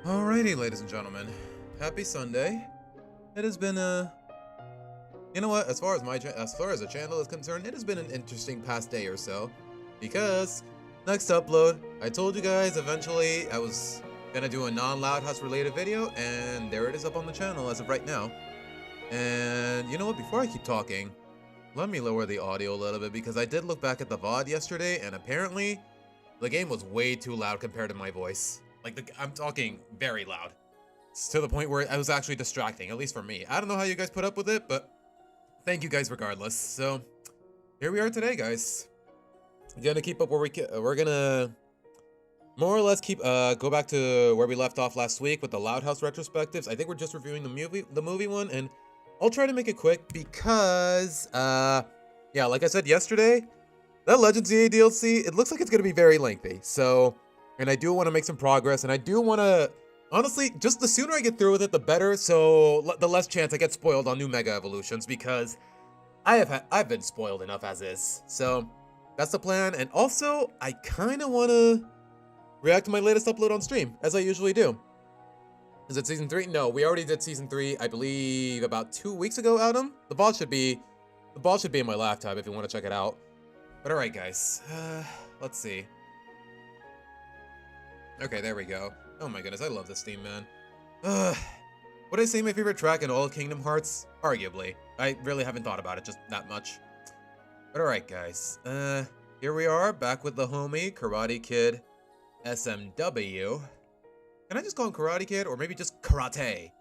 Alrighty, ladies and gentlemen. Happy Sunday. It has been you know what? As far as the channel is concerned, it has been an interesting past day or so, because next upload, I told you guys eventually I was gonna do a non-Loud House related video, and there it is up on the channel as of right now. And you know what? Before I keep talking, let me lower the audio a little bit because I did look back at the VOD yesterday, and apparently the game was way too loud compared to my voice. Like, I'm talking very loud. It's to the point where it was actually distracting, at least for me. I don't know how you guys put up with it, but thank you guys regardless. So, here we are today, guys. Gonna keep up where we're gonna more or less go back to where we left off last week with the Loud House retrospectives. I think we're just reviewing the movie one, and I'll try to make it quick because, yeah, like I said yesterday, that Legends EA DLC, it looks like it's gonna be very lengthy. So, and I do want to make some progress, and I do want to, honestly, just the sooner I get through with it, the better. So the less chance I get spoiled on new Mega Evolutions, because I've been spoiled enough as is. So that's the plan. And also, I kind of want to react to my latest upload on stream, as I usually do. Is it season 3? No, we already did season 3, I believe, about 2 weeks ago, Adam. The ball should be in my laptop if you want to check it out. But alright, guys. Let's see. Okay, there we go. Oh my goodness, I love this theme, man. Would I say my favorite track in all of Kingdom Hearts? Arguably. I really haven't thought about it just that much. But alright, guys. Here we are, back with the homie, Karate Kid SMW. Can I just call him Karate Kid, or maybe just Karate?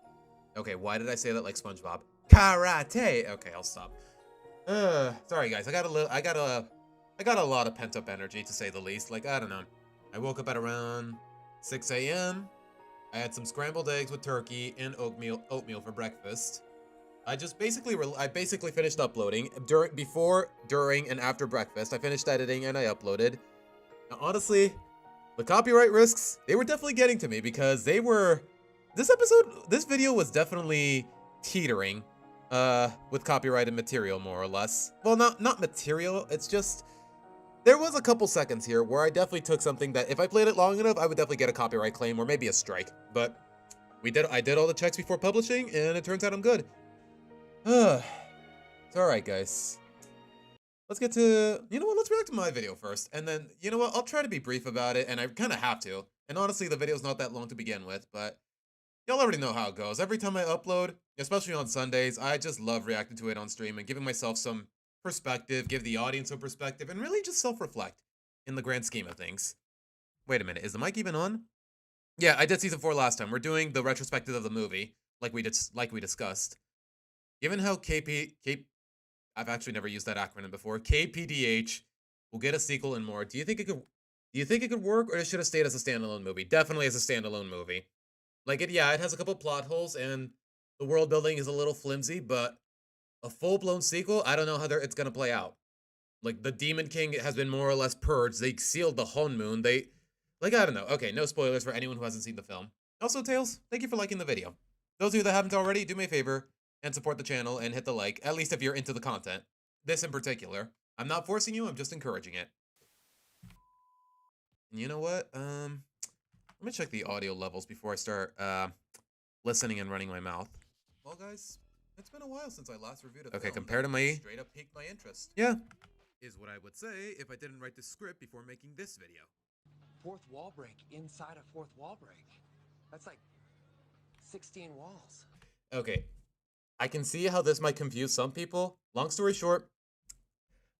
Okay, why did I say that like SpongeBob? Karate! Okay, I'll stop. Sorry guys, I got a lot of pent-up energy, to say the least. Like, I don't know. I woke up at around 6 a.m. I had some scrambled eggs with turkey and oatmeal for breakfast. I basically finished uploading before, during, and after breakfast. I finished editing and I uploaded. Now, honestly, the copyright risks, they were definitely getting to me because this video was definitely teetering with copyrighted material, more or less. Well, not material, it's just, there was a couple seconds here where I definitely took something that if I played it long enough, I would definitely get a copyright claim or maybe a strike. But I did all the checks before publishing, and it turns out I'm good. It's alright, guys. Let's get to, you know what, let's react to my video first. And then, you know what, I'll try to be brief about it, and I kind of have to. And honestly, the video's not that long to begin with, but y'all already know how it goes. Every time I upload, especially on Sundays, I just love reacting to it on stream and giving myself some perspective, give the audience some perspective, and really just self-reflect in the grand scheme of things. Wait a minute, is the mic even on? Yeah, I did season 4 last time. We're doing the retrospective of the movie, like we discussed. Given how I've actually never used that acronym before. KPDH will get a sequel and more. Do you think it could work, or it should have stayed as a standalone movie? Definitely as a standalone movie. Like, it has a couple plot holes, and the world building is a little flimsy, but a full-blown sequel, I don't know how it's gonna play out. Like, the Demon King has been more or less purged. They sealed the Honmoon. I don't know. Okay, no spoilers for anyone who hasn't seen the film. Also, Tails, thank you for liking the video. Those of you that haven't already, do me a favor and support the channel and hit the like, at least if you're into the content. This in particular. I'm not forcing you, I'm just encouraging it. And you know what? Let me check the audio levels before I start listening and running my mouth. Well, guys, it's been a while since I last reviewed a film. Okay, compared to me, straight up piqued my interest. Yeah, is what I would say if I didn't write the script before making this video. Fourth wall break inside a fourth wall break. That's like 16 walls. Okay, I can see how this might confuse some people. Long story short,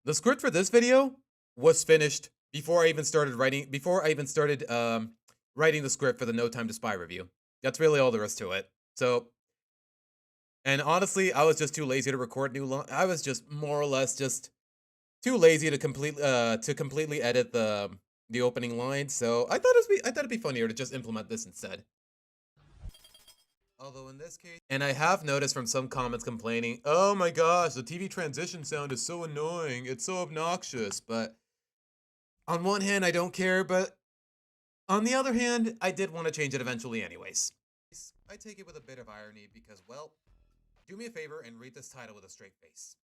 the script for this video was finished before I even started writing the script for the No Time to Spy review. That's really all there is to it. So, and honestly, I was just too lazy to record I was just more or less just too lazy to completely edit the opening line. So I thought it'd be funnier to just implement this instead. Although in this case, and I have noticed from some comments complaining, oh my gosh, the TV transition sound is so annoying, it's so obnoxious, but on one hand, I don't care, but on the other hand, I did want to change it eventually anyways. I take it with a bit of irony because, well, do me a favor and read this title with a straight face.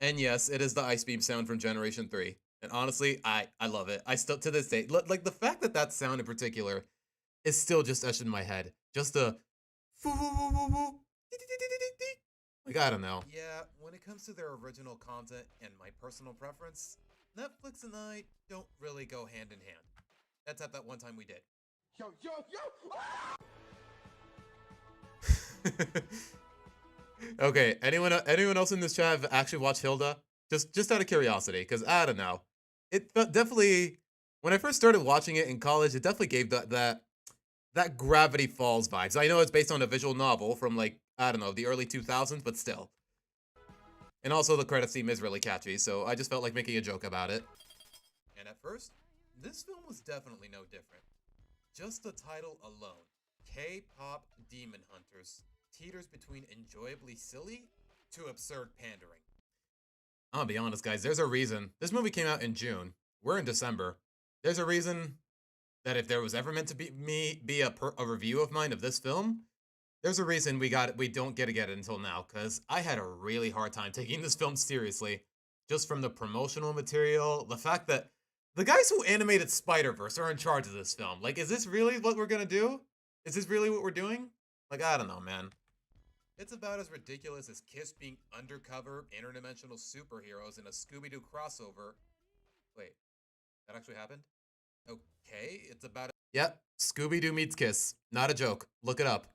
And yes, it is the Ice Beam sound from Generation 3. And honestly, I love it. I still, to this day, like the fact that sound in particular is still just etched in my head. Just the like, I don't know. Yeah, when it comes to their original content and my personal preference, Netflix and I don't really go hand in hand. That's at that one time we did. Yo, yo, yo! Okay, anyone else in this chat have actually watched Hilda? Just out of curiosity, because I don't know. It definitely, when I first started watching it in college, it definitely gave that Gravity Falls vibes. I know it's based on a visual novel from, like, I don't know, the early 2000s, but still. And also the credits theme is really catchy, so I just felt like making a joke about it. And at first, this film was definitely no different. Just the title alone, K-pop Demon Hunters, teeters between enjoyably silly to absurd pandering. I'll be honest, guys, there's a reason. This movie came out in June. We're in December. There's a reason that if there was ever meant to be a review of mine of this film, there's a reason we don't get it until now, because I had a really hard time taking this film seriously, just from the promotional material, the fact that the guys who animated Spider-Verse are in charge of this film. Like, is this really what we're gonna do? Is this really what we're doing? Like, I don't know, man. It's about as ridiculous as Kiss being undercover interdimensional superheroes in a Scooby-Doo crossover. Wait, that actually happened? Okay, it's about... Yep, Scooby-Doo meets Kiss. Not a joke. Look it up.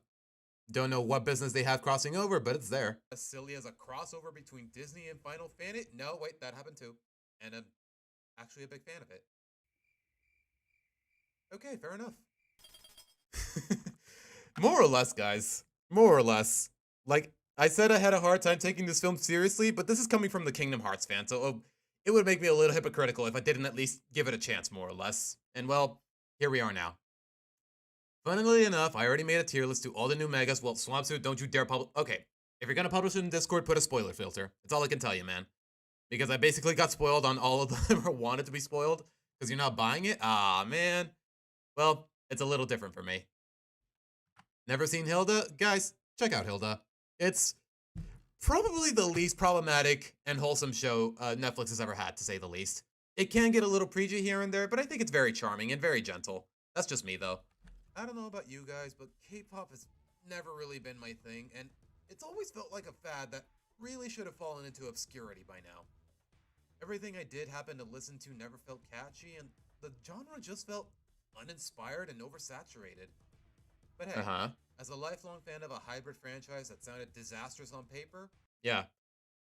Don't know what business they have crossing over, but it's there. As silly as a crossover between Disney and Final Fantasy? No, wait, that happened too. And I'm actually a big fan of it. Okay, fair enough. More or less, guys. More or less. Like, I said I had a hard time taking this film seriously, but this is coming from the Kingdom Hearts fan, so it would make me a little hypocritical if I didn't at least give it a chance, more or less. And well, here we are now. Funnily enough, I already made a tier list to all the new megas. Well, Swampsuit, don't you dare publish... Okay, if you're gonna publish it in Discord, put a spoiler filter. That's all I can tell you, man. Because I basically got spoiled on all of them, or wanted to be spoiled, because you're not buying it? Ah, man. Well, it's a little different for me. Never seen Hilda? Guys, check out Hilda. It's probably the least problematic and wholesome show Netflix has ever had, to say the least. It can get a little preachy here and there, but I think it's very charming and very gentle. That's just me, though. I don't know about you guys, but K-pop has never really been my thing, and it's always felt like a fad that really should have fallen into obscurity by now. Everything I did happen to listen to never felt catchy, and the genre just felt uninspired and oversaturated. But hey, as a lifelong fan of a hybrid franchise that sounded disastrous on paper... Yeah.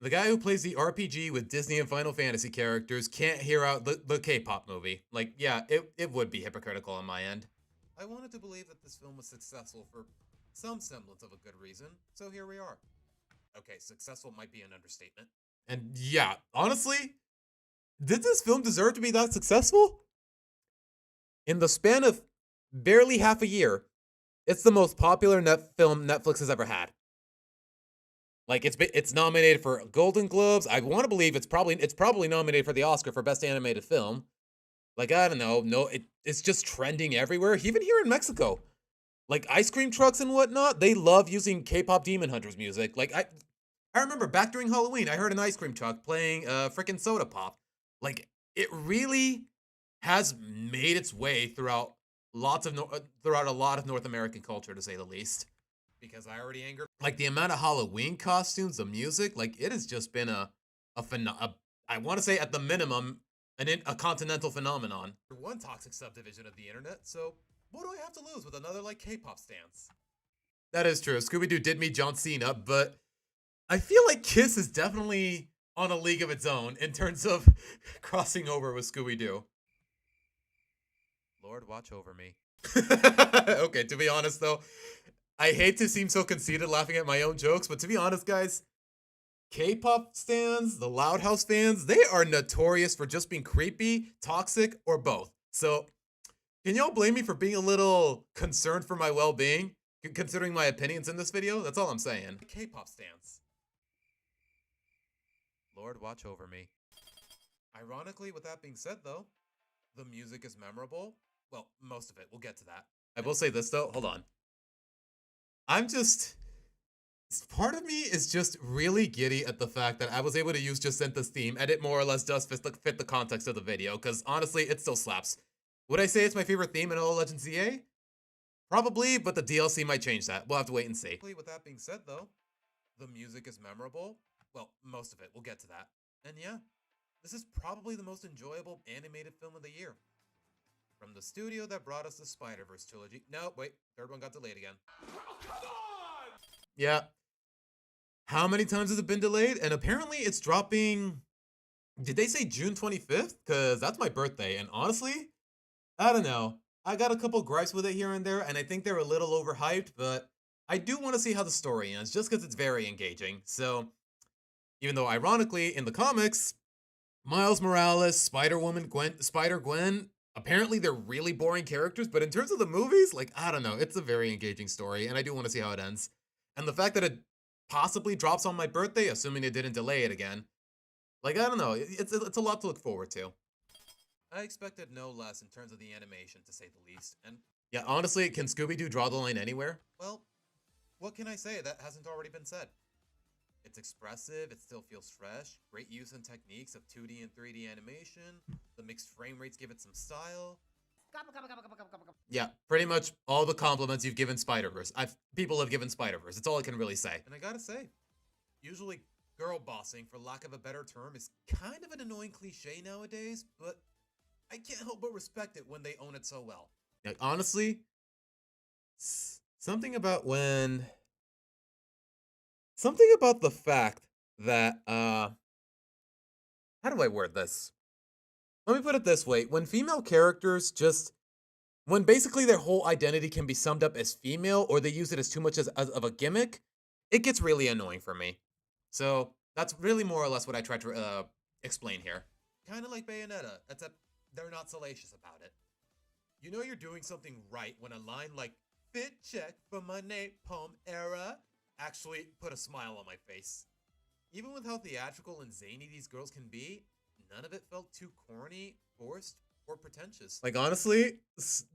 The guy who plays the RPG with Disney and Final Fantasy characters can't hear out the K-pop movie. Like, yeah, it would be hypocritical on my end. I wanted to believe that this film was successful for some semblance of a good reason, so here we are. Okay, successful might be an understatement. And yeah, honestly, did this film deserve to be that successful? In the span of barely half a year, it's the most popular film Netflix has ever had. Like, it's nominated for Golden Globes. I want to believe it's probably nominated for the Oscar for Best Animated Film. Like, I don't know, it's just trending everywhere, even here in Mexico. Like, ice cream trucks and whatnot, they love using K-pop Demon Hunters music. Like, I remember back during Halloween, I heard an ice cream truck playing frickin' Soda Pop. Like, it really has made its way throughout a lot of North American culture, to say the least. Because I already angered. Like, the amount of Halloween costumes, the music, like, it has just been I want to say at the minimum, a continental phenomenon. One toxic subdivision of the internet, so what do I have to lose with another, like, K-pop stance? That is true. Scooby-Doo did meet John Cena, but I feel like Kiss is definitely on a league of its own in terms of crossing over with Scooby-Doo. Lord, watch over me. Okay, to be honest, though, I hate to seem so conceited laughing at my own jokes, but to be honest, guys, K-pop stans, the Loud House fans, they are notorious for just being creepy, toxic, or both. So, can y'all blame me for being a little concerned for my well-being, considering my opinions in this video? That's all I'm saying. K-pop stans. Lord, watch over me. Ironically, with that being said, though, the music is memorable. Well, most of it. We'll get to that. I will say this, though. Hold on. Part of me is just really giddy at the fact that I was able to use Jacinta's theme, and it more or less does fit the context of the video, because honestly, it still slaps. Would I say it's my favorite theme in all Legend ZA? Probably, but the DLC might change that. We'll have to wait and see. With that being said, though, the music is memorable. Well, most of it. We'll get to that. And yeah, this is probably the most enjoyable animated film of the year. From the studio that brought us the Spider-Verse trilogy. No, wait, third one got delayed again. Oh, come on! Yeah. How many times has it been delayed? And apparently it's dropping... Did they say June 25th? Because that's my birthday. And honestly, I don't know. I got a couple gripes with it here and there, and I think they're a little overhyped, but I do want to see how the story ends, just because it's very engaging. So, even though ironically, in the comics, Miles Morales, Spider-Woman, Spider-Gwen, apparently they're really boring characters, but in terms of the movies, like, I don't know, it's a very engaging story, and I do want to see how it ends. And the fact that it possibly drops on my birthday, assuming they didn't delay it again, like, I don't know, it's a lot to look forward to. I expected no less in terms of the animation, to say the least. And yeah, honestly, can Scooby-Doo draw the line anywhere? Well, what can I say that hasn't already been said? It's expressive, it still feels fresh, great use in techniques of 2D and 3D animation, the mixed frame rates give it some style. Yeah, pretty much all the compliments you've given Spider-Verse. People have given Spider-Verse, it's all I can really say. And I gotta say, usually girl bossing, for lack of a better term, is kind of an annoying cliche nowadays, but I can't help but respect it when they own it so well. Like, honestly, something about the fact that, how do I word this? Let me put it this way. When female characters when basically their whole identity can be summed up as female, or they use it as too much as of a gimmick, it gets really annoying for me. So, that's really more or less what I tried to explain here. Kind of like Bayonetta, except they're not salacious about it. You know you're doing something right when a line like, "Fit check from my napalm era," actually put a smile on my face. Even with how theatrical and zany these girls can be, none of it felt too corny, forced, or pretentious. Like, honestly,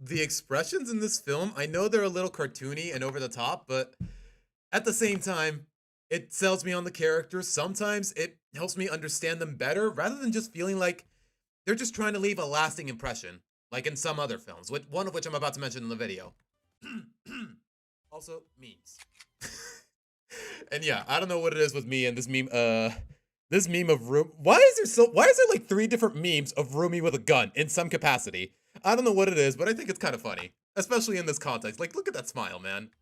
the expressions in this film, I know they're a little cartoony and over the top, but at the same time, it sells me on the characters. Sometimes it helps me understand them better, rather than just feeling like they're just trying to leave a lasting impression, like in some other films, one of which I'm about to mention in the video. Also, memes. And yeah, I don't know what it is with me and this meme of Room. Why is there like 3 different memes of Rumi with a gun in some capacity? I don't know what it is, but I think it's kind of funny, especially in this context. Like, look at that smile, man.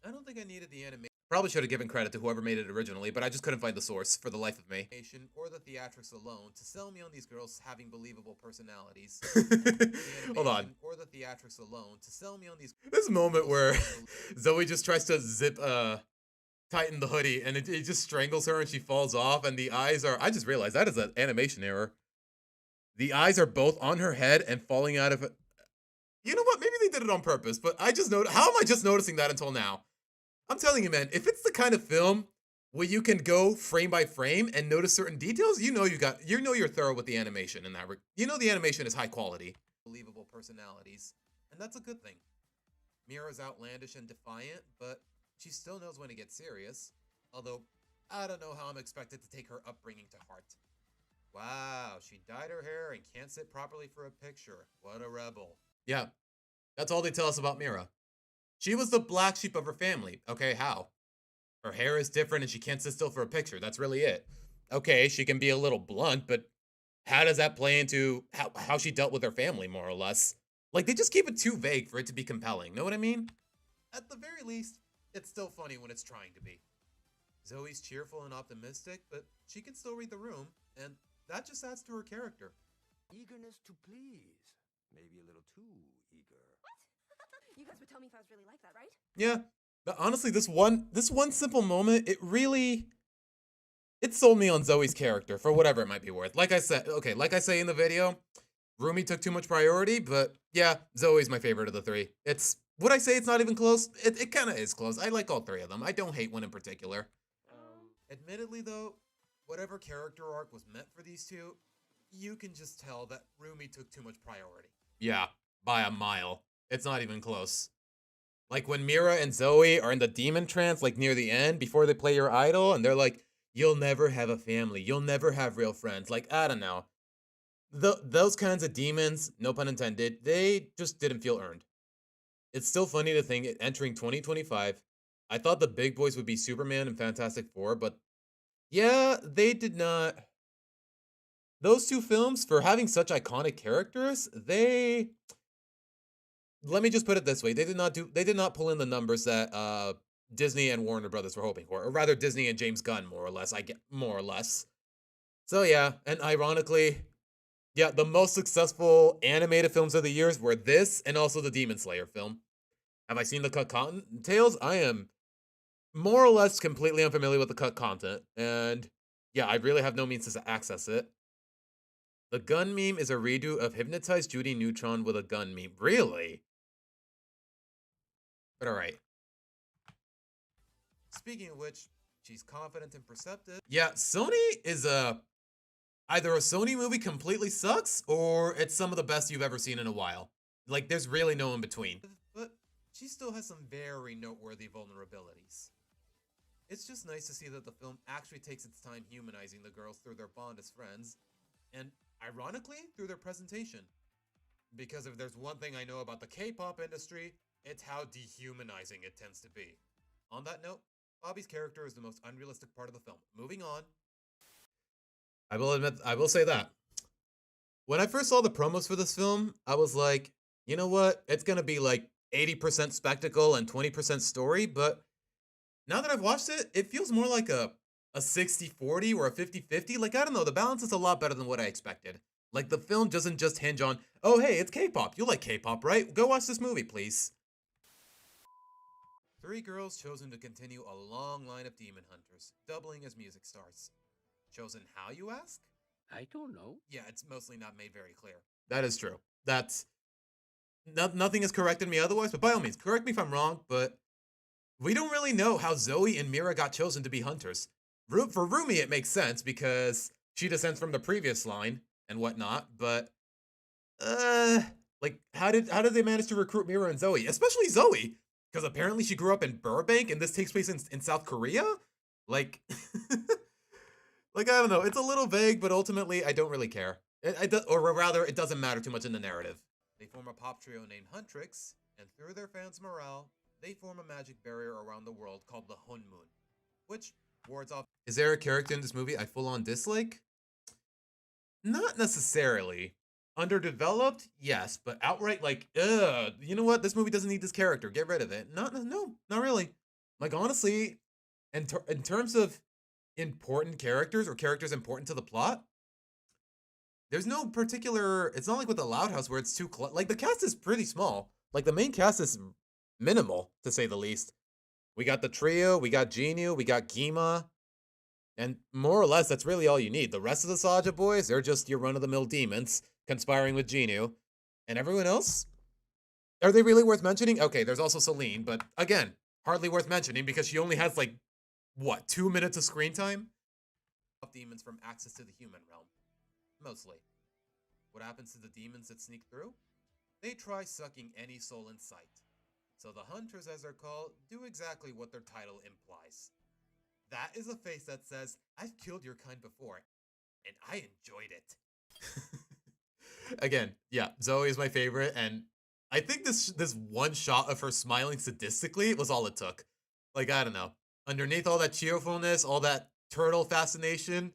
I don't think I needed the animation. Probably should have given credit to whoever made it originally, but I just couldn't find the source for the life of me. Or the theatrics alone to sell me on these girls having believable personalities. Hold on. Or the theatrics alone to sell me on these. This moment where Zoe just tries to tighten the hoodie and it just strangles her and she falls off, and the eyes are. I just realized that is an animation error. The eyes are both on her head and falling out of it. You know what? Maybe they did it on purpose, but I just noticed. How am I just noticing that until now? I'm telling you, man, if it's the kind of film where you can go frame by frame and notice certain details, you know you're thorough with the animation in that. You know the animation is high quality. Believable personalities, and that's a good thing. Mira's outlandish and defiant, but she still knows when to get serious. Although, I don't know how I'm expected to take her upbringing to heart. Wow, she dyed her hair and can't sit properly for a picture. What a rebel. Yeah, that's all they tell us about Mira. She was the black sheep of her family. Okay, how? Her hair is different and she can't sit still for a picture. That's really it. Okay, she can be a little blunt, but how does that play into how she dealt with her family, more or less? Like, they just keep it too vague for it to be compelling. Know what I mean? At the very least, it's still funny when it's trying to be. Zoe's cheerful and optimistic, but she can still read the room, and that just adds to her character. Eagerness to please. Maybe a little too eager. What? You guys would tell me if I was really like that, right? Yeah, but honestly, this one simple moment, it sold me on Zoe's character for whatever it might be worth. Like I say in the video, Rumi took too much priority, but yeah, Zoe's my favorite of the 3. Would I say it's not even close? It kind of is close. I like all 3 of them. I don't hate one in particular. Admittedly, though, whatever character arc was meant for these 2, you can just tell that Rumi took too much priority. Yeah, by a mile. It's not even close. Like when Mira and Zoe are in the demon trance, like near the end, before they play your idol, and they're like, "You'll never have a family. You'll never have real friends." Like, I don't know. Those kinds of demons, no pun intended, they just didn't feel earned. it's still funny to think entering 2025, I thought the big boys would be Superman and Fantastic Four, but yeah, they did not. Those two films, for having such iconic characters, let me just put it this way. They did not pull in the numbers that Disney and Warner Brothers were hoping for. Or rather Disney and James Gunn, more or less. I get more or less. So yeah, and ironically, yeah, the most successful animated films of the years were this and also the Demon Slayer film. Have I seen the cut content? Tales? I am more or less completely unfamiliar with the cut content. And yeah, I really have no means to access it. The gun meme is a redo of Hypnotize Judy Neutron with a gun meme. Really? But alright. Speaking of which, she's confident and perceptive. Yeah, Sony is either a Sony movie completely sucks, or it's some of the best you've ever seen in a while. Like, there's really no in between. But she still has some very noteworthy vulnerabilities. It's just nice to see that the film actually takes its time humanizing the girls through their bond as friends, and ironically, through their presentation. Because if there's one thing I know about the K-pop industry, it's how dehumanizing it tends to be. On that note, Bobby's character is the most unrealistic part of the film. Moving on. I will say that. When I first saw the promos for this film, I was like, you know what? It's gonna be like 80% spectacle and 20% story, but now that I've watched it, it feels more like a 60-40 or a 50-50. Like, I don't know, the balance is a lot better than what I expected. Like, the film doesn't just hinge on, oh, hey, it's K-pop. You like K-pop, right? Go watch this movie, please. 3 girls chosen to continue a long line of demon hunters, doubling as music stars. Chosen how, you ask? I don't know. Yeah, it's mostly not made very clear. That is true. That's... nothing has corrected me otherwise, but by all means, correct me if I'm wrong, but we don't really know how Zoe and Mira got chosen to be hunters. For Rumi, it makes sense because she descends from the previous line and whatnot, but like how did they manage to recruit Mira and Zoe, especially Zoe? Because apparently she grew up in Burbank and this takes place in South Korea? Like, like, I don't know. It's a little vague, but ultimately I don't really care. Or rather, it doesn't matter too much in the narrative. They form a pop trio named Huntrix, and through their fans' morale, they form a magic barrier around the world called the Hunmoon, which wards off. Is there a character in this movie I full-on dislike? Not necessarily. Underdeveloped? Yes, but outright like, ugh, you know what? This movie doesn't need this character. Get rid of it. No, not really. Like, honestly, in terms of important characters or characters important to the plot, there's no particular... It's not like with the Loud House where it's too... like, the cast is pretty small. Like, the main cast is minimal, to say the least. We got the trio, we got Jinyu, we got Gima, and more or less, that's really all you need. The rest of the Saja boys, they're just your run-of-the-mill demons conspiring with Jinyu. And everyone else? Are they really worth mentioning? Okay, there's also Celine, but again, hardly worth mentioning because she only has, like, what, 2 minutes of screen time? Demons from access to the human realm. Mostly. What happens to the demons that sneak through? They try sucking any soul in sight. So the hunters, as they're called, do exactly what their title implies. That is a face that says, I've killed your kind before, and I enjoyed it. Again, yeah, Zoe is my favorite, and I think this one shot of her smiling sadistically was all it took. Like, I don't know. Underneath all that cheerfulness, all that turtle fascination,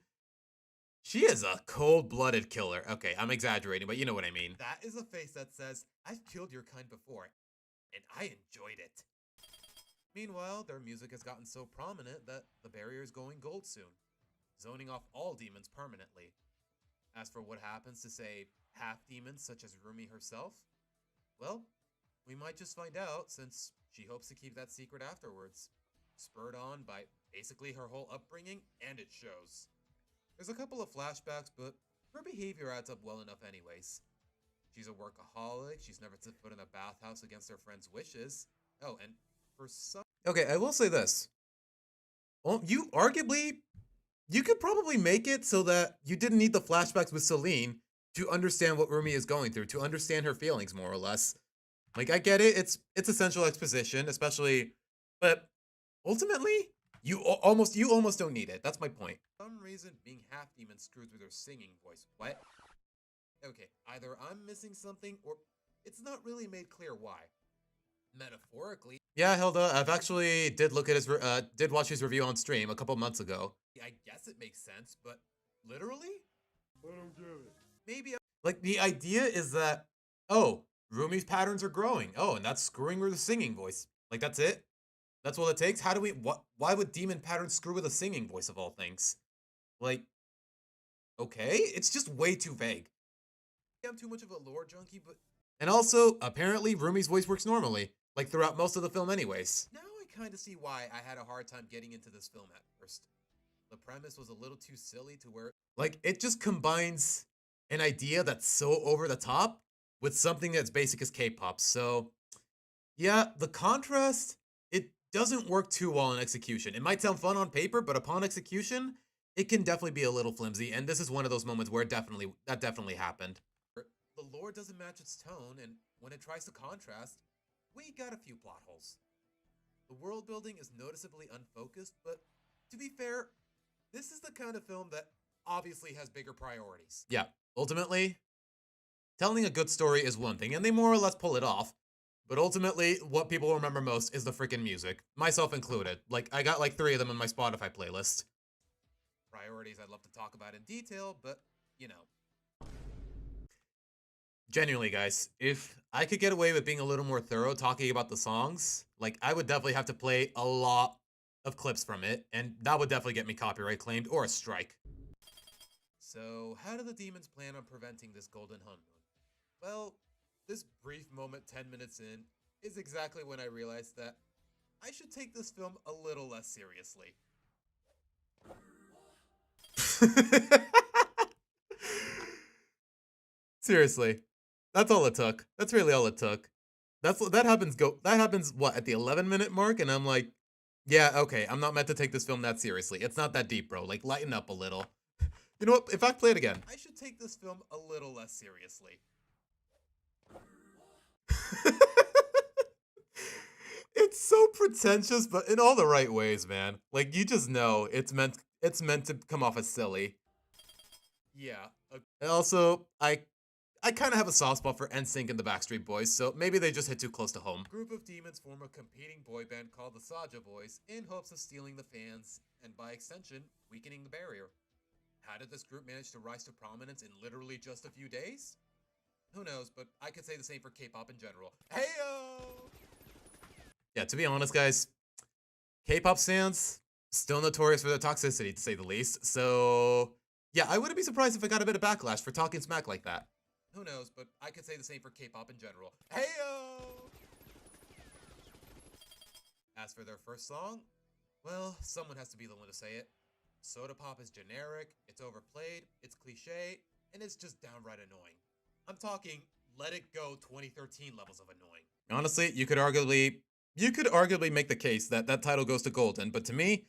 she is a cold-blooded killer. Okay, I'm exaggerating, but you know what I mean. That is a face that says, I've killed your kind before, and I enjoyed it. Meanwhile, their music has gotten so prominent that the barrier is going gold soon, zoning off all demons permanently. As for what happens to, say, half-demons such as Rumi herself, well, we might just find out since she hopes to keep that secret afterwards, spurred on by basically her whole upbringing, and it shows. There's a couple of flashbacks, but her behavior adds up well enough anyways. She's a workaholic, she's never set foot in a bathhouse against her friend's wishes. Oh, and for some... Okay, I will say this. Well, you could probably make it so that you didn't need the flashbacks with Celine to understand what Rumi is going through, to understand her feelings, more or less. Like, I get it, it's essential exposition, especially... But ultimately... You almost don't need it. That's my point. For some reason, being half-demon screws with her singing voice. What? Okay, either I'm missing something, or it's not really made clear why. metaphorically. Yeah, Hilda, I've actually did look at his did watch his review on stream a couple months ago. I guess it makes sense, but literally? I don't get it. Maybe like the idea is that oh, Rumi's patterns are growing. Oh, and that's screwing with the singing voice. Like that's it? That's all it takes? How do we why would demon patterns screw with a singing voice of all things? Like okay, it's just way too vague. I'm too much of a lore junkie, but and also, apparently, Rumi's voice works normally, like throughout most of the film anyways. Now I kind of see why I had a hard time getting into this film at first. The premise was a little too silly to where, like, it just combines an idea that's so over the top with something that's basic as K-pop. So, yeah, the contrast, it doesn't work too well in execution. It might sound fun on paper, but upon execution, it can definitely be a little flimsy, and this is one of those moments where that definitely happened. The lore doesn't match its tone, and when it tries to contrast, we got a few plot holes. The world building is noticeably unfocused, but to be fair, this is the kind of film that obviously has bigger priorities. Yeah, ultimately, telling a good story is one thing, and they more or less pull it off, but ultimately, what people remember most is the freaking music, myself included. Like, I got like 3 of them in my Spotify playlist. Priorities I'd love to talk about in detail, but, you know. Genuinely, guys, if I could get away with being a little more thorough talking about the songs, like, I would definitely have to play a lot of clips from it, and that would definitely get me copyright claimed or a strike. So, how do the demons plan on preventing this golden honeymoon? Well, this brief moment 10 minutes in is exactly when I realized that I should take this film a little less seriously. Seriously. That's all it took. That's really all it took. That happens what at the 11-minute mark, and I'm like, yeah, okay, I'm not meant to take this film that seriously. It's not that deep, bro. Like, lighten up a little. You know what? In fact, play it again. I should take this film a little less seriously. It's so pretentious, but in all the right ways, man. Like, you just know it's meant to come off as silly. Yeah. And also, I kind of have a soft spot for NSYNC and the Backstreet Boys, so maybe they just hit too close to home. A group of demons form a competing boy band called the Saja Boys in hopes of stealing the fans and, by extension, weakening the barrier. How did this group manage to rise to prominence in literally just a few days? Who knows, but I could say the same for K-pop in general. Heyo! Yeah, to be honest, guys, K-pop stans still notorious for their toxicity, to say the least, so yeah, I wouldn't be surprised if I got a bit of backlash for talking smack like that. Who knows, but I could say the same for K-pop in general. Heyo! As for their first song, well, someone has to be the one to say it. Soda pop is generic, it's overplayed, it's cliche, and it's just downright annoying. I'm talking Let It Go 2013 levels of annoying. Honestly, you could arguably make the case that that title goes to Golden, but to me,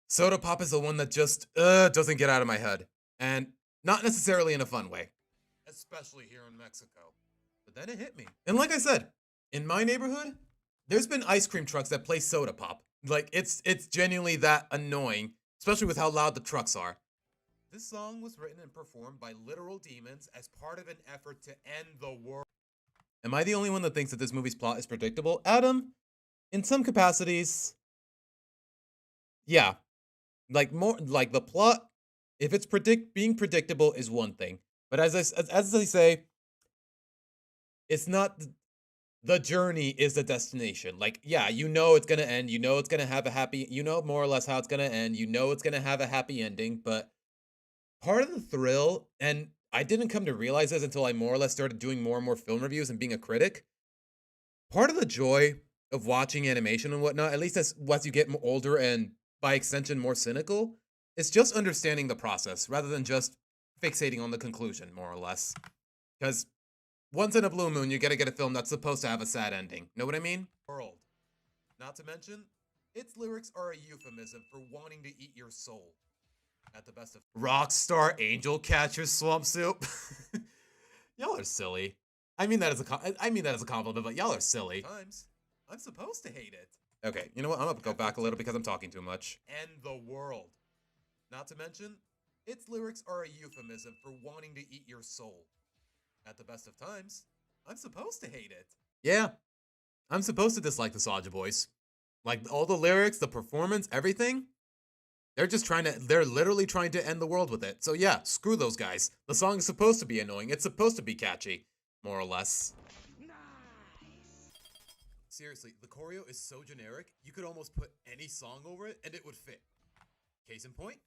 Soda Pop is the one that just doesn't get out of my head, and not necessarily in a fun way. Especially here in Mexico. But then it hit me. And like I said, in my neighborhood, there's been ice cream trucks that play Soda Pop. Like, it's genuinely that annoying, especially with how loud the trucks are. This song was written and performed by literal demons as part of an effort to end the world. Am I the only one that thinks that this movie's plot is predictable? Adam, in some capacities, yeah. Like, more, like, the plot, if it's being predictable is one thing. But as I say, it's not the journey is the destination. Like, yeah, you know it's gonna end. You know it's gonna have a happy. You know more or less how it's gonna end. You know it's gonna have a happy ending. But part of the thrill, and I didn't come to realize this until I more or less started doing more and more film reviews and being a critic. Part of the joy of watching animation and whatnot, at least as you get older and by extension more cynical, is just understanding the process rather than just fixating on the conclusion, more or less. Because once in a blue moon, you gotta get a film that's supposed to have a sad ending. Know what I mean? World. Not to mention, its lyrics are a euphemism for wanting to eat your soul. At the best of Rockstar Angel Catcher Swamp Soup. Y'all are silly. I mean that as a compliment, but y'all are silly. Times, I'm supposed to hate it. Okay, you know what? I'm gonna go back a little because I'm talking too much. End the world. Not to mention, its lyrics are a euphemism for wanting to eat your soul. At the best of times, I'm supposed to hate it. Yeah. I'm supposed to dislike the Soulja Boys. Like, all the lyrics, the performance, everything. They're literally trying to end the world with it. So yeah, screw those guys. The song is supposed to be annoying. It's supposed to be catchy, more or less. Seriously, the choreo is so generic, you could almost put any song over it and it would fit. Case in point.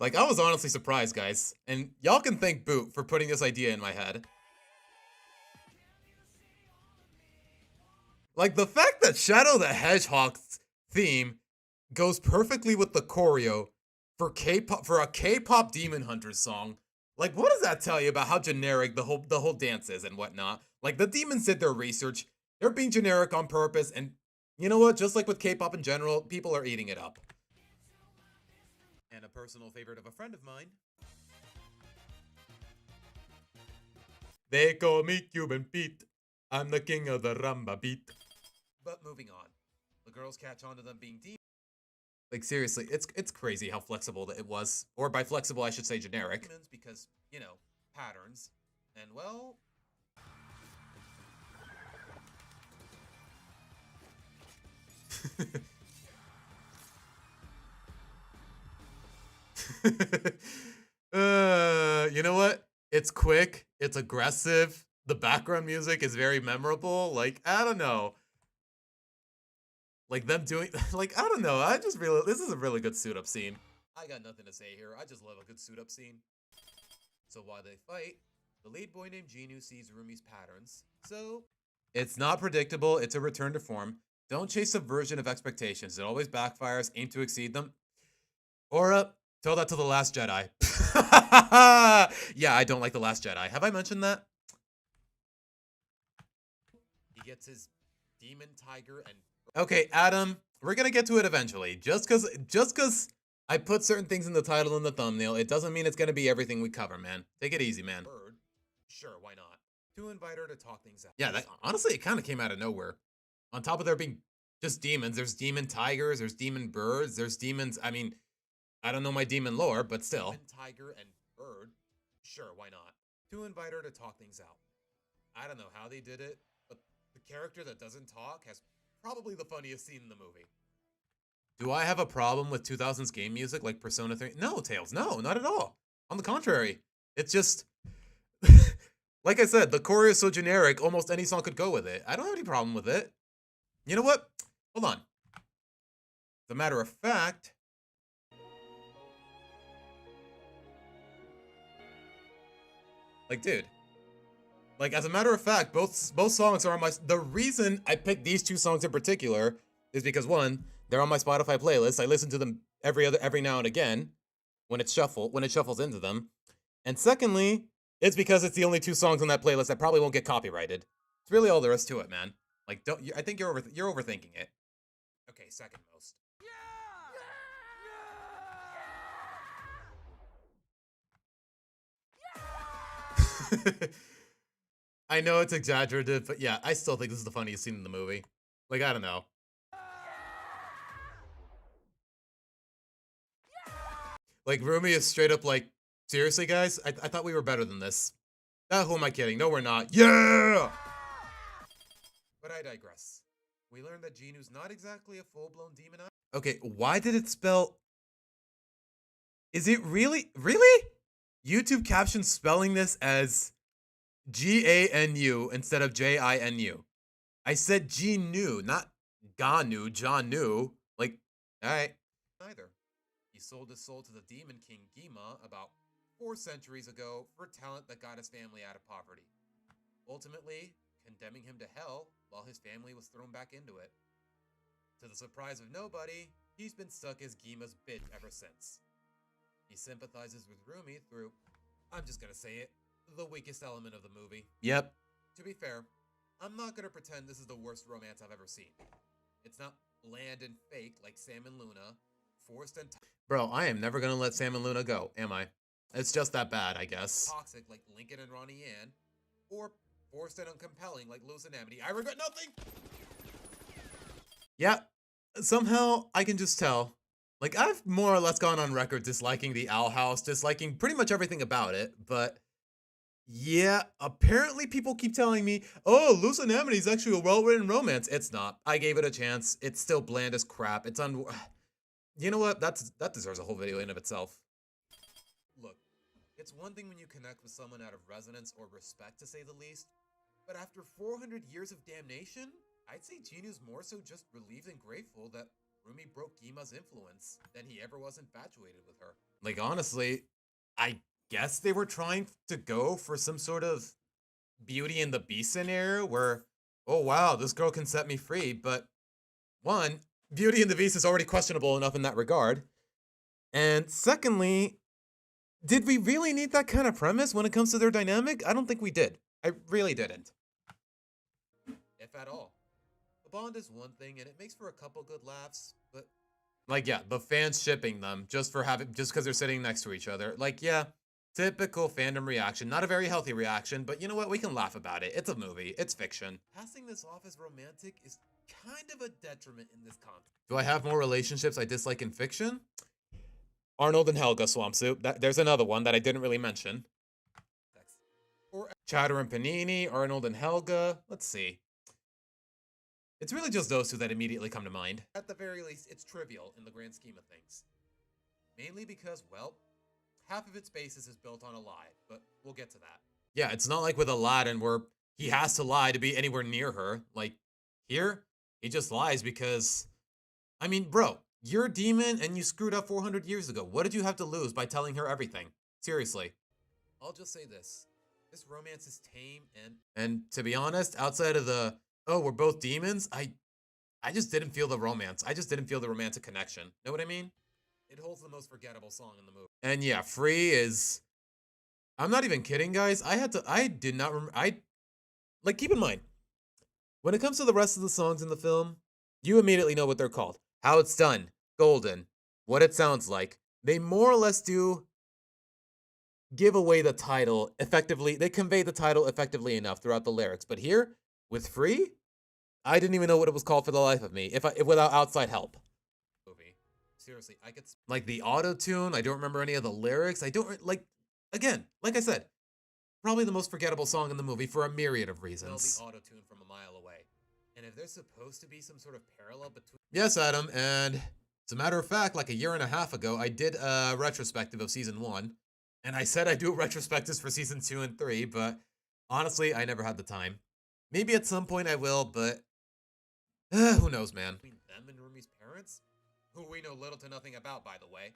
Like, I was honestly surprised, guys. And y'all can thank Boot for putting this idea in my head. Like, the fact that Shadow the Hedgehog's theme goes perfectly with the choreo for a K-pop Demon Hunters song. Like, what does that tell you about how generic the whole dance is and whatnot? Like, the demons did their research. They're being generic on purpose, and you know what? Just like with K-pop in general, people are eating it up. And a personal favorite of a friend of mine. They call me Cuban Pete. I'm the king of the rumba beat. But moving on. The girls catch on to them being demons. Like, seriously, it's crazy how flexible that it was. Or by flexible, I should say generic. Because, you know, patterns. And, well... you know what? It's quick. It's aggressive. The background music is very memorable. Like, I don't know. Like, them doing... Like, I don't know. I just really... This is a really good suit-up scene. I got nothing to say here. I just love a good suit-up scene. So while they fight, the lead boy named Genu sees Rumi's patterns. So, it's not predictable. It's a return to form. Don't chase subversion of expectations. It always backfires. Aim to exceed them. Or, tell that to The Last Jedi. Yeah, I don't like The Last Jedi. Have I mentioned that? He gets his demon tiger and... Okay, Adam, we're gonna get to it eventually. Just cause I put certain things in the title and the thumbnail, it doesn't mean it's gonna be everything we cover, man. Take it easy, man. Sure, why not? To invite her to talk things out. Yeah, honestly, it kind of came out of nowhere. On top of there being just demons, there's demon tigers, there's demon birds, there's demons. I mean, I don't know my demon lore, but still. Demon tiger and bird. Sure, why not? To invite her to talk things out. I don't know how they did it, but the character that doesn't talk has probably the funniest scene in the movie. Do I have a problem with 2000s game music like Persona 3? No, Tails, no, not at all. On the contrary, it's just... like I said, the choreo is so generic, almost any song could go with it. I don't have any problem with it. You know what? Hold on. As a matter of fact... Like, dude. Like, as a matter of fact, both songs are on my... The reason I picked these two songs in particular is because, one, they're on my Spotify playlist. I listen to them every now and again when it shuffles into them. And secondly, it's because it's the only two songs on that playlist that probably won't get copyrighted. It's really all there is to it, man. Like, I think you're overthinking it. Okay, second most. I know it's exaggerative, but yeah, I still think this is the funniest scene in the movie. Like, I don't know. Like, Rumi is straight up like, seriously, guys? I thought we were better than this. Who am I kidding? No, we're not. Yeah! But I digress. We learned that Genu's not exactly a full-blown demon. Okay, why did it spell... Is it really? Really? YouTube caption spelling this as G-A-N-U instead of J-I-N-U. I said Genu, not Ganu, Janu. Like, alright. Neither. He sold his soul to the Demon King Gima about 4 centuries ago for talent that got his family out of poverty. Ultimately, condemning him to hell while his family was thrown back into it. To the surprise of nobody, he's been stuck as Gima's bitch ever since. He sympathizes with Rumi through, I'm just gonna say it, the weakest element of the movie. Yep. To be fair, I'm not gonna pretend this is the worst romance I've ever seen. It's not bland and fake like Sam and Luna, forced and... Bro, I am never gonna let Sam and Luna go, am I? It's just that bad, I guess. Toxic like Lincoln and Ronnie Ann, or forced and uncompelling like Luz and Amity. I regret nothing! Yeah, somehow I can just tell. Like, I've more or less gone on record disliking the Owl House, disliking pretty much everything about it, but Yeah, apparently people keep telling me, oh, Loose Anemone is actually a well-written romance. It's not. I gave it a chance. It's still bland as crap. It's You know what? That deserves a whole video in of itself. Look, it's one thing when you connect with someone out of resonance or respect, to say the least, but after 400 years of damnation, I'd say Jinu's more so just relieved and grateful that Rumi broke Gima's influence than he ever was infatuated with her. Like, honestly, I guess they were trying to go for some sort of Beauty and the Beast scenario where, oh wow, this girl can set me free, but one, Beauty and the Beast is already questionable enough in that regard. And secondly, did we really need that kind of premise when it comes to their dynamic? I don't think we did. I really didn't. If at all. The bond is one thing and it makes for a couple good laughs, but like yeah, the fans shipping them just because they're sitting next to each other. Like yeah, typical fandom reaction. Not a very healthy reaction, but you know what? We can laugh about it. It's a movie. It's fiction. Passing this off as romantic is kind of a detriment in this context. Do I have more relationships I dislike in fiction? Arnold and Helga, Swampsuit. There's another one that I didn't really mention. Or Chowder and Panini, Arnold and Helga. Let's see. It's really just those two that immediately come to mind. At the very least, it's trivial in the grand scheme of things. Mainly because, well, half of its basis is built on a lie, but we'll get to that. Yeah, it's not like with Aladdin where he has to lie to be anywhere near her. Like, here, he just lies because... I mean, bro, you're a demon and you screwed up 400 years ago. What did you have to lose by telling her everything? Seriously. I'll just say this. This romance is tame and to be honest, outside of the, oh, we're both demons, I just didn't feel the romance. I just didn't feel the romantic connection. Know what I mean? It holds the most forgettable song in the movie. And yeah, Free is... I'm not even kidding, guys. I did not remember... Like, keep in mind, when it comes to the rest of the songs in the film, you immediately know what they're called. How it's done. Golden. What it sounds like. They more or less do give away the title effectively. They convey the title effectively enough throughout the lyrics. But here, with Free, I didn't even know what it was called for the life of me, if without outside help. Seriously, I could like the auto tune. I don't remember any of the lyrics. I don't like. Again, like I said, probably the most forgettable song in the movie for a myriad of reasons. The auto tune from a mile away, and if there's supposed to be some sort of parallel between. Yes, Adam, and as a matter of fact, like a year and a half ago, I did a retrospective of season 1, and I said I'd do retrospectives for season 2 and 3, but honestly, I never had the time. Maybe at some point I will, but who knows, man. Between them and Rumi's parents? Who we know little to nothing about, by the way.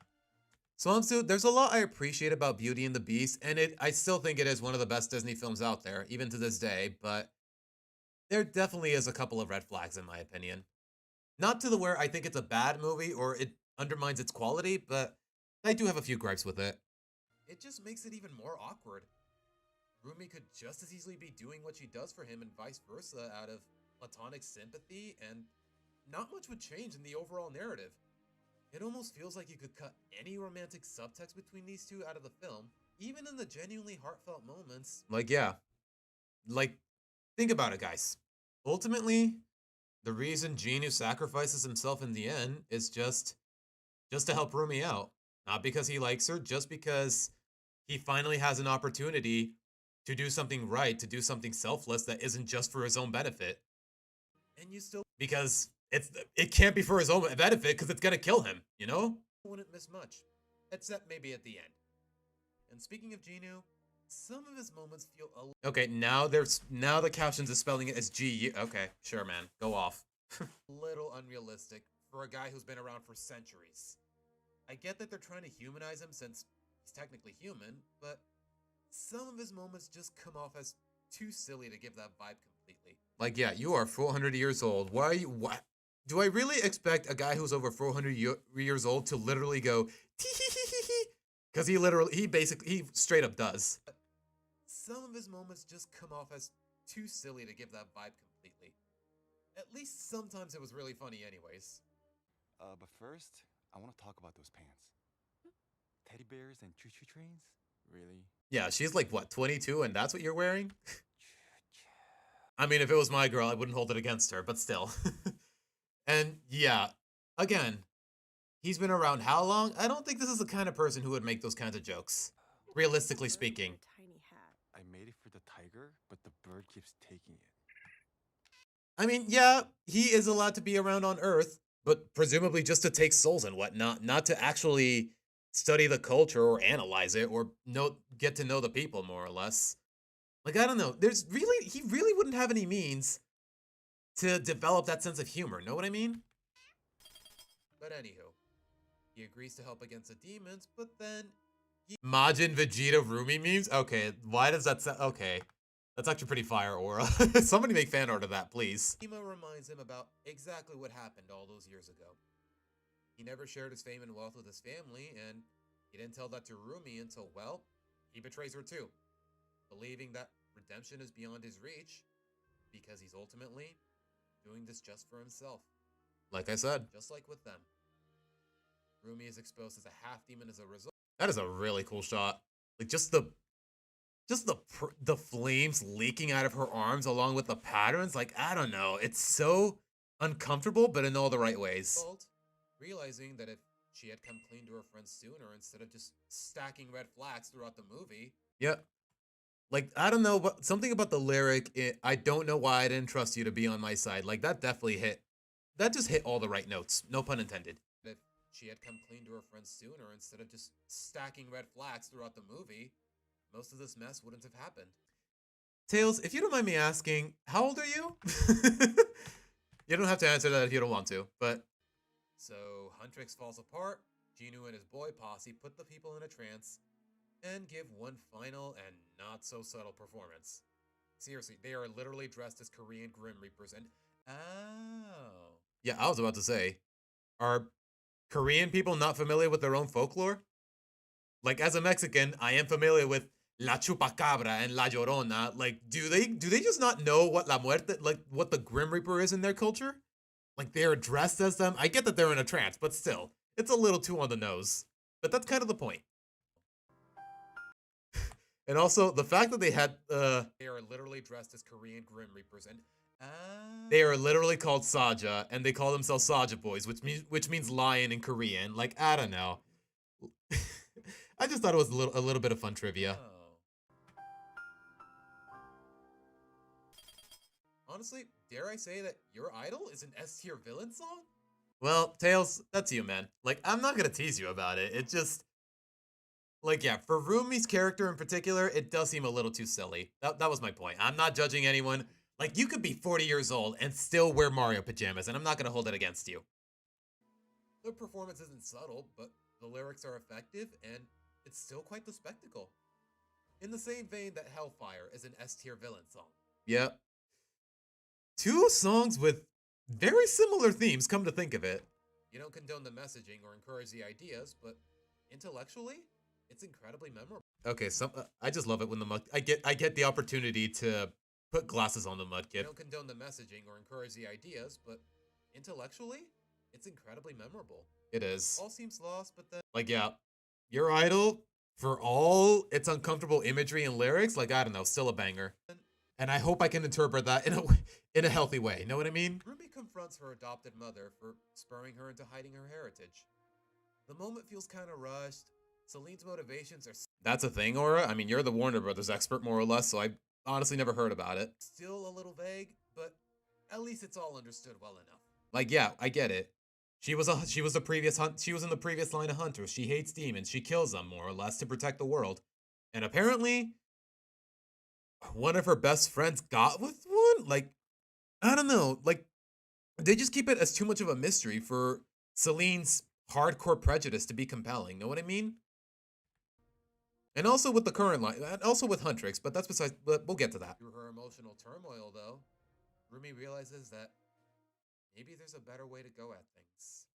Swampsuit, there's a lot I appreciate about Beauty and the Beast, and I still think it is one of the best Disney films out there, even to this day, but there definitely is a couple of red flags in my opinion. Not to the where I think it's a bad movie or it undermines its quality, but I do have a few gripes with it. It just makes it even more awkward. Rumi could just as easily be doing what she does for him and vice versa out of platonic sympathy, and not much would change in the overall narrative. It almost feels like you could cut any romantic subtext between these two out of the film, even in the genuinely heartfelt moments. Like, yeah. Like, think about it, guys. Ultimately, the reason Jinu sacrifices himself in the end is just to help Rumi out. Not because he likes her, just because he finally has an opportunity to do something right, to do something selfless that isn't just for his own benefit. And you still... Because... It can't be for his own benefit because it's gonna kill him, you know? Wouldn't miss much, except maybe at the end. And speaking of Jinu, some of his moments feel a... Okay, now the captions are spelling it as G-U. Okay, sure, man, go off. Little unrealistic for a guy who's been around for centuries. I get that they're trying to humanize him since he's technically human, but some of his moments just come off as too silly to give that vibe completely. Like, yeah, you are 400 years old. Why are you... What? Do I really expect a guy who's over 400 years old to literally go tee-hee-hee-hee-hee? Because he straight up does. Some of his moments just come off as too silly to give that vibe completely. At least sometimes it was really funny anyways. But first, I want to talk about those pants. Teddy bears and choo-choo trains? Really? Yeah, she's like, what, 22 and that's what you're wearing? I mean, if it was my girl, I wouldn't hold it against her, but still. And yeah, again, he's been around how long? I don't think this is the kind of person who would make those kinds of jokes. Realistically speaking. I made the tiger, but the bird keeps taking it. I mean, yeah, he is allowed to be around on Earth, but presumably just to take souls and whatnot, not to actually study the culture or analyze it or get to know the people more or less. Like, I don't know. He really wouldn't have any means to develop that sense of humor. Know what I mean? But anywho, he agrees to help against the demons, but then Majin Vegeta Rumi memes? Okay, why does that sound? Okay, that's actually pretty fire, Aura. Somebody make fan art of that, please. Ema reminds him about exactly what happened all those years ago. He never shared his fame and wealth with his family, and he didn't tell that to Rumi until, well, he betrays her too, believing that redemption is beyond his reach because he's ultimately doing this just for himself. Like I said, just like with them. Rumi is exposed as a half-demon as a result. That is a really cool shot. Like, just the flames leaking out of her arms along with the patterns. Like, I don't know. It's so uncomfortable, but in all the right ways. Realizing that if she had come clean to her friends sooner instead of just stacking red flags throughout the movie. Yeah. Like, I don't know, but something about the lyric, I don't know why I didn't trust you to be on my side. Like, that definitely hit. That just hit all the right notes. No pun intended. If she had come clean to her friends sooner instead of just stacking red flags throughout the movie, most of this mess wouldn't have happened. Tails, if you don't mind me asking, how old are you? You don't have to answer that if you don't want to, but... So, Huntrix falls apart, Genu and his boy posse put the people in a trance, and give one final and not so subtle performance. Seriously, they are literally dressed as Korean Grim Reapers and... Oh. Yeah, I was about to say, are Korean people not familiar with their own folklore? Like, as a Mexican, I am familiar with La Chupacabra and La Llorona. Like, do they just not know what La Muerte, like, what the Grim Reaper is in their culture? Like, they're dressed as them? I get that they're in a trance, but still, it's a little too on the nose. But that's kind of the point. And also, the fact that they had, they are literally dressed as Korean Grim Reapers, and they are literally called Saja, and they call themselves Saja Boys, which means lion in Korean. Like, I don't know. I just thought it was a little bit of fun trivia. Honestly, dare I say that Your Idol is an S-tier villain song? Well, Tails, that's you, man. Like, I'm not gonna tease you about it. It just... Like, yeah, for Rumi's character in particular, it does seem a little too silly. That was my point. I'm not judging anyone. Like, you could be 40 years old and still wear Mario pajamas, and I'm not gonna hold it against you. The performance isn't subtle, but the lyrics are effective, and it's still quite the spectacle. In the same vein that Hellfire is an S-tier villain song. Yep. Two songs with very similar themes, come to think of it. You don't condone the messaging or encourage the ideas, but intellectually, it's incredibly memorable. Okay, I just love it when I get the opportunity to put glasses on the Mudkip. You don't condone the messaging or encourage the ideas, but intellectually, it's incredibly memorable. It is. All seems lost, but then... Like, yeah, Your Idol, for all its uncomfortable imagery and lyrics, like, I don't know, still a banger. And I hope I can interpret that in a healthy way. Know what I mean? Ruby confronts her adopted mother for spurring her into hiding her heritage. The moment feels kind of rushed. Celine's motivations are... That's a thing, Aura? I mean, you're the Warner Brothers expert, more or less, so I honestly never heard about it. Still a little vague, but at least it's all understood well enough. Like, yeah, I get it. She was in the previous line of hunters. She hates demons. She kills them, more or less, to protect the world. And apparently, one of her best friends got with one? Like, I don't know. Like, they just keep it as too much of a mystery for Celine's hardcore prejudice to be compelling. Know what I mean? And also with the current line, and also with Huntrix, but that's besides, but we'll get to that. Through her emotional turmoil, though, Rumi realizes that maybe there's a better way to go at things.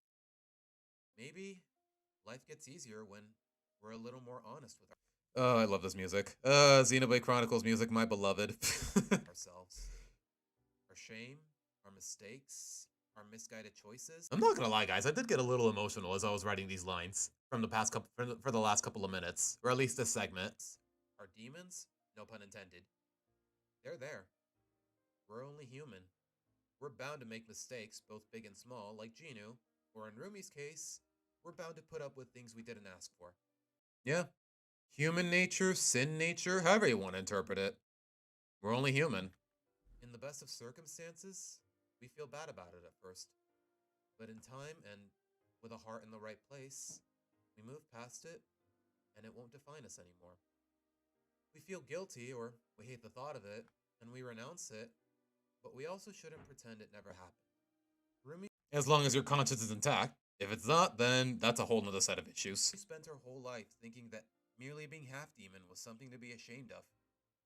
Maybe life gets easier when we're a little more honest with Oh, I love this music. Xenoblade Chronicles music, my beloved. Ourselves. Our shame, our mistakes, our misguided choices. I'm not gonna lie, guys, I did get a little emotional as I was writing these lines from the past couple, for the last couple of minutes, or at least this segment. Our demons, no pun intended. They're there. We're only human. We're bound to make mistakes, both big and small, like Genu, or in Rumi's case, we're bound to put up with things we didn't ask for. Yeah. Human nature, sin nature, however you want to interpret it. We're only human. In the best of circumstances, we feel bad about it at first. But in time and with a heart in the right place, we move past it and it won't define us anymore. We feel guilty or we hate the thought of it and we renounce it, but we also shouldn't pretend it never happened. Rumi, as long as your conscience is intact. If it's not, then that's a whole nother set of issues. She spent her whole life thinking that merely being half-demon was something to be ashamed of,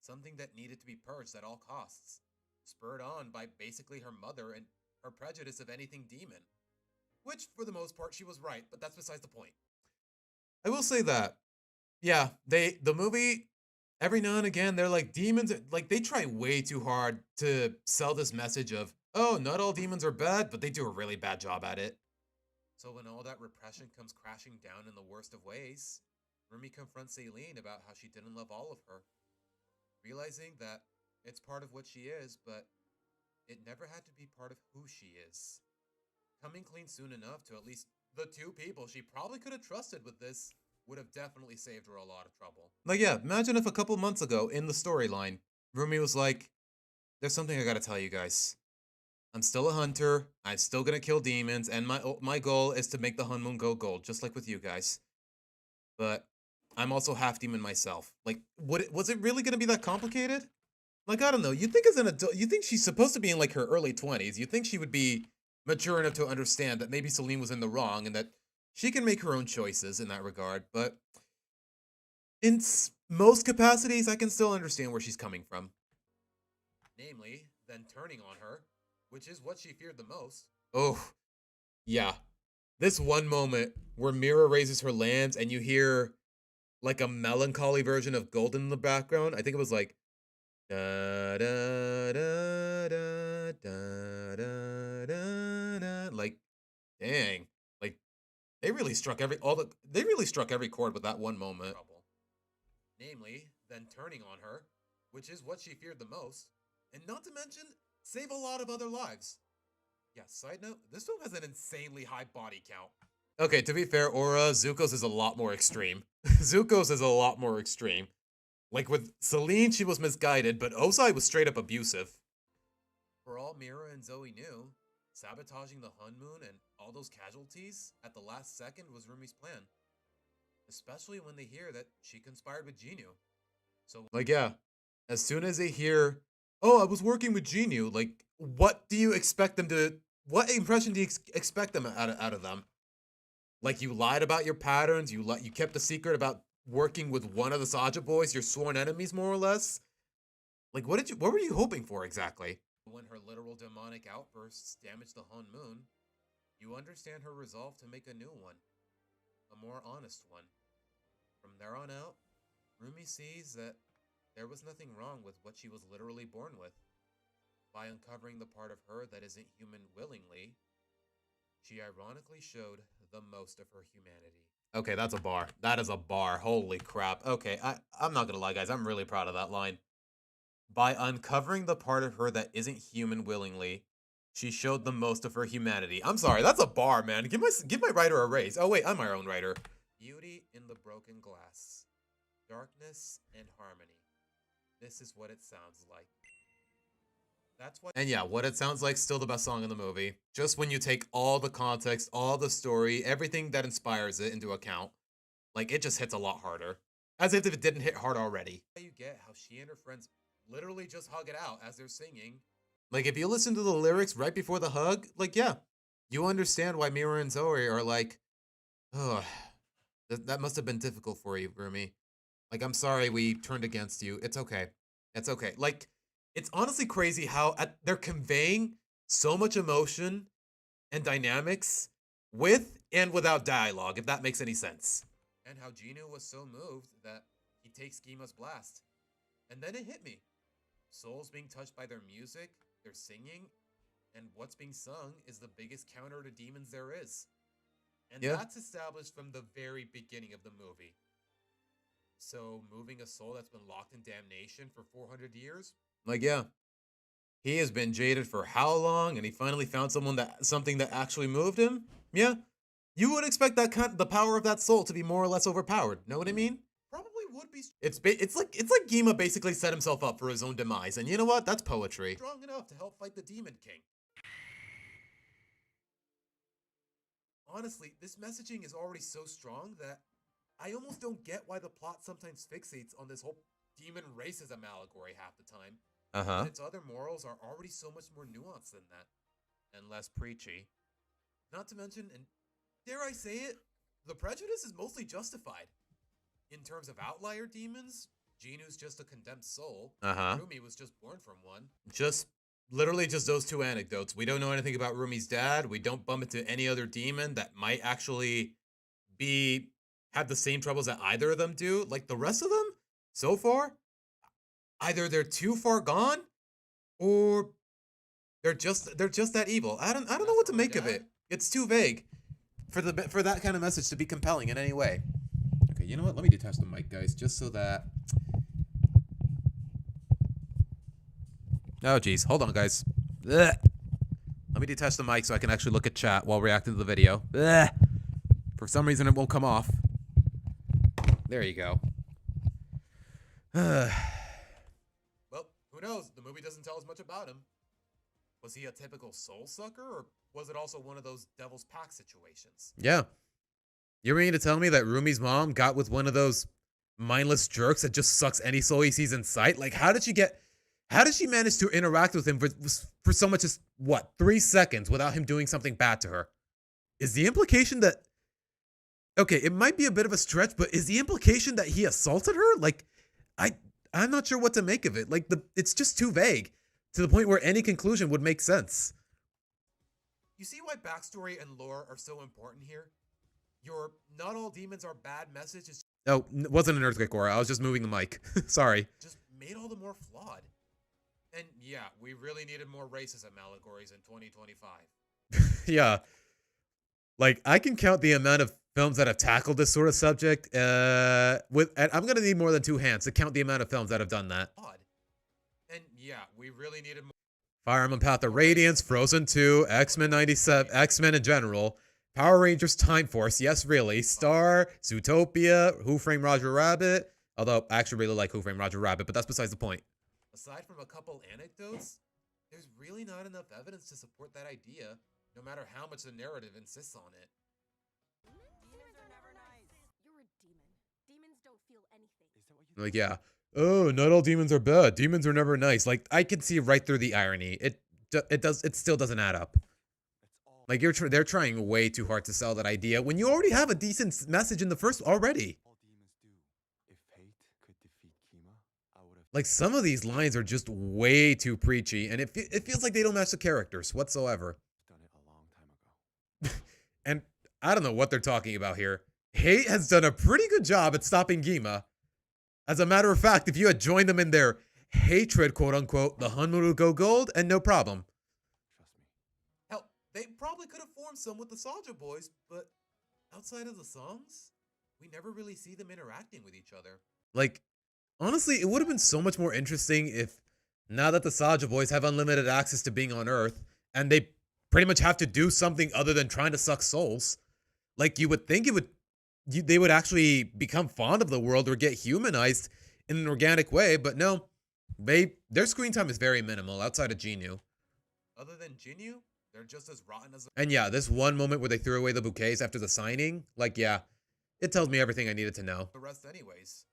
something that needed to be purged at all costs, spurred on by basically her mother and her prejudice of anything demon. Which, for the most part, she was right, but that's besides the point. I will say that, yeah, the movie, every now and again, they're like, demons, like, they try way too hard to sell this message of, oh, not all demons are bad, but they do a really bad job at it. So when all that repression comes crashing down in the worst of ways, Rumi confronts Aileen about how she didn't love all of her, realizing that it's part of what she is, but it never had to be part of who she is. Coming clean soon enough to at least the two people she probably could have trusted with this would have definitely saved her a lot of trouble. Like, yeah, imagine if a couple months ago in the storyline, Rumi was like, there's something I gotta tell you guys. I'm still a hunter, I'm still gonna kill demons, and my goal is to make the Hun Moon go gold, just like with you guys. But I'm also half demon myself. Like, was it really gonna be that complicated? Like, I don't know, you think as an adult, you think she's supposed to be in like her early 20s, you think she would be mature enough to understand that maybe Celine was in the wrong and that she can make her own choices in that regard, but in most capacities, I can still understand where she's coming from. Namely, then turning on her, which is what she feared the most. Oh, yeah. This one moment where Mira raises her lance and you hear like a melancholy version of Golden in the background. I think it was like da da da da da da da da. Like, dang. Like, they really struck every chord with that one moment. Namely, then turning on her, which is what she feared the most, and not to mention save a lot of other lives. Yeah, side note, this film has an insanely high body count. Okay, to be fair, Aura, Zuko's is a lot more extreme. Zuko's is a lot more extreme. Like with Celine, she was misguided, but Ozai was straight up abusive. For all Mira and Zoe knew, sabotaging the Hun Moon and all those casualties at the last second was Rumi's plan. Especially when they hear that she conspired with Jinyu. So, like, yeah, as soon as they hear, oh, I was working with Jinyu, like, what do you expect them to, what impression do you expect them out of them? Like, you lied about your patterns, you kept a secret about working with one of the Saja boys, your sworn enemies, more or less? Like, what were you hoping for exactly? When her literal demonic outbursts damage the Hun Moon, you understand her resolve to make a new one. A more honest one. From there on out, Rumi sees that there was nothing wrong with what she was literally born with. By uncovering the part of her that isn't human willingly, she ironically showed the most of her humanity. Okay, that's a bar. That is a bar. Holy crap. Okay, I'm not gonna lie, guys. I'm really proud of that line. By uncovering the part of her that isn't human willingly, she showed the most of her humanity. I'm sorry, that's a bar, man. Give my writer a raise. Oh wait, I'm my own writer. Beauty in the broken glass. Darkness and harmony. This is what it sounds like. That's what. And yeah, What It Sounds Like, still the best song in the movie. Just when you take all the context, all the story, everything that inspires it into account, like, it just hits a lot harder. As if it didn't hit hard already. You get how she and her friends literally just hug it out as they're singing. Like, if you listen to the lyrics right before the hug, like, yeah, you understand why Mira and Zoe are like, oh, that must have been difficult for you, Rumi. Like, I'm sorry we turned against you. It's okay. It's okay. Like, it's honestly crazy how they're conveying so much emotion and dynamics with and without dialogue, if that makes any sense. And how Jinyu was so moved that he takes Gima's blast. And then it hit me. Souls being touched by their music, their singing, and what's being sung is the biggest counter to demons there is. And that's established from the very beginning of the movie. So, moving a soul that's been locked in damnation for 400 years? Like, yeah. He has been jaded for how long, and he finally found something that actually moved him? Yeah. You would expect the power of that soul to be more or less overpowered. Know what I mean? Probably would be. It's like Gima basically set himself up for his own demise, and you know what? That's poetry. Strong enough to help fight the Demon King. Honestly, this messaging is already so strong that I almost don't get why the plot sometimes fixates on this whole demon racism allegory half the time. Uh-huh. But its other morals are already so much more nuanced than that, and less preachy. Not to mention, and dare I say it, the prejudice is mostly justified. In terms of outlier demons, Jinu's just a condemned soul. Uh-huh. Rumi was just born from one. Literally just those two anecdotes. We don't know anything about Rumi's dad. We don't bump into any other demon that might actually have the same troubles that either of them do. Like the rest of them, so far, either they're too far gone, or they're just that evil. I don't know what to make of it. It's too vague for that kind of message to be compelling in any way. Okay, you know what? Let me detach the mic, guys, just so that. Oh, geez. Hold on, guys. Ugh. Let me detach the mic so I can actually look at chat while reacting to the video. Ugh. For some reason, it won't come off. There you go. Well, who knows? The movie doesn't tell us much about him. Was he a typical soul sucker, or was it also one of those devil's pack situations? Yeah. You mean to tell me that Rumi's mom got with one of those mindless jerks that just sucks any soul he sees in sight? Like, how did she manage to interact with him for so much as, 3 seconds without him doing something bad to her? Is the implication that... Okay, it might be a bit of a stretch, but is the implication that he assaulted her? Like, I'm not sure what to make of it. Like, it's just too vague to the point where any conclusion would make sense. You see why backstory and lore are so important here? Your not all demons are bad message is... Oh, it wasn't an earthquake aura. I was just moving the mic. Sorry. Just made all the more flawed. And yeah, we really needed more racism allegories in 2025. Yeah. Like, I can count the amount of films that have tackled this sort of subject and I'm going to need more than 2 hands to count the amount of films that have done that. And yeah, we really needed more. Fire Emblem Path of Radiance, Frozen 2, X-Men 97, X-Men in general, Power Rangers Time Force, yes really, Star, Zootopia, Who Framed Roger Rabbit, although I actually really like Who Framed Roger Rabbit, but that's besides the point. Aside from a couple anecdotes, there's really not enough evidence to support that idea, no matter how much the narrative insists on it. Demons are never nice. You're a demon. Demons don't feel anything. Is that what you Like, yeah. Oh, not all demons are bad. Demons are never nice. Like, I can see right through the irony. It still doesn't add up. That's all. Like, they're trying way too hard to sell that idea when you already have a decent message in the first already. All demons do. If hate could defeat Kima, I would have Like, some of these lines are just way too preachy, and it feels like they don't match the characters whatsoever. done it a long time ago. And I don't know what they're talking about here. Hate has done a pretty good job at stopping Gima. As a matter of fact, if you had joined them in their hatred, quote-unquote, the Hunmu would go gold, and no problem. Trust me. Hell, they probably could have formed some with the Soldier Boys, but outside of the songs, we never really see them interacting with each other. Like, honestly, it would have been so much more interesting if, now that the Soldier Boys have unlimited access to being on Earth, and they pretty much have to do something other than trying to suck souls, like, you would think they would actually become fond of the world or get humanized in an organic way, but no. Their screen time is very minimal outside of Jinyu. Other than Jinyu, they're just as rotten as... And yeah, this one moment where they threw away the bouquets after the signing, like, yeah, it tells me everything I needed to know. The rest anyways.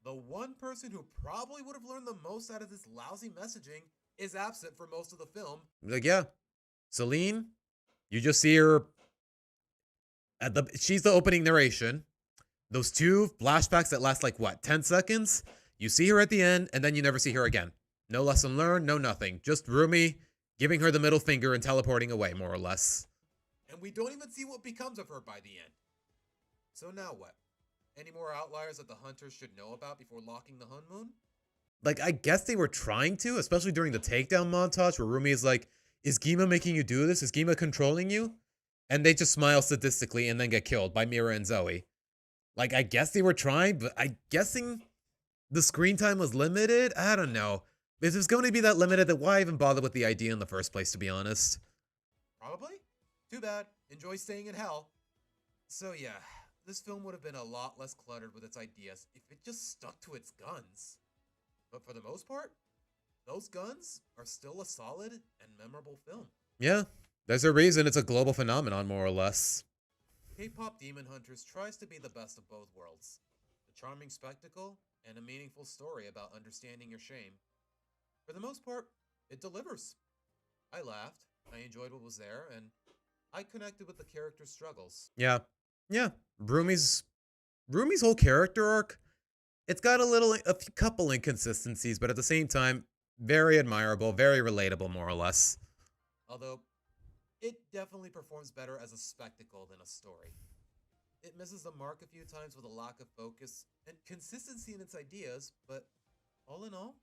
The one person who probably would have learned the most out of this lousy messaging is absent for most of the film. Like, yeah, Celine, you just see her... she's the opening narration. Those 2 flashbacks that last like, 10 seconds? You see her at the end, and then you never see her again. No lesson learned, no nothing. Just Rumi giving her the middle finger and teleporting away, more or less. And we don't even see what becomes of her by the end. So now what? Any more outliers that the hunters should know about before locking the Hunmoon? Like, I guess they were trying to, especially during the takedown montage where Rumi is like, is Gima making you do this? Is Gima controlling you? And they just smile sadistically and then get killed by Mira and Zoe. Like, I guess they were trying, but I'm guessing the screen time was limited? I don't know. If it's going to be that limited, then why even bother with the idea in the first place, to be honest? Probably. Too bad. Enjoy staying in hell. So yeah, this film would have been a lot less cluttered with its ideas if it just stuck to its guns. But for the most part, those guns are still a solid and memorable film. Yeah, there's a reason it's a global phenomenon, more or less. K-pop Demon Hunters tries to be the best of both worlds. A charming spectacle and a meaningful story about understanding your shame. For the most part, it delivers. I laughed, I enjoyed what was there, and I connected with the character's struggles. Yeah. Rumi's whole character arc, it's got a couple inconsistencies, but at the same time, very admirable, very relatable, more or less. Although, it definitely performs better as a spectacle than a story. It misses the mark a few times with a lack of focus and consistency in its ideas, but all in all,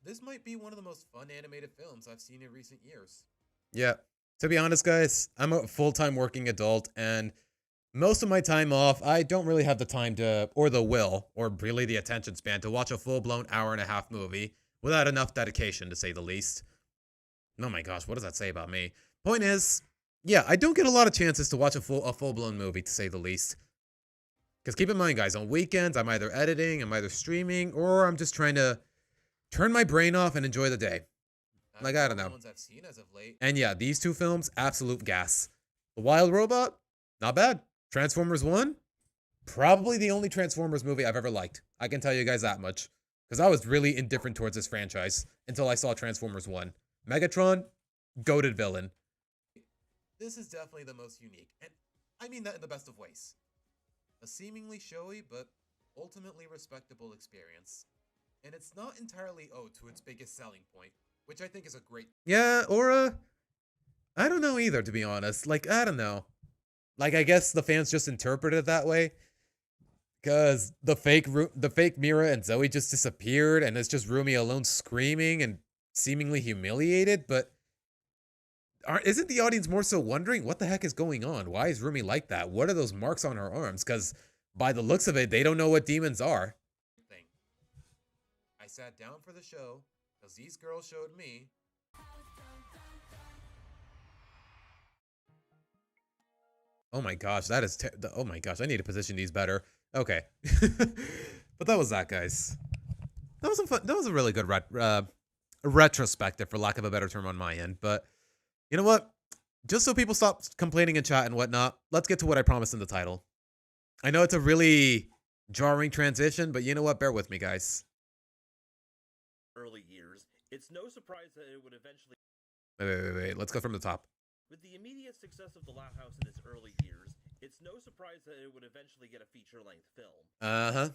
this might be one of the most fun animated films I've seen in recent years. Yeah. To be honest, guys, I'm a full-time working adult, and most of my time off, I don't really have the time to, or the will, or really the attention span to watch a full-blown hour-and-a-half movie without enough dedication, to say the least. Oh my gosh, what does that say about me? Point is, yeah, I don't get a lot of chances to watch a full-blown movie, to say the least. Because keep in mind, guys, on weekends, I'm either editing, I'm either streaming, or I'm just trying to turn my brain off and enjoy the day. Like, I don't know. Ones I've seen as of late. And yeah, these two films, absolute gas. The Wild Robot, not bad. Transformers 1, probably the only Transformers movie I've ever liked. I can tell you guys that much. Because I was really indifferent towards this franchise until I saw Transformers 1. Megatron, goated villain. This is definitely the most unique, and I mean that in the best of ways. A seemingly showy, but ultimately respectable experience. And it's not entirely owed to its biggest selling point, which I think is a great... Yeah, or, I don't know either, to be honest. Like, I don't know. Like, I guess the fans just interpret it that way. Because the fake Mira and Zoe just disappeared, and it's just Rumi alone screaming and seemingly humiliated, but... Isn't the audience more so wondering, what the heck is going on? Why is Rumi like that? What are those marks on her arms? Because by the looks of it, they don't know what demons are. I sat down for the show, because these girls showed me. Oh my gosh, that is... oh my gosh, I need to position these better. Okay. But that was that, guys. That was some fun. That was a really good retrospective, for lack of a better term on my end. But... you know what? Just so people stop complaining in chat and whatnot, let's get to what I promised in the title. I know it's a really jarring transition, but you know what? Bear with me, guys. Early years, it's no surprise that it would eventually... Wait. Let's go from the top. With the immediate success of The Loud House in its early years, it's no surprise that it would eventually get a feature-length film. Uh-huh.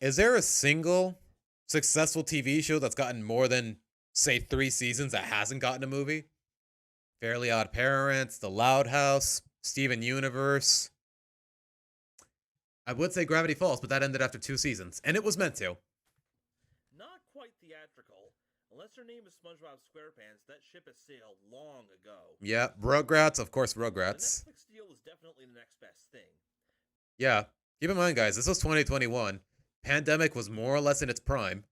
Is there a single successful TV show that's gotten more than, say, 3 seasons that hasn't gotten a movie? Fairly Odd Parents, The Loud House, Steven Universe. I would say Gravity Falls, but that ended after 2 seasons, and it was meant to. Not quite theatrical. Unless her name is SpongeBob SquarePants, that ship has sailed long ago. Yeah, Rugrats, of course, Rugrats. The Netflix deal is definitely the next best thing. Yeah, keep in mind, guys, this was 2021. Pandemic was more or less in its prime.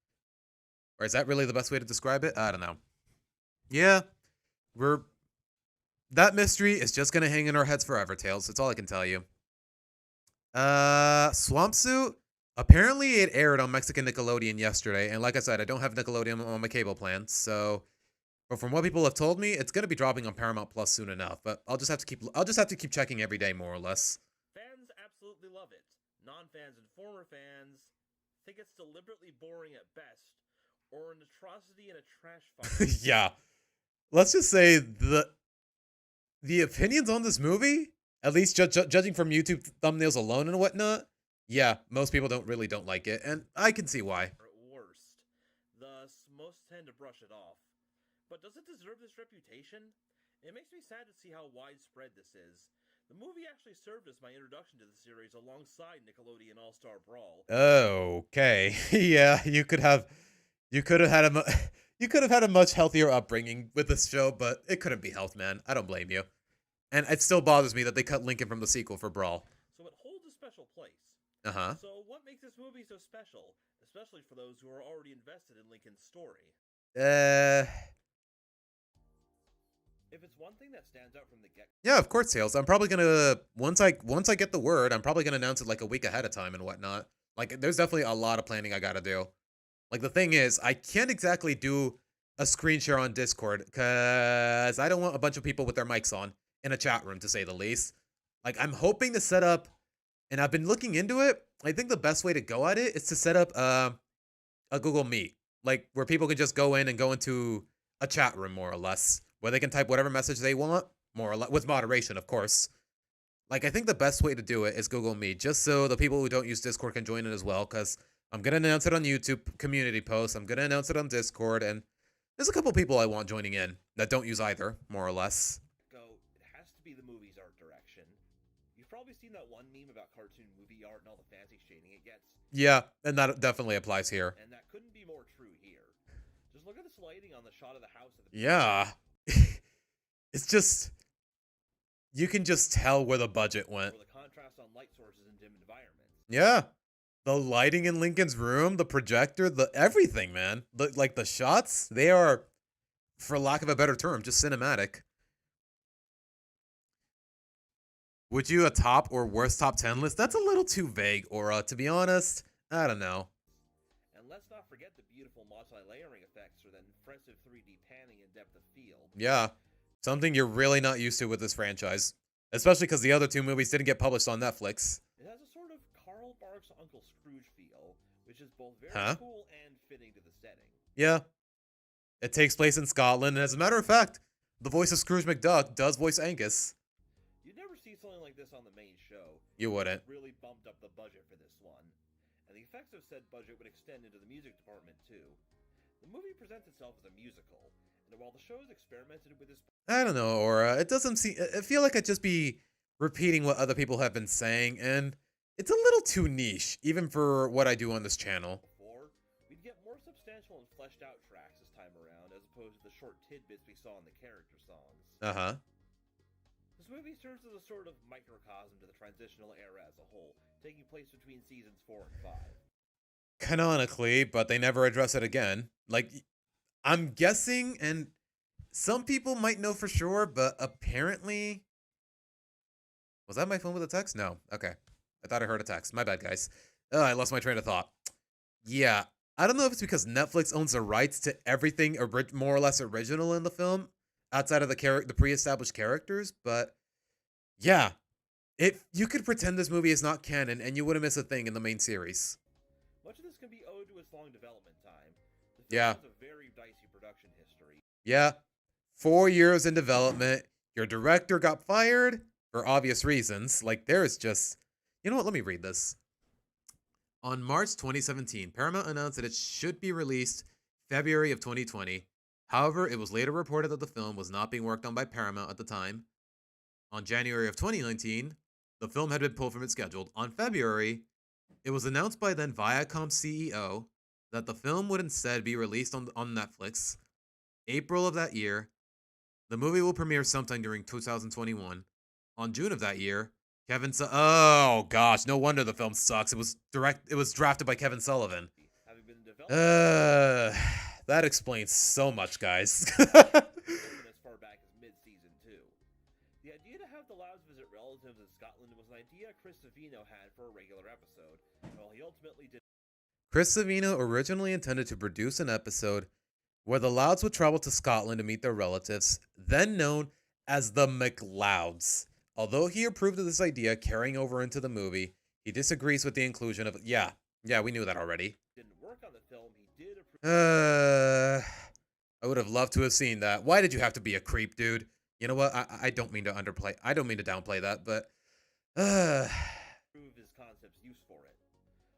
Or is that really the best way to describe it? I don't know. Yeah, that mystery is just gonna hang in our heads forever, Tails. That's all I can tell you. Swamp Suit? Apparently it aired on Mexican Nickelodeon yesterday, and like I said, I don't have Nickelodeon on my cable plan, so... but from what people have told me, it's gonna be dropping on Paramount Plus soon enough, but I'll just have to keep checking every day, more or less. Fans absolutely love it. Non-fans and former fans think it's deliberately boring at best, or an atrocity in a trash fire. Yeah. Let's just say the opinions on this movie, at least judging from YouTube thumbnails alone and whatnot, yeah, most people don't like it, and I can see why. Or at worst. Thus, most tend to brush it off. But does it deserve this reputation? It makes me sad to see how widespread this is. The movie actually served as my introduction to the series alongside Nickelodeon All-Star Brawl. Okay, yeah, you could have had a much healthier upbringing with this show, but it couldn't be helped, man. I don't blame you. And it still bothers me that they cut Lincoln from the sequel for Brawl. So it holds a special place. Uh-huh. So what makes this movie so special, especially for those who are already invested in Lincoln's story? if it's one thing that stands out from the get. Yeah, of course, Tails. I'm probably gonna once I get the word, I'm probably gonna announce it like a week ahead of time and whatnot. Like, there's definitely a lot of planning I gotta do. Like, the thing is, I can't exactly do a screen share on Discord because I don't want a bunch of people with their mics on in a chat room, to say the least. Like, I'm hoping to set up, and I've been looking into it. I think the best way to go at it is to set up a Google Meet, like where people can just go in and go into a chat room, more or less, where they can type whatever message they want, more or less, with moderation, of course. Like, I think the best way to do it is Google Meet, just so the people who don't use Discord can join it as well, because I'm going to announce it on YouTube community posts, I'm going to announce it on Discord, and there's a couple people I want joining in that don't use either, more or less. Go, it has to be the movie's art direction. You've probably seen that one meme about cartoon movie art and all the fancy shading it gets. Yeah, and that definitely applies here. And that couldn't be more true here. Just look at this lighting on the shot of the house at the Yeah. It's just, you can just tell where the budget went. or the contrast on light sources in dim environments. Yeah. The lighting in Lincoln's room, the projector, the everything, man. Like the shots, they are, for lack of a better term, just cinematic. Would you a top or worst top 10 list? That's a little too vague, Aura. To be honest, I don't know. And let's not forget the beautiful multi-layering effects or the impressive 3D panning and depth of field. Yeah. Something you're really not used to with this franchise. Especially because the other two movies didn't get published on Netflix. It has a sort of Carl Barks' Uncle Scrooge feel, which is both very Huh? cool and fitting to the setting. Yeah. It takes place in Scotland, and as a matter of fact, the voice of Scrooge McDuck does voice Angus. You'd never see something like this on the main show. You wouldn't. Really bumped up the budget for this one. And the effects of said budget would extend into the music department too. The movie presents itself as a musical, and while the show has experimented with this I don't know, Aura. It doesn't seem. I feel like I'd just be repeating what other people have been saying, and it's a little too niche, even for what I do on this channel. before, we'd get more substantial and fleshed out tracks this time around, as opposed to the short tidbits we saw in the character songs. Uh-huh. This movie serves as a sort of microcosm to the transitional era as a whole, taking place between seasons 4 and 5. Canonically, but they never address it again. Like, I'm guessing, and some people might know for sure, but apparently... Was that my phone with a text? No. Okay. I thought I heard a text. My bad, guys. I lost my train of thought. Yeah. I don't know if it's because Netflix owns the rights to everything more or less original in the film, outside of the pre-established characters, but yeah. You could pretend this movie is not canon, and you wouldn't miss a thing in the main series. Much of this can be owed to its long development time. The film Yeah. has a very dicey production history. Yeah. 4 years in development. Your director got fired for obvious reasons. Like, there's just... You know what? Let me read this. On March 2017, Paramount announced that it should be released February of 2020. However, it was later reported that the film was not being worked on by Paramount at the time. On January of 2019, the film had been pulled from its schedule. On February, it was announced by then Viacom CEO that the film would instead be released on Netflix. April of that year, the movie will premiere sometime during 2021. On June of that year, oh gosh, no wonder the film sucks. It was drafted by Kevin Sullivan. Having been developed That explains so much, guys. as far back as mid-season 2. The idea to have the Louds visit relatives in Scotland was an idea Chris Savino had for a regular episode, while he ultimately did. Chris Savino originally intended to produce an episode where the Louds would travel to Scotland to meet their relatives, then known as the McLeods. Although he approved of this idea carrying over into the movie, he disagrees with the inclusion of... Yeah, we knew that already. Didn't work on the film, he did approve. I would have loved to have seen that. Why did you have to be a creep, dude? You know what? I don't mean to downplay that, but... Approve his concept's use for it.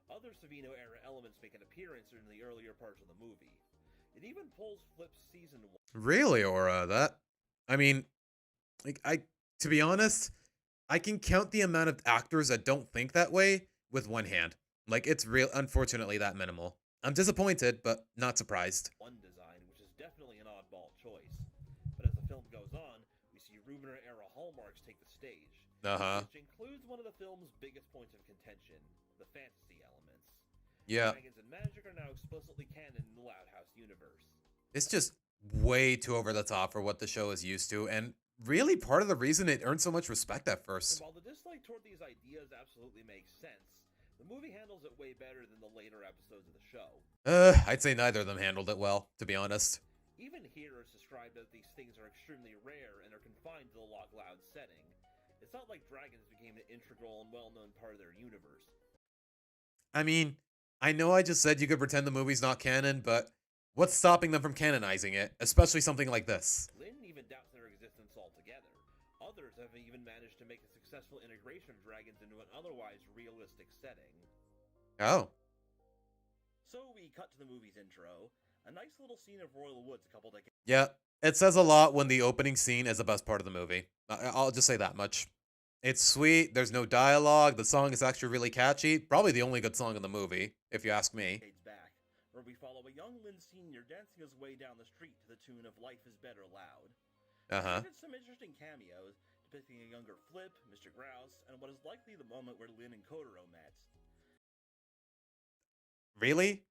Other Savino-era elements make an appearance in the earlier parts of the movie. It even pulls Flip's season 1. Really, Aura? That... I mean... To be honest, I can count the amount of actors that don't think that way with one hand. Like, it's unfortunately that minimal. I'm disappointed, but not surprised. One design, which is definitely an oddball choice. But as the film goes on, we see Rubener-era hallmarks take the stage. Uh-huh. Which includes one of the film's biggest points of contention, the fantasy elements. Yeah. Dragons and magic are now explicitly canon in the Loud House universe. It's just way too over the top for what the show is used to, and really part of the reason it earned so much respect at And first. while the dislike toward these ideas absolutely makes sense, the movie handles it way better than the later episodes of the show. I'd say neither of them handled it well, to be honest. Even here it's described that these things are extremely rare and are confined to the Loch Loud setting. It's not like dragons became an integral and well-known part of their universe. I mean, I know I just said you could pretend the movie's not canon, but what's stopping them from canonizing it, especially something like this? Lynn even doubts their existence altogether. Others have even managed to make a successful integration of dragons into an otherwise realistic setting. Oh. So we cut to the movie's intro, a nice little scene of Royal Woods a couple decades. Yeah, it says a lot when the opening scene is the best part of the movie. I'll just say that much. It's sweet, there's no dialogue, the song is actually really catchy. Probably the only good song in the movie, if you ask me. Back, where we follow a young Lynn Sr. dancing his way down the street to the tune of Life is Better Loud. Uh-huh. There's some interesting cameos, depicting a younger Flip, Mr. Grouse, and what is likely the moment where Lynn and Kotaro met. Really?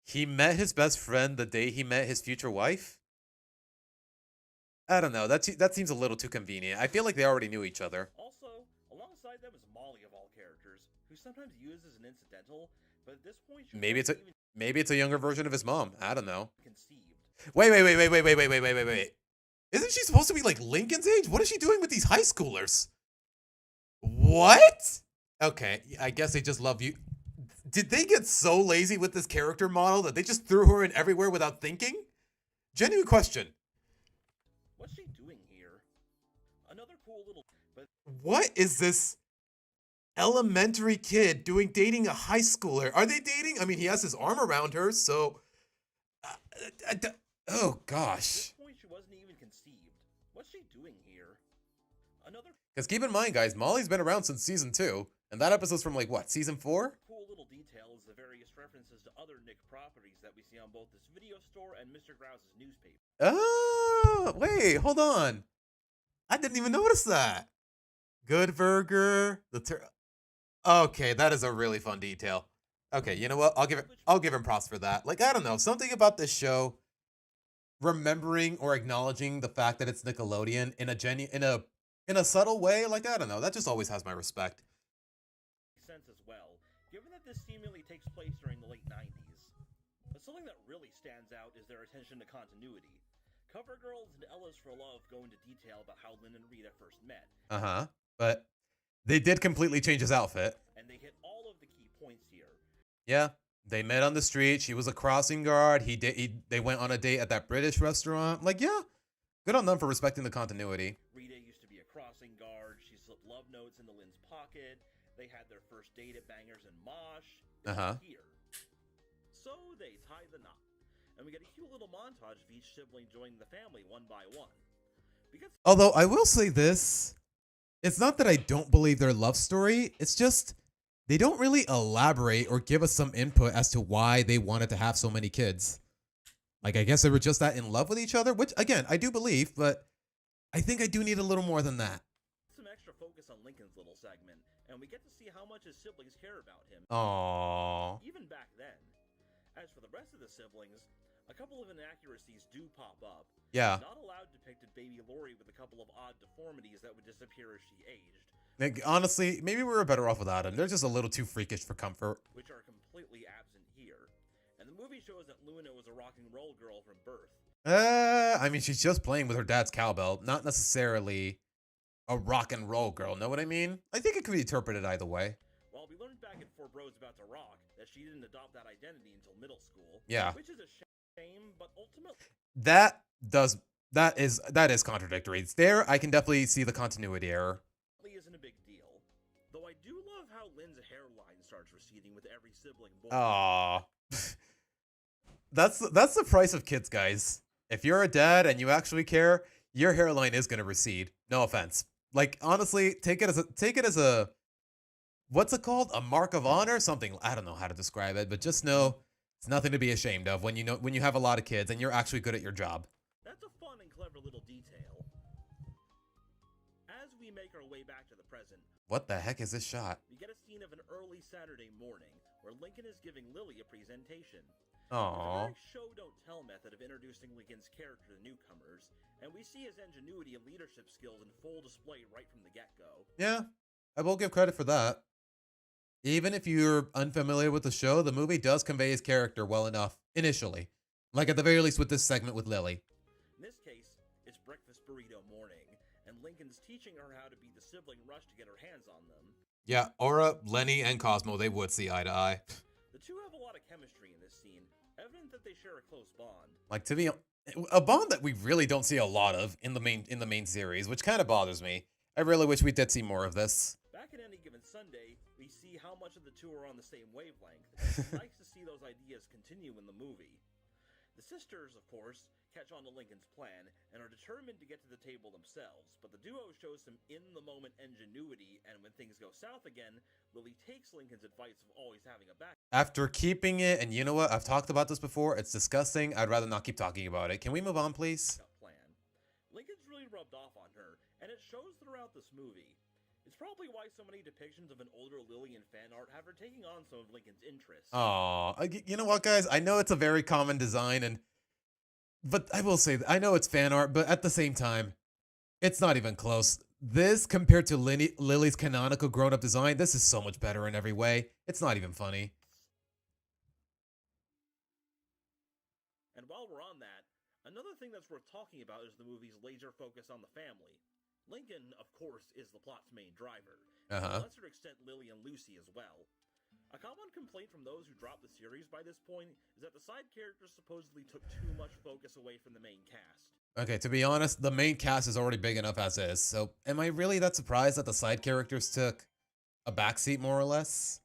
He met his best friend the day he met his future wife? I don't know, that seems a little too convenient. I feel like they already knew each other. Also, alongside them is Molly of all characters, who sometimes used as an incidental, but at this point she Maybe wasn't even maybe it's a younger version of his mom. I don't know. conceived. Wait. Isn't she supposed to be like Lincoln's age? What is she doing with these high schoolers? What? Okay, I guess they just love you. Did they get so lazy with this character model that they just threw her in everywhere without thinking? Genuine question. What's she doing here? Another cool little but What is this elementary kid doing dating a high schooler? Are they dating? I mean, he has his arm around her, so... oh, at gosh. this point she wasn't even conceived. What's she doing here? Another Because keep in mind, guys, Molly's been around since season 2, and that episode's from, like, what, season 4? cool little detail is the various references to other Nick properties that we see on both this video store and Mr. Grouse's newspaper. Oh, wait, hold on. I didn't even notice that. Good Burger, okay, that is a really fun detail. Okay, you know what? I'll give him props for that. Like, I don't know, something about this show remembering or acknowledging the fact that it's Nickelodeon in a subtle way, like, I don't know, that just always has my respect. Sense as well, given that this seemingly takes place during the late 90s. But something that really stands out is their attention to continuity. CoverGirls and Ella's for Love go into detail about how Lynn and Rita first met, Uh-huh. But they did completely change his outfit. and they hit all of the key points here. Yeah, they met on the street. She was a crossing guard. They went on a date at that British restaurant. Like, yeah, good on them for respecting the continuity. Rita used to be a crossing guard, she slipped love notes into Lynn's pocket, they had their first date at Bangers and Mosh. It's Uh-huh. here. So they tie the knot, and we get a cute little montage of each sibling joining the family one by one. Because Although I will say this, it's not that I don't believe their love story. It's just they don't really elaborate or give us some input as to why they wanted to have so many kids. Like, I guess they were just that in love with each other, which, again, I do believe, but I think I do need a little more than that. some extra focus on Lincoln's little segment, and we get to see how much his siblings care about him, Aww. even back then. As for the rest of the siblings, a couple of inaccuracies do pop up. Yeah. Not allowed depicted baby Lori with a couple of odd deformities that would disappear as she aged, Like, honestly, maybe we were better off without them. They're just a little too freakish for comfort. which are completely absent here. And the movie shows that Luna was a rock and roll girl from birth. I mean, she's just playing with her dad's cowbell, not necessarily a rock and roll girl. Know what I mean? I think it could be interpreted either way. While we learned back in Four Bros About to Rock that she didn't adopt that identity until middle school. Yeah. Which is a shame, but ultimately That is contradictory. It's there. I can definitely see the continuity error. isn't a big deal. Though I do love how Lynn's hairline starts receding with every sibling born. Aww. That's the price of kids, guys. If you're a dad and you actually care, your hairline is gonna recede. No offense. Like, honestly, take it as a what's it called? A mark of honor? Something. I don't know how to describe it, but just know it's nothing to be ashamed of when you have a lot of kids and you're actually good at your job. That's a fun and clever little detail. As we make our way back to the present, What the heck is this shot? we get a scene of an early Saturday morning where Lincoln is giving Lily a presentation. It's a Aww. very show-don't-tell method of introducing Lincoln's character to newcomers, and we see his ingenuity and leadership skills in full display right from the get-go. Yeah, I will give credit for that. Even if you're unfamiliar with the show, the movie does convey his character well enough initially. Like at the very least with this segment with Lily. In this case, it's breakfast burrito morning, and Lincoln's teaching her how to beat the sibling rush to get her hands on them. Yeah, Aura, Lenny, and Cosmo, they would see eye to eye. The two have a lot of chemistry in this scene, evident that they share a close bond. Like, to be a bond that we really don't see a lot of in the main series, which kind of bothers me. I really wish we did see more of this. Back in Any Given Sunday, we see how much of the two are on the same wavelength, and it's nice to see those ideas continue in the movie. The sisters, of course, catch on to Lincoln's plan and are determined to get to the table themselves, but the duo shows some in-the-moment ingenuity, and when things go south again, Lily takes Lincoln's advice of always having a backup After keeping it, and you know what? I've talked about this before. It's disgusting. I'd rather not keep talking about it. Can we move on, please? plan. Lincoln's really rubbed off on her, and it shows throughout this movie. It's probably why so many depictions of an older Lily in fan art have her taking on some of Lincoln's interests. Aw, you know what, guys? I know it's a very common design, but I will say, I know it's fan art, but at the same time, it's not even close. This, compared to Lily's canonical grown-up design, this is so much better in every way. It's not even funny. And while we're on that, another thing that's worth talking about is the movie's laser focus on the family. Lincoln, of course, is the plot's main driver, and to a lesser extent Lily and Lucy as well. A common complaint from those who dropped the series by this point is that the side characters supposedly took too much focus away from the main cast. Okay, to be honest, the main cast is already big enough as is, so am I really that surprised that the side characters took a backseat, more or less?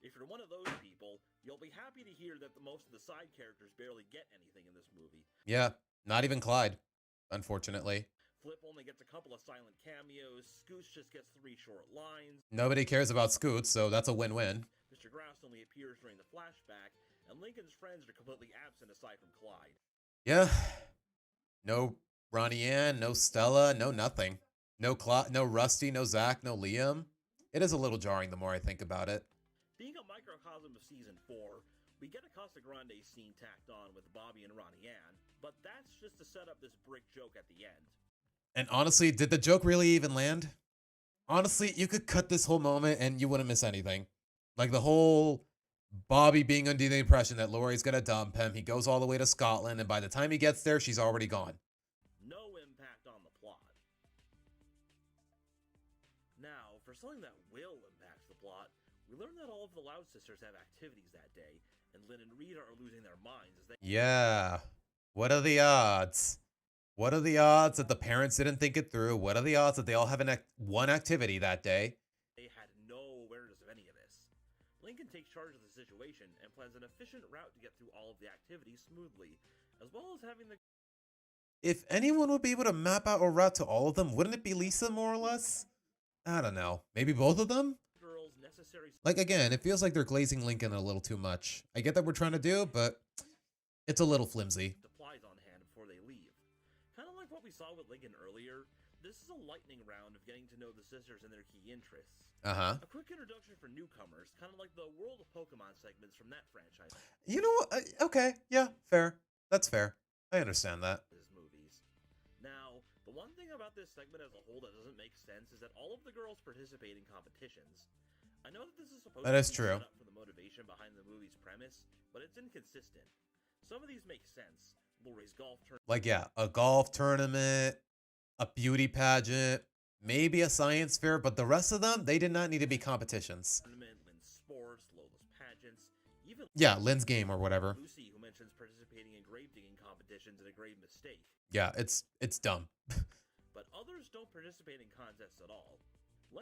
If you're one of those people, you'll be happy to hear that most of the side characters barely get anything in this movie. Yeah, not even Clyde, unfortunately. Flip only gets a couple of silent cameos, Scoots just gets 3 short lines, Nobody cares about Scoots, so that's a win-win. Mr. Grouse only appears during the flashback, and Lincoln's friends are completely absent aside from Clyde. Yeah. No Ronnie Ann, no Stella, no nothing. No Rusty, no Zach, no Liam. It is a little jarring the more I think about it. Being a microcosm of Season 4, we get a Casa Grande scene tacked on with Bobby and Ronnie Ann, but that's just to set up this brick joke at the end. And honestly, did the joke really even land? Honestly, you could cut this whole moment and you wouldn't miss anything. Like the whole Bobby being under the impression that Laurie's gonna dump him. He goes all the way to Scotland, and by the time he gets there, she's already gone. No impact on the plot. Now, for something that will impact the plot, we learn that all of the Loud Sisters have activities that day, and Lynn and Rita are losing their minds as they... Yeah. What are the odds? What are the odds that the parents didn't think it through? What are the odds that they all have one activity that day? They had no awareness of any of this. Lincoln takes charge of the situation and plans an efficient route to get through all of the activities smoothly, as well as having the... If anyone would be able to map out a route to all of them, wouldn't it be Lisa, more or less? I don't know. Maybe both of them? girls necessary... Like, again, it feels like they're glazing Lincoln a little too much. I get that we're trying to do, but it's a little flimsy. ...supplies on hand before they leave. Kind of like what we saw with Lincoln earlier, this is a lightning round of getting to know the sisters and their key interests. Uh-huh. A quick introduction for newcomers, kind of like the World of Pokemon segments from that franchise. You know what? Okay, yeah, fair. That's fair. I understand that. Movies. Now, the one thing about this segment as a whole that doesn't make sense is that all of the girls participate in competitions. I know that this is supposed to be set up for the motivation behind the movie's premise, but it's inconsistent. Some of these make sense. Laurie's golf tournament. Like, yeah, a golf tournament, a beauty pageant, maybe a science fair, but the rest of them, they did not need to be competitions. Lynn's sports, Lola's pageants, even... Yeah, Lynn's game or whatever. Lucy, who mentions participating in grave digging competitions, and a grave mistake. Yeah, it's dumb. But others don't participate in contests at all.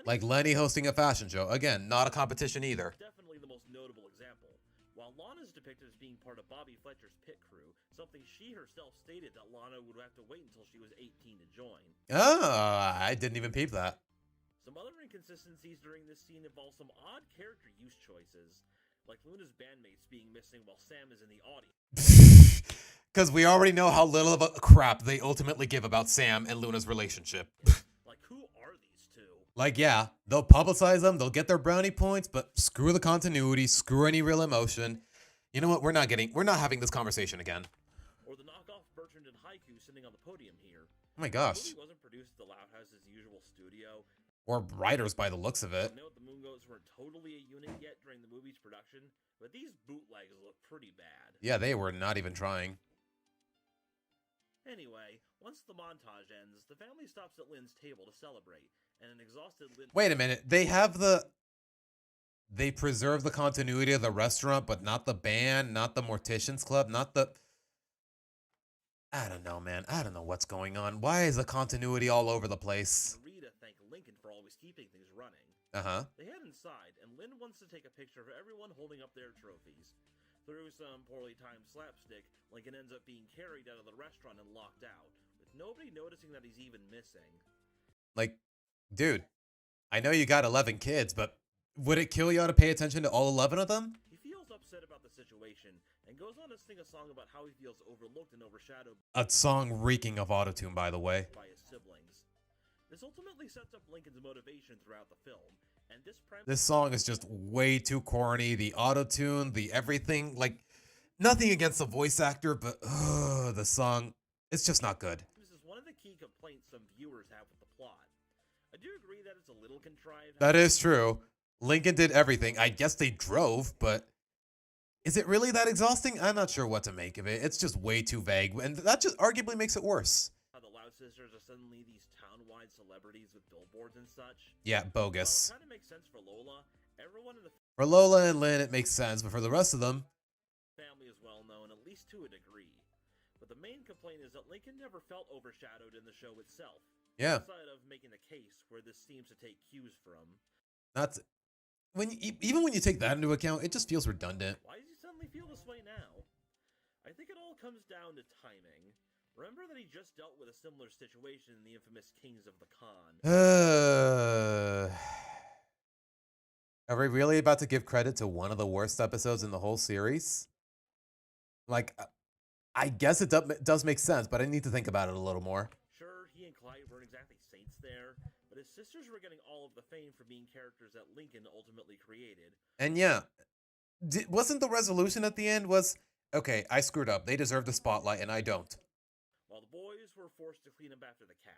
Like Lenny hosting a fashion show. Again, not a competition either. Definitely the most notable example. While Lana's depicted as being part of Bobby Fletcher's pit crew, something she herself stated that Lana would have to wait until she was 18 to join. Ah, I didn't even peep that. Some other inconsistencies during this scene involve some odd character use choices, like Luna's bandmates being missing while Sam is in the audience. Because we already know how little of a crap they ultimately give about Sam and Luna's relationship. Like, who are these two? Like, yeah, they'll publicize them, they'll get their brownie points, but screw the continuity, screw any real emotion. You know what? We're not having this conversation again. Or the knockoff Bertrand and Haiku sitting on the podium here. Oh my The gosh. movie wasn't produced at the Loud House's usual studio. Or writers by the looks of it. I know the Moongoats weren't totally a unit yet during the movie's production, but these bootlegs look pretty bad. Yeah, they were not even trying. Anyway, once the montage ends, the family stops at Lynn's table to celebrate, and an exhausted Lynn... Wait a minute. They preserve the continuity of the restaurant, but not the band, not the Morticians Club, not the... I don't know, man. I don't know what's going on. Why is the continuity all over the place? Rita thanked Lincoln for always keeping things running. Uh-huh. They head inside, and Lynn wants to take a picture of everyone holding up their trophies. Through some poorly timed slapstick, Lincoln ends up being carried out of the restaurant and locked out, with nobody noticing that he's even missing. Like, dude, I know you got 11 kids, but would it kill y'all to pay attention to all 11 of them? He feels upset about the situation, and goes on to sing a song about how he feels overlooked and overshadowed A song reeking of autotune, by the way. by his siblings. This ultimately sets up Lincoln's motivation throughout the film, and this premise This song is just way too corny. The autotune, the everything. Like, nothing against the voice actor, but the song, it's just not good. is one of the key complaints some viewers have with the plot. I do agree that it's a little contrived. That is true. Lincoln did everything. I guess they drove, but is it really that exhausting? I'm not sure what to make of it. It's just way too vague, and that just arguably makes it worse. How the Loud Sisters are suddenly these town-wide celebrities with billboards and such. Yeah, While bogus. it kind of makes sense for Lola, everyone in the For Lola and Lynn, it makes sense, but for the rest of them, family is well known, at least to a degree. But the main complaint is that Lincoln never felt overshadowed in the show itself. yeah, Outside of making the case where this seems to take cues from. that's even when you take that into account, it just feels redundant. Why does he suddenly feel this way now? I think it all comes down to timing. Remember that he just dealt with a similar situation in the infamous Kings of the Con. Are we really about to give credit to one of the worst episodes in the whole series? Like, I guess it does make sense, but I need to think about it a little more. Sure, he and Clyde weren't exactly saints there, but his sisters were getting all of the fame for being characters that Lincoln ultimately created. And yeah, wasn't the resolution at the end was, okay, I screwed up. They deserve the spotlight, and I don't. While the boys were forced to clean up after the cat.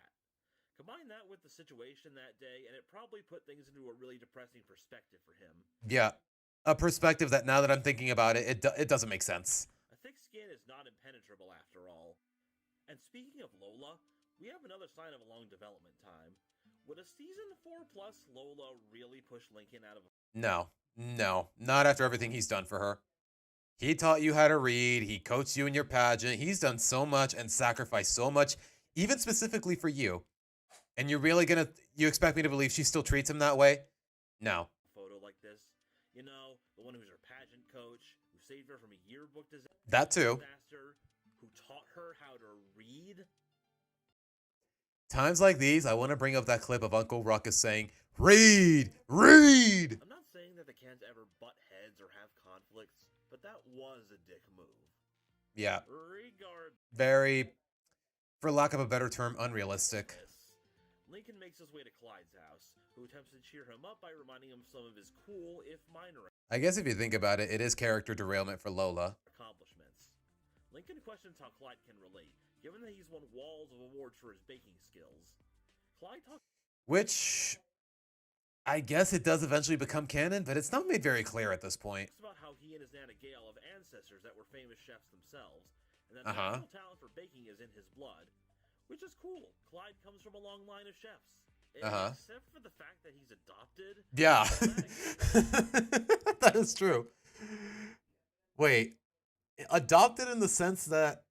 Combine that with the situation that day, and it probably put things into a really depressing perspective for him. Yeah, a perspective that now that I'm thinking about it, it doesn't make sense. A thick skin is not impenetrable after all. And speaking of Lola, we have another sign of a long development time. Would a season 4 plus Lola really push Lincoln out of... No, not after everything he's done for her. He taught you how to read. He coached you in your pageant. He's done so much and sacrificed so much, even specifically for you. And you're really you expect me to believe she still treats him that way? No. Photo like this. You know, the one who's her pageant coach, who saved her from a yearbook disaster, That too. who taught her how to read. Times like these, I want to bring up that clip of Uncle Ruckus saying, "Read! Read!" I'm not saying that they can't ever butt heads or have conflicts, but that was a dick move. Yeah, Regardless, very, for lack of a better term, unrealistic. Lincoln makes his way to Clyde's house, who attempts to cheer him up by reminding him some of his cool, if minor, I guess if you think about it, it is character derailment for Lola. accomplishments. Lincoln questions how Clyde can relate, given that he's won walls of awards for his baking skills. Clyde talks Which, I guess it does eventually become canon, but it's not made very clear at this point. about how he and his Nana Gail have ancestors that were famous chefs themselves, and that Uh-huh. natural talent for baking is in his blood. Which is cool. Clyde comes from a long line of chefs. Uh-huh. Except for the fact that he's adopted. Yeah. That is true. Wait, adopted in the sense that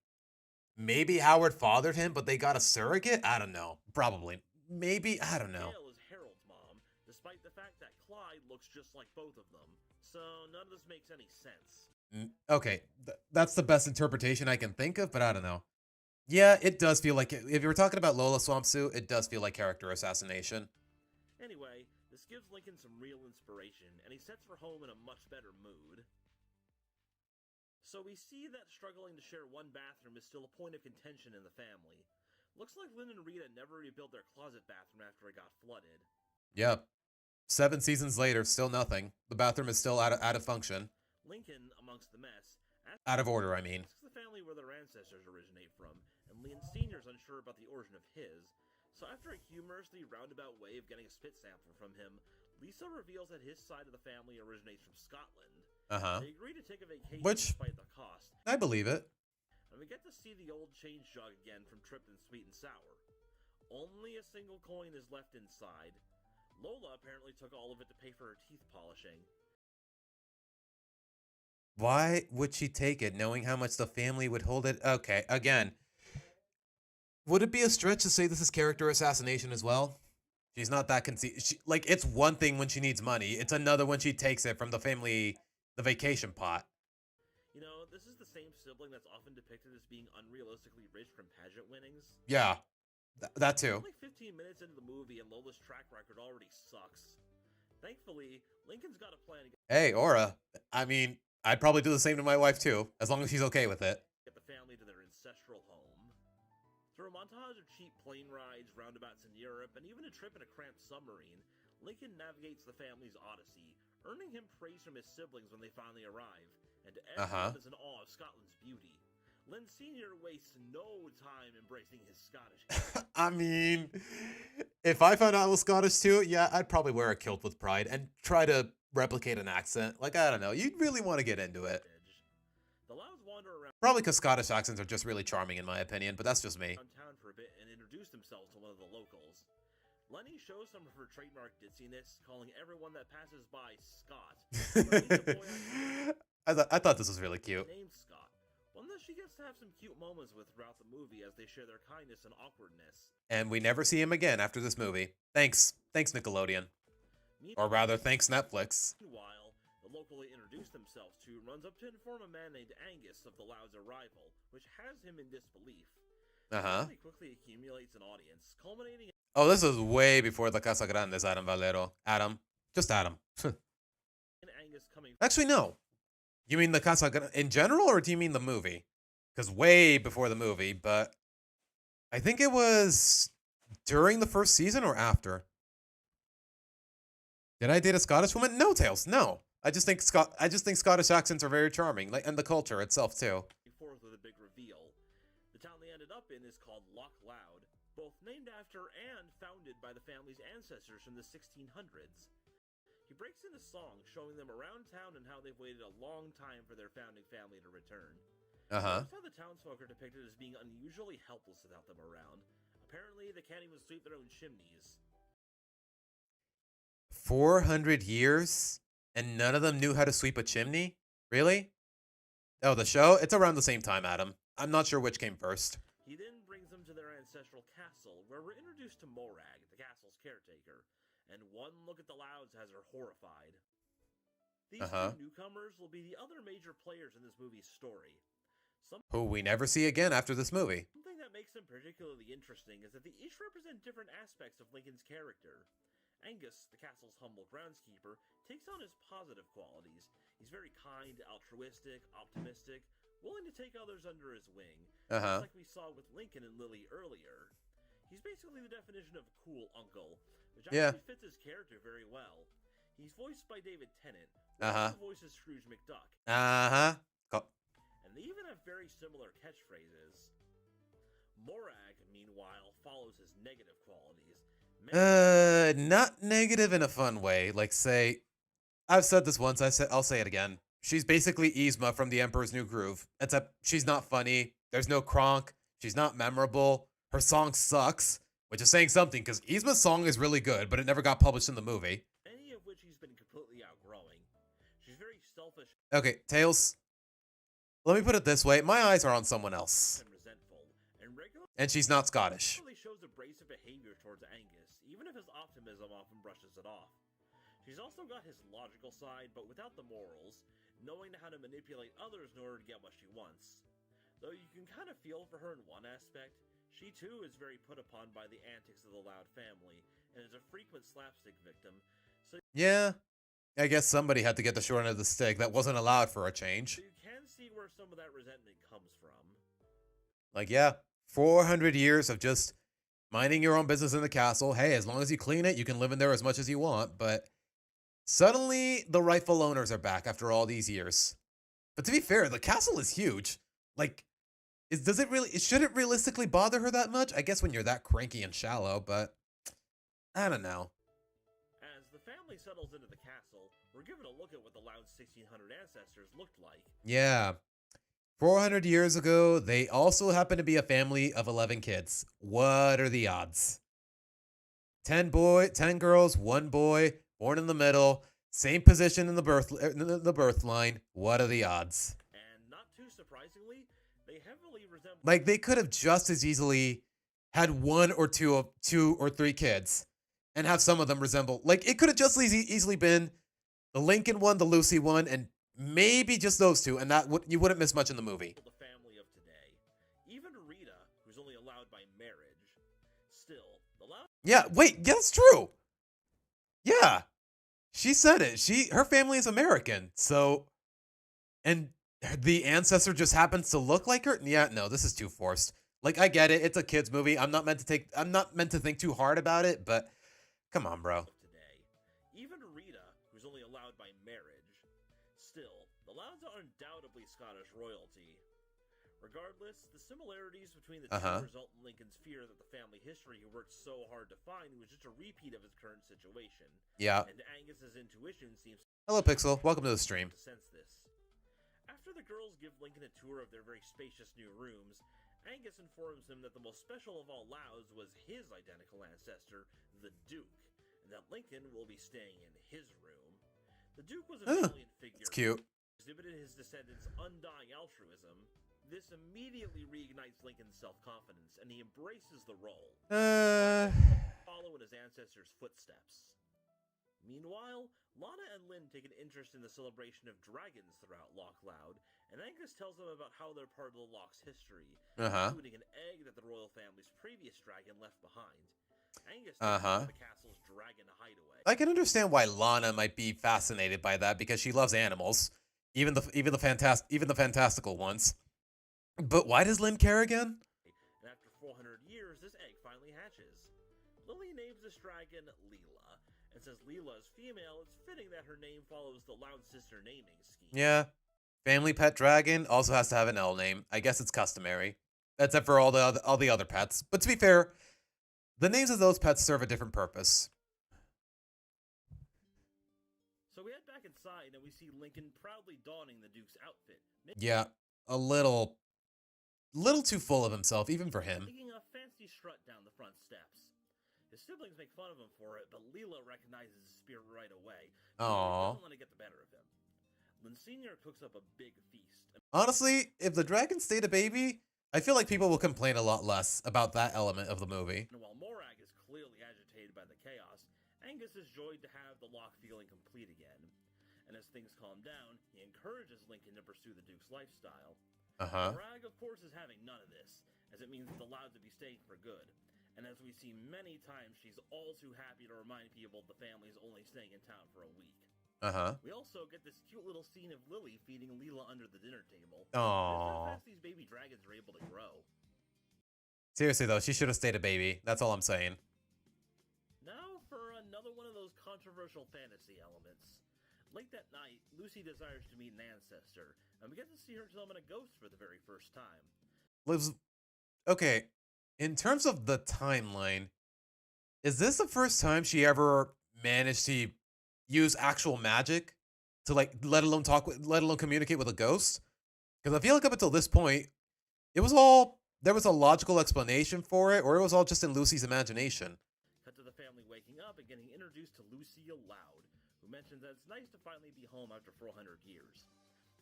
maybe Howard fathered him, but they got a surrogate? I don't know. Probably. Maybe. I don't know. Gail is Harold's mom, despite the fact that Clyde looks just like both of them. So none of this makes any sense. Okay, that's the best interpretation I can think of, but I don't know. Yeah, it does feel like, if you were talking about Lola Swampsuit, it does feel like character assassination. Anyway, this gives Lincoln some real inspiration, and he sets for home in a much better mood. So we see that struggling to share one bathroom is still a point of contention in the family. Looks like Lynn and Rita never rebuilt their closet bathroom after it got flooded. Yep. 7 seasons later, still nothing. The bathroom is still out of function. Lincoln, amongst the mess, Out of order, I mean. asks the family where their ancestors originate from, and Leon Sr.'s unsure about the origin of his. So after a humorously roundabout way of getting a spit sample from him, Lisa reveals that his side of the family originates from Scotland. Uh-huh. They agree to take a vacation Which- despite the cost, I believe it. and we get to see the old change jug again from Tripped and Sweet and Sour. Only a single coin is left inside. Lola apparently took all of it to pay for her teeth polishing. Why would she take it, knowing how much the family would hold it? Okay, again. Would it be a stretch to say this is character assassination as well? She's not that like, it's one thing when she needs money. It's another when she takes it from the family, the vacation pot. You know, this is the same sibling that's often depicted as being unrealistically rich from pageant winnings. Yeah, that too. Only 15 minutes into the movie and Lola's track record already sucks. Thankfully, Lincoln's got a plan to Hey, Aura. I mean, I'd probably do the same to my wife too, as long as she's okay with it. get the family to their ancestral home. Through a montage of cheap plane rides, roundabouts in Europe, and even a trip in a cramped submarine, Lincoln navigates the family's odyssey, earning him praise from his siblings when they finally arrive, and everyone is in awe of Scotland's beauty. Lynn Sr. wastes no time embracing his Scottish heritage. I mean, if I found out I was Scottish too, yeah, I'd probably wear a kilt with pride and try to replicate an accent. Like, I don't know. You'd really want to get into it. The Louds wander around Probably because Scottish accents are just really charming in my opinion, but that's just me. town for a bit and introduce themselves to one of the locals. Lenny shows some of her trademark ditziness, calling everyone that passes by Scott. But meets a boy I thought this was really cute. named Scott, one that she gets to have some cute moments with throughout the movie as they share their kindness and awkwardness. And we never see him again after this movie. Thanks. Thanks, Nickelodeon. Or rather, thanks, Netflix. Meanwhile, the local they introduce themselves to runs up to inform a man named Angus of the Louds' arrival, which has him in disbelief. Uh-huh. He quickly accumulates an audience, culminating Oh, this is way before the Casa Grande's Adam Valero. Adam. Just Adam. in Angus coming Actually, no. You mean the Casa Grande in general, or do you mean the movie? Because way before the movie, but I think it was during the first season or after. Did I date a Scottish woman? No, Tails. No. I just think Scottish accents are very charming, like, and the culture itself too. forth with a big reveal. The town they ended up in is called Loch Loud, both named after and founded by the family's ancestors from the 1600s. He breaks into song showing them around town and how they've waited a long time for their founding family to return. Uh-huh. Notice how the townsfolk are depicted as being unusually helpless without them around. Apparently, they can't even sweep their own chimneys. 400 years and none of them knew how to sweep a chimney? Really? Oh, the show? It's around the same time, Adam. I'm not sure which came first. He then brings them to their ancestral castle, where we're introduced to Morag, the castle's caretaker, and one look at the Louds has her horrified. These two newcomers will be the other major players in this movie's story. Who we never see again after this movie. Something that makes them particularly interesting is that they each represent different aspects of Lincoln's character. Angus, the castle's humble groundskeeper, takes on his positive qualities. He's very kind, altruistic, optimistic, willing to take others under his wing, just like we saw with Lincoln and Lily earlier. He's basically the definition of cool uncle, which actually fits his character very well. He's voiced by David Tennant, who also voices Scrooge McDuck. And they even have very similar catchphrases. Morag, meanwhile, follows his negative qualities. Not negative in a fun way. Like, say, I've said this once, I'll say it again. She's basically Yzma from The Emperor's New Groove, except she's not funny, there's no Kronk, she's not memorable, her song sucks, which is saying something, because Yzma's song is really good, but it never got published in the movie. Any of which he's been completely outgrowing. She's very selfish Okay, Tails, let me put it this way, my eyes are on someone else. and resentful, and regularly And she's not Scottish. shows abrasive behavior towards Angus, even if his optimism often brushes it off. She's also got his logical side, but without the morals, knowing how to manipulate others in order to get what she wants. Though you can kind of feel for her in one aspect, she too is very put upon by the antics of the Loud family, and is a frequent slapstick victim, so Yeah, I guess somebody had to get the short end of the stick. That wasn't allowed for a change. you can see where some of that resentment comes from. Like, yeah, 400 years of just minding your own business in the castle. Hey, as long as you clean it, you can live in there as much as you want, but Suddenly, the rightful owners are back after all these years. But to be fair, the castle is huge. Like, it shouldn't realistically bother her that much? I guess when you're that cranky and shallow, but I don't know. As the family settles into the castle, we're given a look at what the Loud's 1600 ancestors looked like. Yeah. 400 years ago, they also happen to be a family of 11 kids. What are the odds? 10 girls, 1 boy, born in the middle, same position in the birth line. What are the odds? And not too surprisingly, they heavily resemble. Like, they could have just as easily had 1 or 2 or 3 kids and have some of them resemble. Like, it could have just easily been the Lincoln one, the Lucy one, and maybe just those 2, and you wouldn't miss much in the movie. The family of today. Even Rita, who's only allowed by marriage, still, the Loud. Yeah, wait, yeah, that's true. Yeah. She said it. Her family is American. So, and the ancestor just happens to look like her? Yeah, no, this is too forced. Like, I get it. It's a kids movie. I'm not meant to think too hard about it, but come on, bro. Today. Even Rita, who's only allowed by marriage, still, the Louds are undoubtedly Scottish royalty. Regardless, the similarities between the two result in Lincoln's fear that the family history he worked so hard to find was just a repeat of his current situation. Yeah. And Angus's intuition seems. Hello, Pixel. Welcome to the stream. To sense this. After the girls give Lincoln a tour of their very spacious new rooms, Angus informs him that the most special of all Louds was his identical ancestor, the Duke, and that Lincoln will be staying in his room. The Duke was a valiant figure. It's cute. Exhibited his descendants' undying altruism. This immediately reignites Lincoln's self-confidence, and he embraces the role. Follow in his ancestors' footsteps. Meanwhile, Lana and Lynn take an interest in the celebration of dragons throughout Loch Loud, and Angus tells them about how they're part of the Loch's history, including an egg that the royal family's previous dragon left behind. Angus takes the castle's dragon hideaway. I can understand why Lana might be fascinated by that because she loves animals, even the fantastical ones. But why does Lynn care again? And after 400 years, this egg finally hatches. Lily names this dragon Leela, and says Leela is female. It's fitting that her name follows the Loud sister naming scheme. Yeah. Family pet dragon also has to have an L name. I guess it's customary. Except for all the other pets. But to be fair, the names of those pets serve a different purpose. So we head back inside and we see Lincoln proudly donning the Duke's outfit. Yeah, a little too full of himself, even for him. Taking a fancy strut down the front steps. His siblings make fun of him for it, but Leela recognizes his spirit right away. So he doesn't want to get the better of him. Lynn Sr. cooks up a big feast. Honestly, if the dragon stayed a baby, I feel like people will complain a lot less about that element of the movie. And while Morag is clearly agitated by the chaos, Angus is joyed to have the Loch feeling complete again. And as things calm down, he encourages Lincoln to pursue the Duke's lifestyle. Morag, of course, is having none of this, as it means that the Louds will be staying for good. And as we see many times, she's all too happy to remind people the family's only staying in town for a week. We also get this cute little scene of Lily feeding Leela under the dinner table. Aww. How fast these baby dragons are able to grow. Seriously though, she should have stayed a baby. That's all I'm saying. Now for another one of those controversial fantasy elements. Late that night, Lucy desires to meet an ancestor, and we get to see her summon a ghost for the very first time. Okay, in terms of the timeline, is this the first time she ever managed to use actual magic to, like, let alone communicate with a ghost? Because I feel like up until this point, there was a logical explanation for it, or it was all just in Lucy's imagination. Cut to the family waking up and getting introduced to Lucy Loud, who mentions that it's nice to finally be home after 400 years.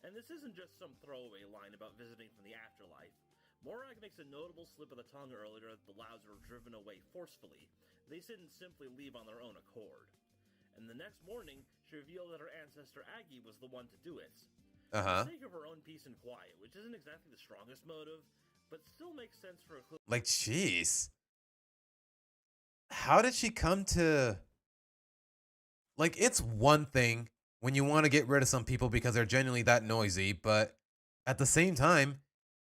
And this isn't just some throwaway line about visiting from the afterlife. Morag makes a notable slip of the tongue earlier that the Louds were driven away forcefully. They didn't simply leave on their own accord. And the next morning, she revealed that her ancestor Aggie was the one to do it. For the sake of her own peace and quiet, which isn't exactly the strongest motive, but still makes sense for a clue. Like, jeez. How did she come to... Like, it's one thing when you want to get rid of some people because they're genuinely that noisy, but at the same time,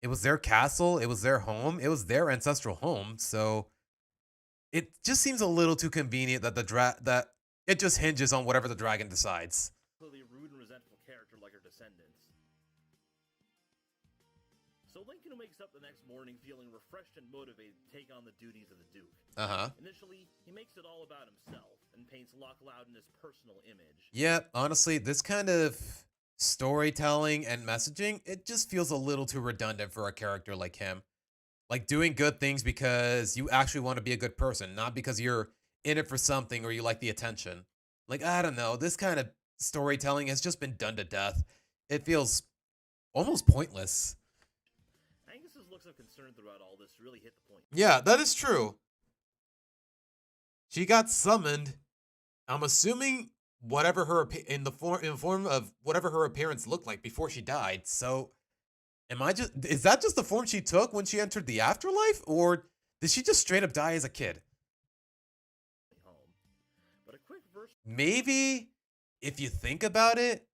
it was their castle, it was their home, it was their ancestral home, so it just seems a little too convenient that It just hinges on whatever the dragon decides. clearly rude and resentful character like her descendants. So Lincoln wakes up the next morning feeling refreshed and motivated to take on the duties of the Duke. Uh-huh. Initially, he makes it all about himself and paints Loch Loud in his personal image. Yeah, honestly, this kind of storytelling and messaging, it just feels a little too redundant for a character like him. Like doing good things because you actually want to be a good person, not because you're in it for something or you like the attention. Like, I don't know, this kind of storytelling has just been done to death. It feels almost pointless. Angus's looks of concern throughout all this really hit the point. Yeah, that is true. She got summoned. I'm assuming whatever her in the form of whatever her appearance looked like before she died. So, is that just the form she took when she entered the afterlife, or did she just straight up die as a kid? Home. But a quick verse Maybe if you think about it,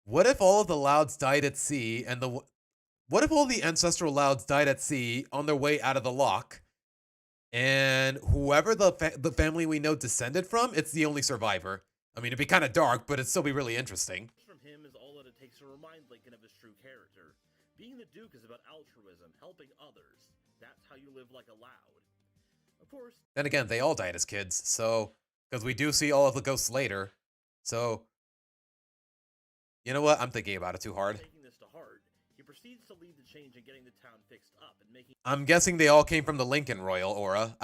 what if all of the Louds died at sea and what if all the ancestral Louds died at sea on their way out of the loch? And whoever the family we know descended from, it's the only survivor. I mean, it'd be kind of dark, but it'd still be really interesting. from him is all that it takes to remind Lincoln of his true character. Being the Duke is about altruism, helping others. That's how you live like a Loud. Of course, Then again, they all died as kids, so because we do see all of the ghosts later. So, you know what? I'm thinking about it too hard. taking this to heart, he proceeds to lead the change in getting the town fixed up and making I'm guessing they all came from the Lincoln Royal Aura.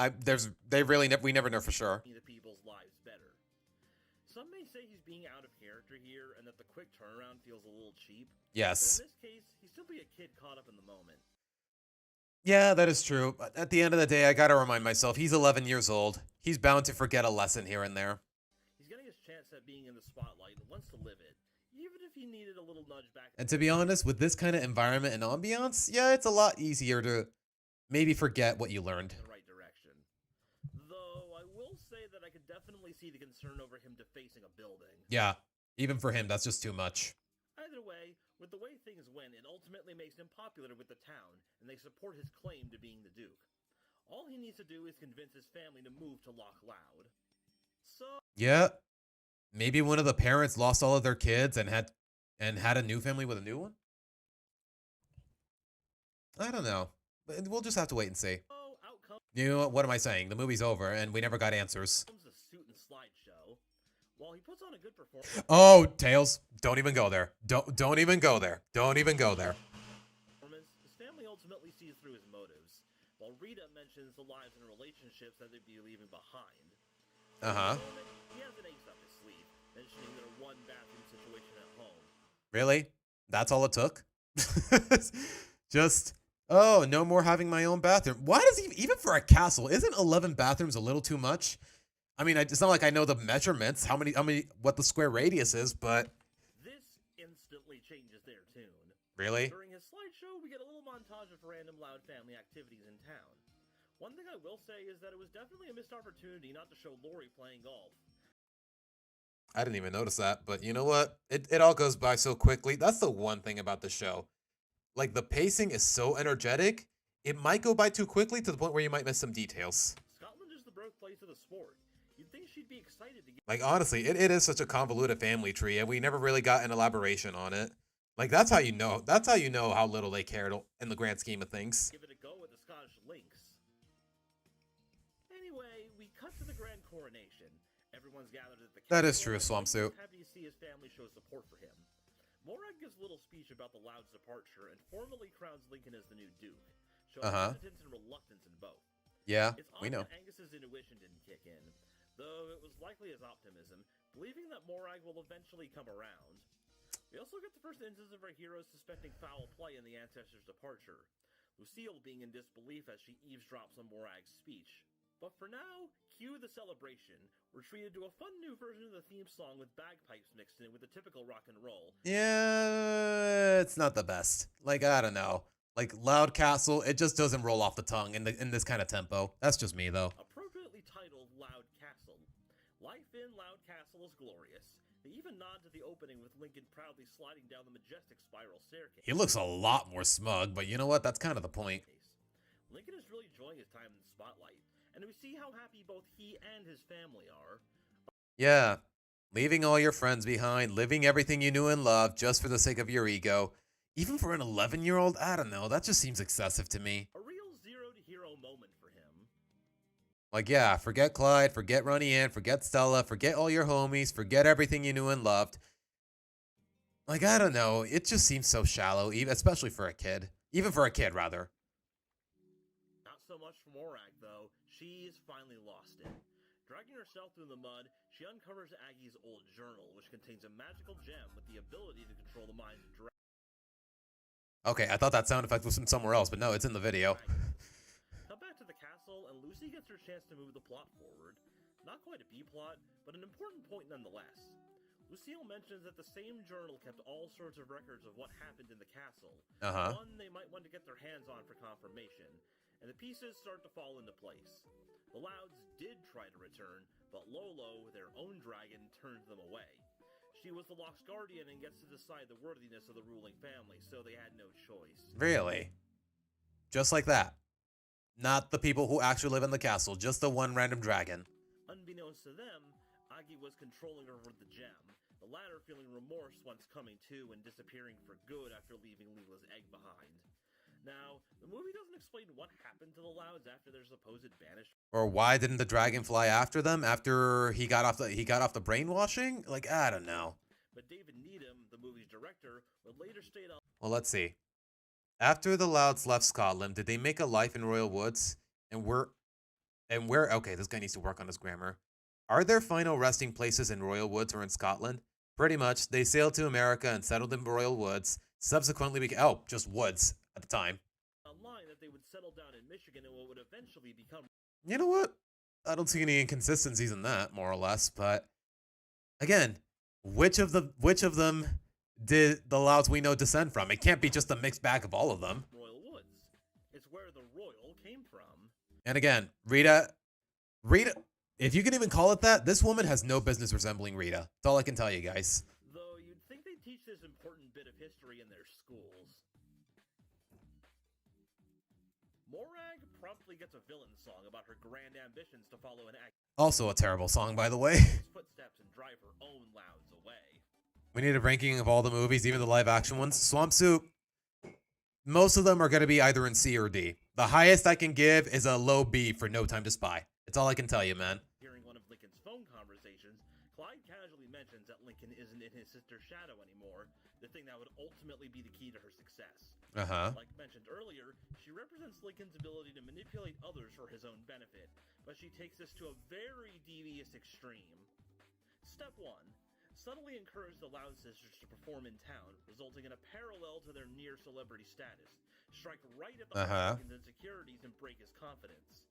We never know for sure. the people's lives better. Some may say he's being out of character here and that the quick turnaround feels a little cheap. But Yes. in this case, he's simply a kid caught up in the moment. Yeah, that is true. But at the end of the day, I gotta remind myself, he's 11 years old. He's bound to forget a lesson here and there. He's getting his chance at being in the spotlight and wants to live it, even if he needed a little nudge back. And to be honest, with this kind of environment and ambiance, yeah, it's a lot easier to maybe forget what you learned. in the right direction. Though I will say that I could definitely see the concern over him defacing a building. Yeah, even for him, that's just too much. Either way, with the way things went, it ultimately makes him popular with the town, and they support his claim to being the Duke. All he needs to do is convince his family to move to Loch Loud. So, Yeah, maybe one of the parents lost all of their kids and had a new family with a new one. I don't know. But we'll just have to wait and see. out comes You know what am I saying? The movie's over and we never got answers. the suit and slideshow. While he puts on a good performance, Oh, Tails, don't even go there. Don't even go there. Don't even go there. his family ultimately sees through his motives, while Rita mentions the lives and relationships that they'd be leaving behind. Uh-huh. He has an ace up his sleeve, mentioning their one bathroom situation at home. Really? That's all it took? Just, oh, no more having my own bathroom. Why does he, even for a castle, isn't 11 bathrooms a little too much? I mean, it's not like I know the measurements, what the square radius is, but This instantly changes their tune. really? During his slideshow, we get a little montage of random Loud family activities in town. One thing I will say is that it was definitely a missed opportunity not to show Lori playing golf. I didn't even notice that, but you know what? It all goes by so quickly. That's the one thing about the show. Like, the pacing is so energetic, it might go by too quickly to the point where you might miss some details. Scotland is the birthplace of the sport. You'd think she'd be excited to get Like, honestly, it is such a convoluted family tree, and we never really got an elaboration on it. Like, that's how you know how little they cared in the grand scheme of things. give it a go with the Scottish Lynx. Anyway, we cut to the grand coronation. Everyone's gathered at the That is castle, true, and Swampsuit. Lincoln's happy to see his family show support for him. Morag gives a little speech about the Loud's departure and formally crowns Lincoln as the new Duke, showing hesitance and reluctance in both. Yeah, It's we odd know. that Angus's intuition didn't kick in, though it was likely his optimism, believing that Morag will eventually come around. We also get the first instance of our heroes suspecting foul play in the ancestor's departure, Lucille being in disbelief as she eavesdrops on Morag's speech. But for now, cue the celebration. We're treated to a fun new version of the theme song with bagpipes mixed in with the typical rock and roll. Yeah, it's not the best. Like, I don't know. Like, Loud Castle, it just doesn't roll off the tongue in this kind of tempo. That's just me, though. Appropriately titled Loud Castle. Life in Loud Castle is glorious. They even nod to the opening with Lincoln proudly sliding down the majestic spiral staircase. He looks a lot more smug, but you know what? That's kind of the point. Lincoln is really enjoying his time in the spotlight, and we see how happy both he and his family are. Yeah. Leaving all your friends behind, living everything you knew and loved just for the sake of your ego. Even for an 11-year-old, I don't know. That just seems excessive to me. A real zero to hero moment for him. Like, yeah, forget Clyde, forget Ronnie Ann, forget Stella, forget all your homies, forget everything you knew and loved. Like, I don't know. It just seems so shallow, even especially for a kid. Even for a kid, rather. Not so much for Morag, though. She's finally lost it. Dragging herself through the mud, she uncovers Aggie's old journal, which contains a magical gem with the ability to control the minds of dragons. Okay, I thought that sound effect was from somewhere else, but no, it's in the video. Come back to the castle, and Lucy gets her chance to move the plot forward. Not quite a B-plot, but an important point nonetheless. Lucille mentions that the same journal kept all sorts of records of what happened in the castle. One they might want to get their hands on for confirmation, and the pieces start to fall into place. The Louds did try to return, but Lolo, their own dragon, turned them away. She was the Lost Guardian and gets to decide the worthiness of the ruling family, so they had no choice. Really? Just like that? Not the people who actually live in the castle, just the one random dragon. Unbeknownst to them, Aggie was controlling over the gem, the latter feeling remorse once coming to and disappearing for good after leaving Leela's egg behind. Now, the movie doesn't explain what happened to the Louds after their supposed banishment. Or why didn't the dragon fly after them after he got off the brainwashing? Like, I don't know. But David Needham, the movie's director, would later state on Well, let's see. After the Louds left Scotland, did they make a life in Royal Woods? And where okay, this guy needs to work on his grammar. Are there final resting places in Royal Woods or in Scotland? Pretty much. They sailed to America and settled in Royal Woods. Subsequently, just woods at the time. online that they would settle down in Michigan and what would eventually become. You know what? I don't see any inconsistencies in that, more or less. But again, which of them did the Louds we know descend from? It can't be just a mixed bag of all of them. Royal Woods. It's where the royal came from. And again, Rita, if you can even call it that, this woman has no business resembling Rita. That's all I can tell you guys. Though you'd think they teach this important bit of history in their schools. Morag promptly gets a villain song about her grand ambitions to follow an act. Also a terrible song, by the way. Footsteps and drive her own Louds away. We need a ranking of all the movies, even the live action ones. Swamp Soup, most of them are going to be either in C or D. The highest I can give is a low B for No Time to Spy. That's all I can tell you, man. During one of Lincoln's phone conversations, Clyde casually mentions that Lincoln isn't in his sister's shadow anymore, the thing that would ultimately be the key to her success. Like mentioned earlier, she represents Lincoln's ability to manipulate others for his own benefit, but she takes this to a very devious extreme. Step 1. Subtly encourage the Loud sisters to perform in town, resulting in a parallel to their near celebrity status. Strike right at the heart of Lincoln's insecurities and break his confidence.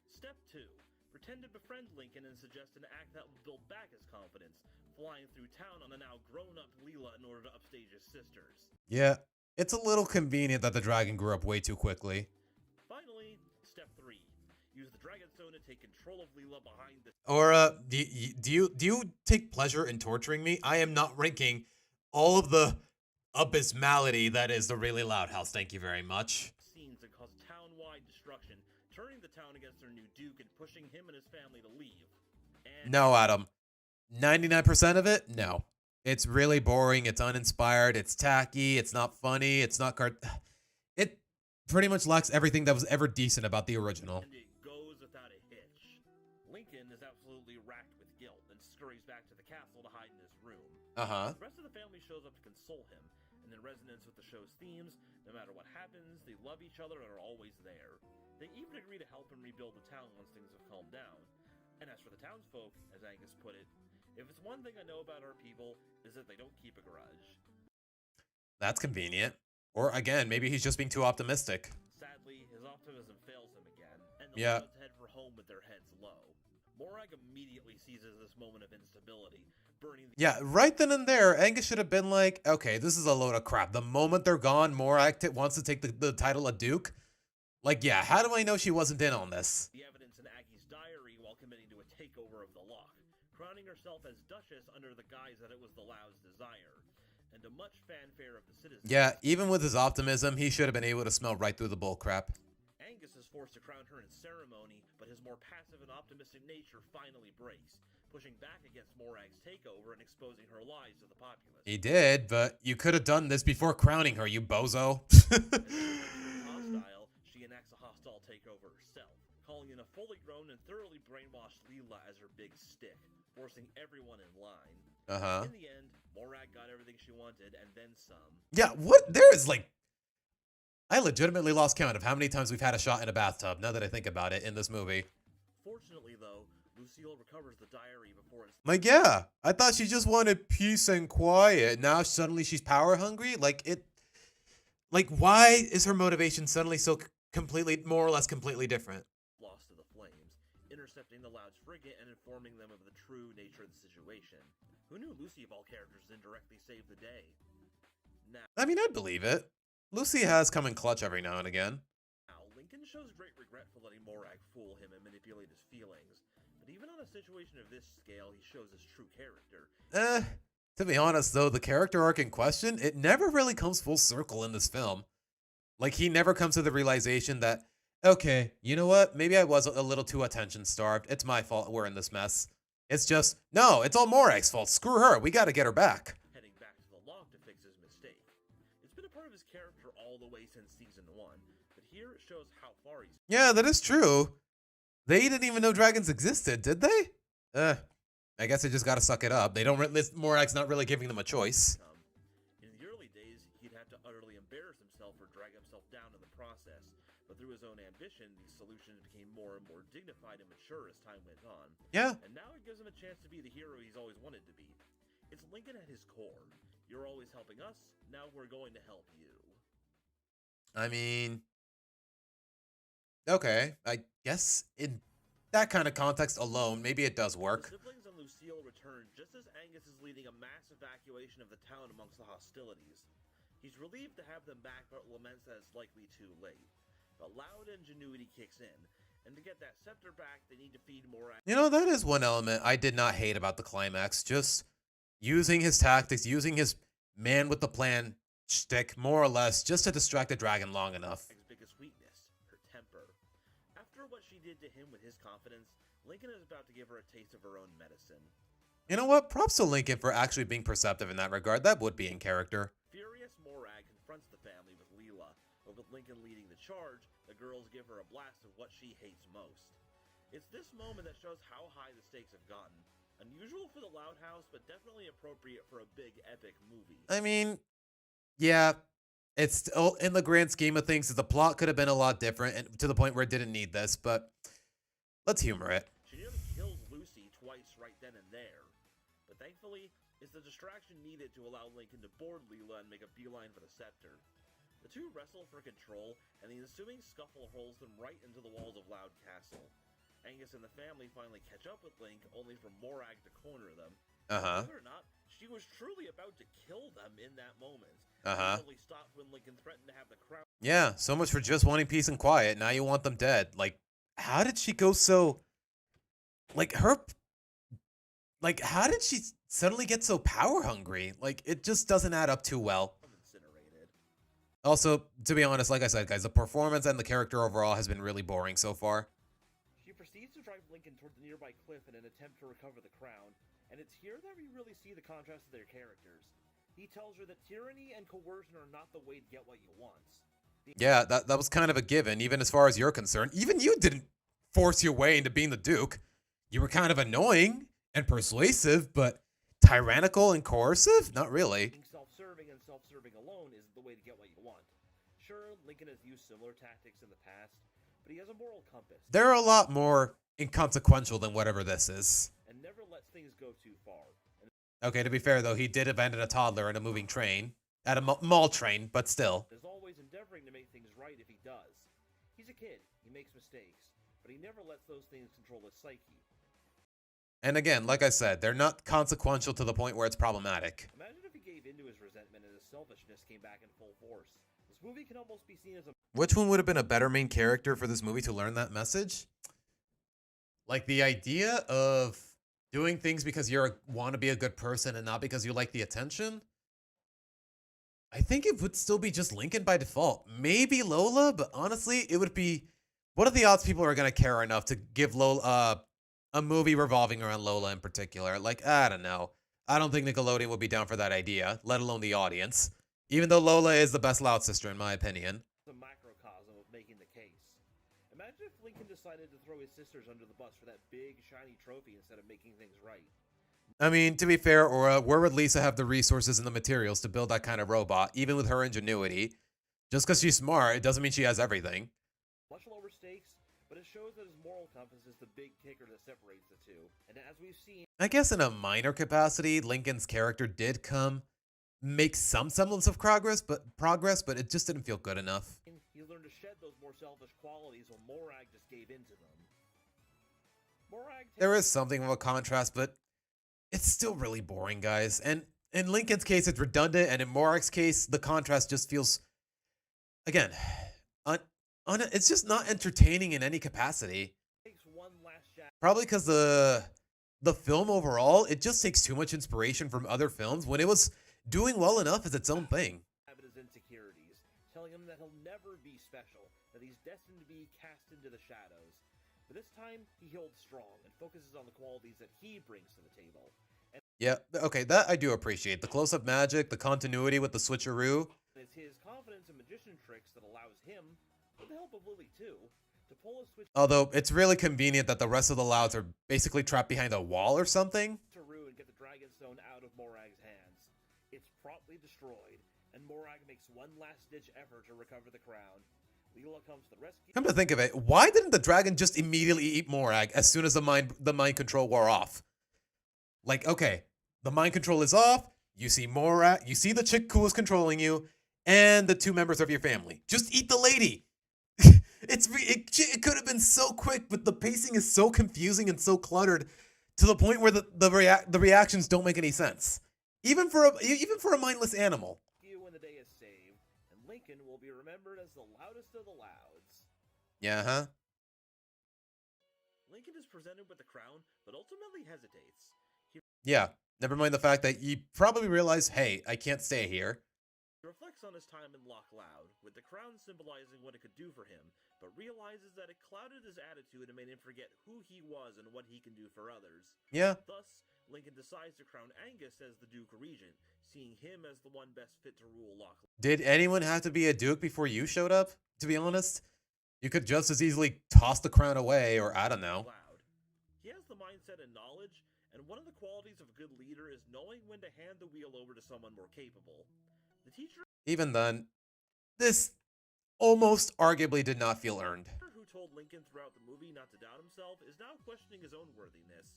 Step 2. Pretend to befriend Lincoln and suggest an act that will build back his confidence, flying through town on a now grown-up Leela in order to upstage his sisters. Yeah, it's a little convenient that the dragon grew up way too quickly. Finally, Step 3. Use the Dragon Stone to take control of Leela behind the... Or, do you take pleasure in torturing me? I am not ranking all of the abysmality that is the Really Loud House. Thank you very much. ...scenes that cause town-wide destruction, turning the town against their new duke and pushing him and his family to leave. And No, Adam. 99% of it? No. It's really boring. It's uninspired. It's tacky. It's not funny. It's not It pretty much lacks everything that was ever decent about the original. and it goes without a hitch. Lincoln is absolutely racked with guilt and scurries back to the castle to hide in his room. The rest of the family shows up to console him, and in resonance with the show's themes, no matter what happens, they love each other and are always there. They even agree to help him rebuild the town once things have calmed down. And as for the townsfolk, as Angus put it, if it's one thing I know about our people, is that they don't keep a grudge. That's convenient. Or again, maybe he's just being too optimistic. Sadly, his optimism fails him again, and the Yeah. Louds head for home with their heads low. Morag immediately seizes this moment of instability, burning the Yeah, right then and there, Angus should have been like, okay, this is a load of crap. The moment they're gone, Morag wants to take the title of Duke. Like, yeah, how do I know she wasn't in on this? the evidence in Aggie's diary while committing to a takeover of the Loch, crowning herself as Duchess under the guise that it was the Loud's desire, and to much fanfare of the citizens. Yeah, even with his optimism, he should have been able to smell right through the bullcrap. Angus is forced to crown her in ceremony, but his more passive and optimistic nature finally breaks, pushing back against Morag's takeover and exposing her lies to the populace. He did, but you could have done this before crowning her, you bozo. Hostile, she enacts a hostile takeover herself, calling in a fully grown and thoroughly brainwashed Leela as her big stick, forcing everyone in line. Uh-huh. In the end, Morag got everything she wanted and then some. Yeah, what? There is like... I legitimately lost count of how many times we've had a shot in a bathtub, now that I think about it, in this movie. Fortunately, though, Lucille recovers the diary before it's... Like, yeah, I thought she just wanted peace and quiet. Now suddenly she's power hungry? Like, why is her motivation suddenly so completely, more or less completely different? lost to the flames, intercepting the Loud's frigate and informing them of the true nature of the situation. Who knew Lucy of all characters indirectly saved the day? Now, I mean, I'd believe it. Lucy has come in clutch every now and again. Lincoln shows great regret for letting Morag fool him and manipulate his feelings. But even on a situation of this scale, he shows his true character. To be honest, though, the character arc in question, it never really comes full circle in this film. Like, he never comes to the realization that, okay, you know what? Maybe I was a little too attention-starved. It's my fault we're in this mess. It's just, no, it's all Morag's fault. Screw her. We gotta get her back. Heading back to the log to fix his mistake. It's been a part of his character all the way since season 1, but here it shows how far he's Yeah, that is true. They didn't even know dragons existed, did they? I guess they just gotta suck it up. They don't. Morag's not really giving them a choice. come. In the early days, he'd had to utterly embarrass himself or drag himself down in the process. But through his own ambition, these solutions became more and more dignified and mature as time went on. Yeah. And now it gives him a chance to be the hero he's always wanted to be. It's Lincoln at his core. You're always helping us, now we're going to help you. I mean, okay. I guess in that kind of context alone, maybe it does work. The siblings and Lucille return just as Angus is leading a mass evacuation of the town amongst the hostilities. He's relieved to have them back, but laments that it's likely too late. But Loud ingenuity kicks in, and to get that scepter back, they need to feed Morag. You know, that is one element I did not hate about the climax. Just using his tactics, using his man with the plan shtick, more or less, just to distract the dragon long enough. Morag's biggest weakness, her temper. After what she did to him with his confidence, Lincoln is about to give her a taste of her own medicine. You know what? Props to Lincoln for actually being perceptive in that regard. That would be in character. Furious, Morag confronts the family with Leela, but with Lincoln leading the charge, the girls give her a blast of what she hates most. It's this moment that shows how high the stakes have gotten. Unusual for the Loud House, but definitely appropriate for a big, epic movie. I mean, yeah, it's still, in the grand scheme of things, the plot could have been a lot different and to the point where it didn't need this, but let's humor it. She nearly kills Lucy twice right then and there. But thankfully, it's the distraction needed to allow Lincoln to board Leela and make a beeline for the scepter. The two wrestle for control, and the ensuing scuffle hurls them right into the walls of Loud Castle. Angus and the family finally catch up with Link, only for Morag to corner them. Uh-huh. Believe it or not, she was truly about to kill them in that moment. Uh-huh. It only stopped when Lincoln threatened to have the crowd. Yeah, so much for just wanting peace and quiet. Now you want them dead. Like, how did she go so... Like, how did she suddenly get so power hungry? Like, it just doesn't add up too well. Incinerated. Also, to be honest, like I said, guys, the performance and the character overall has been really boring so far. She proceeds to drive Lincoln toward the nearby cliff in an attempt to recover the crown, and it's here that we really see the contrast of their characters. He tells her that tyranny and coercion are not the way to get what you want. Yeah, that was kind of a given, even as far as you're concerned. Even you didn't force your way into being the Duke. You were kind of annoying and persuasive, but tyrannical and coercive? Not really. Being self-serving and self-serving alone isn't the way to get what you want. Sure, Lincoln has used similar tactics in the past, but he has a moral compass. They're a lot more inconsequential than whatever this is. And never lets things go too far. And Okay, to be fair, though, he did abandon a toddler in a moving train. At a mall train, but still. is always endeavoring to make things right if he does. He's a kid, he makes mistakes, but he never lets those things control his psyche. And again, like I said, they're not consequential to the point where it's problematic. Imagine if he gave into his resentment and his selfishness came back in full force. This movie can almost be seen as a... Which one would have been a better main character for this movie to learn that message? Like the idea of doing things because you want to be a good person and not because you like the attention? I think it would still be just Lincoln by default. Maybe Lola, but honestly, it would be... What are the odds people are going to care enough to give a movie revolving around Lola in particular. Like, I don't know. I don't think Nickelodeon would be down for that idea, let alone the audience. Even though Lola is the best Loud sister, in my opinion. A microcosm of making the case. Imagine if Lincoln decided to throw his sisters under the bus for that big, shiny trophy instead of making things right. I mean, to be fair, Aura, where would Lisa have the resources and the materials to build that kind of robot, even with her ingenuity? Just because she's smart, it doesn't mean she has everything. Much lower stakes, but it shows that his moral compass is the big kicker that separates the two. And as we've seen, I guess in a minor capacity, Lincoln's character did make some semblance of progress, but it just didn't feel good enough. he learned to shed those more selfish qualities while Morag just gave in to them. Morag There is something of a contrast, but it's still really boring, guys. And in Lincoln's case, it's redundant, and in Morag's case, the contrast just feels, again, it's just not entertaining in any capacity. takes one last shot Probably because the film overall, it just takes too much inspiration from other films when it was doing well enough as its own thing. of his insecurities, telling him that he'll never be special, that he's destined to be cast into the shadows. But this time, he holds strong and focuses on the qualities that he brings to the table. And Yeah, okay, that I do appreciate. The close-up magic, the continuity with the switcheroo. it's his confidence and magician tricks that allows him, with the help of Lily too, to pull a switch Although, it's really convenient that the rest of the Louds are basically trapped behind a wall or something. to Rue and get the Dragon Stone out of Morag's hands. It's promptly destroyed, and Morag makes one last-ditch effort to recover the crown. Leela comes to the rescue. Come to think of it, why didn't the dragon just immediately eat Morag as soon as the mind control wore off? Like, okay, the mind control is off, you see Morag, you see the chick who was controlling you, and the two members of your family. Just eat the lady. It could have been so quick, but the pacing is so confusing and so cluttered to the point where the reactions don't make any sense. Even for a mindless animal. When the day is saved, and Lincoln will be remembered as the loudest of the Louds. Yeah, huh? Lincoln is presented with the crown, but ultimately hesitates. He Yeah. Never mind the fact that you probably realize, hey, I can't stay here. reflects on his time in Loch Loud, with the crown symbolizing what it could do for him, but realizes that it clouded his attitude and made him forget who he was and what he can do for others. Yeah. Thus, Lincoln decides to crown Angus as the Duke Regent, seeing him as the one best fit to rule Loch Loud. Did anyone have to be a duke before you showed up? To be honest, you could just as easily toss the crown away, or I don't know. He has the mindset and knowledge, and one of the qualities of a good leader is knowing when to hand the wheel over to someone more capable. The teacher Even then, this almost arguably did not feel earned. who told Lincoln throughout the movie not to doubt himself is now questioning his own worthiness.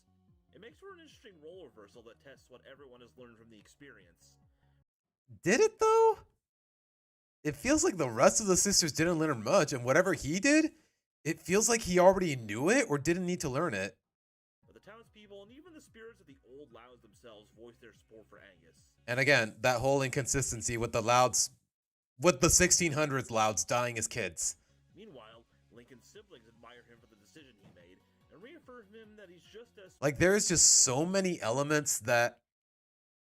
It makes for an interesting role reversal that tests what everyone has learned from the experience. Did it though? It feels like the rest of the sisters didn't learn much, and whatever he did, it feels like he already knew it or didn't need to learn it. But the townspeople and even the spirits of the old Louds themselves voice their support for Angus. And again, that whole inconsistency with the Louds, with the 1600s Louds dying as kids. Meanwhile, Lincoln's siblings admire him for the decision he made and reaffirm him that he's just as Like, there's just so many elements that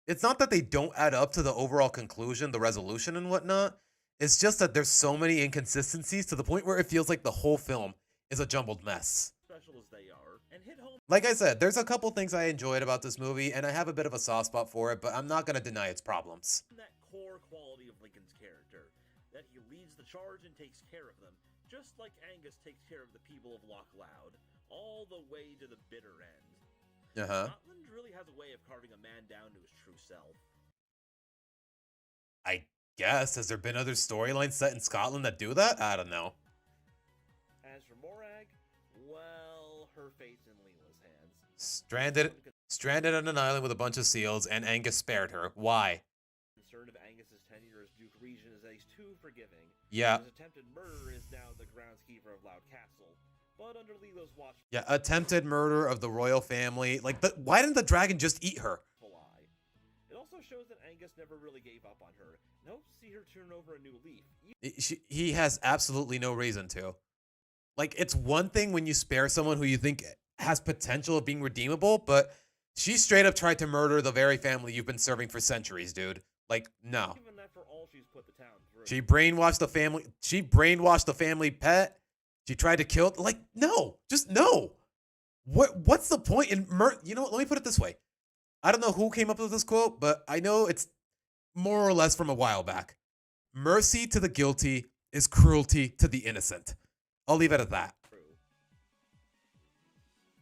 it's not that they don't add up to the overall conclusion, the resolution and whatnot. It's just that there's so many inconsistencies to the point where it feels like the whole film is a jumbled mess. special as they are, and hit home Like I said, there's a couple things I enjoyed about this movie, and I have a bit of a soft spot for it, but I'm not going to deny its problems. that core quality of Lincoln's character, that he leads the charge and takes care of them, just like Angus takes care of the people of Loch Loud, all the way to the bitter end. Uh-huh. Scotland really has a way of carving a man down to his true self. I guess. Has there been other storylines set in Scotland that do that? I don't know. As for Morag, well, her fate's in Leela's hands. Stranded on an island with a bunch of seals, and Angus spared her. Why? Concern of Angus's tenure as Duke Regent is that he's too forgiving. Yeah. His attempted murder is now the groundskeeper of Loud Castle, but under Leela's watchful Yeah, attempted murder of the royal family. Like, why didn't the dragon just eat her? eye. It also shows that Angus never really gave up on her, and hopes to see her turn over a new leaf. He has absolutely no reason to. Like, it's one thing when you spare someone who you think has potential of being redeemable, but she straight up tried to murder the very family you've been serving for centuries, dude. Like, no. Given that for all she's put the town through. She brainwashed the family. She brainwashed the family pet. She tried to kill. Like, no. Just no. What's the point in you know what, let me put it this way. I don't know who came up with this quote, but I know it's more or less from a while back. Mercy to the guilty is cruelty to the innocent. I'll leave it at that. True.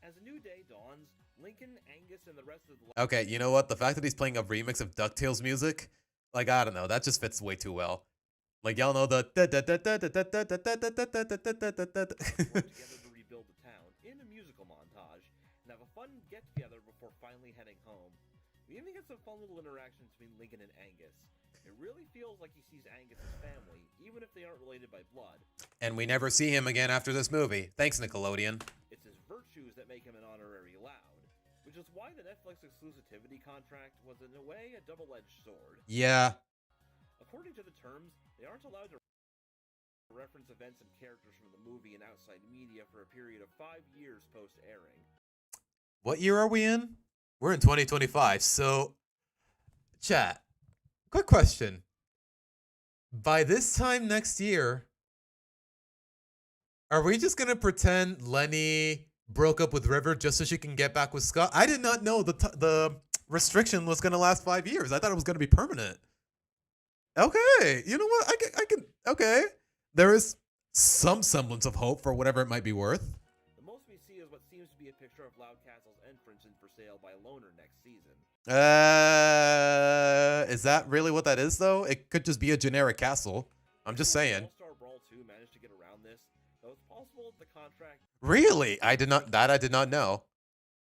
As a new day dawns, Lincoln, Angus, and the rest of the Okay, you know what? The fact that he's playing a remix of DuckTales music, like, I don't know, that just fits way too well. Like, y'all know the work together to rebuild the town in a musical montage and have a fun get-together before finally heading home. We even get some fun little interactions between Lincoln and Angus. It really feels like he sees Angus as family, even if they aren't related by blood. And we never see him again after this movie. Thanks, Nickelodeon. It's his virtues that make him an honorary Loud, which is why the Netflix exclusivity contract was in a way a double-edged sword. Yeah. According to the terms, they aren't allowed to reference events and characters from the movie in outside media for a period of 5 years post-airing. What year are we in? We're in 2025, so... Chat. Quick question. By this time next year, are we just gonna pretend Lenny broke up with River just so she can get back with Scott? I did not know the restriction was gonna last 5 years. I thought it was gonna be permanent. Okay, you know what? I can. Okay, there is some semblance of hope for whatever it might be worth. The most we see is what seems to be a picture of Loud Castle's entrance in For Sale by Loner next season. Is that really what that is though? It could just be a generic castle. I'm just saying. All-Star Brawl 2 managed to get around this, though it's possible the contract... Really? I did not know.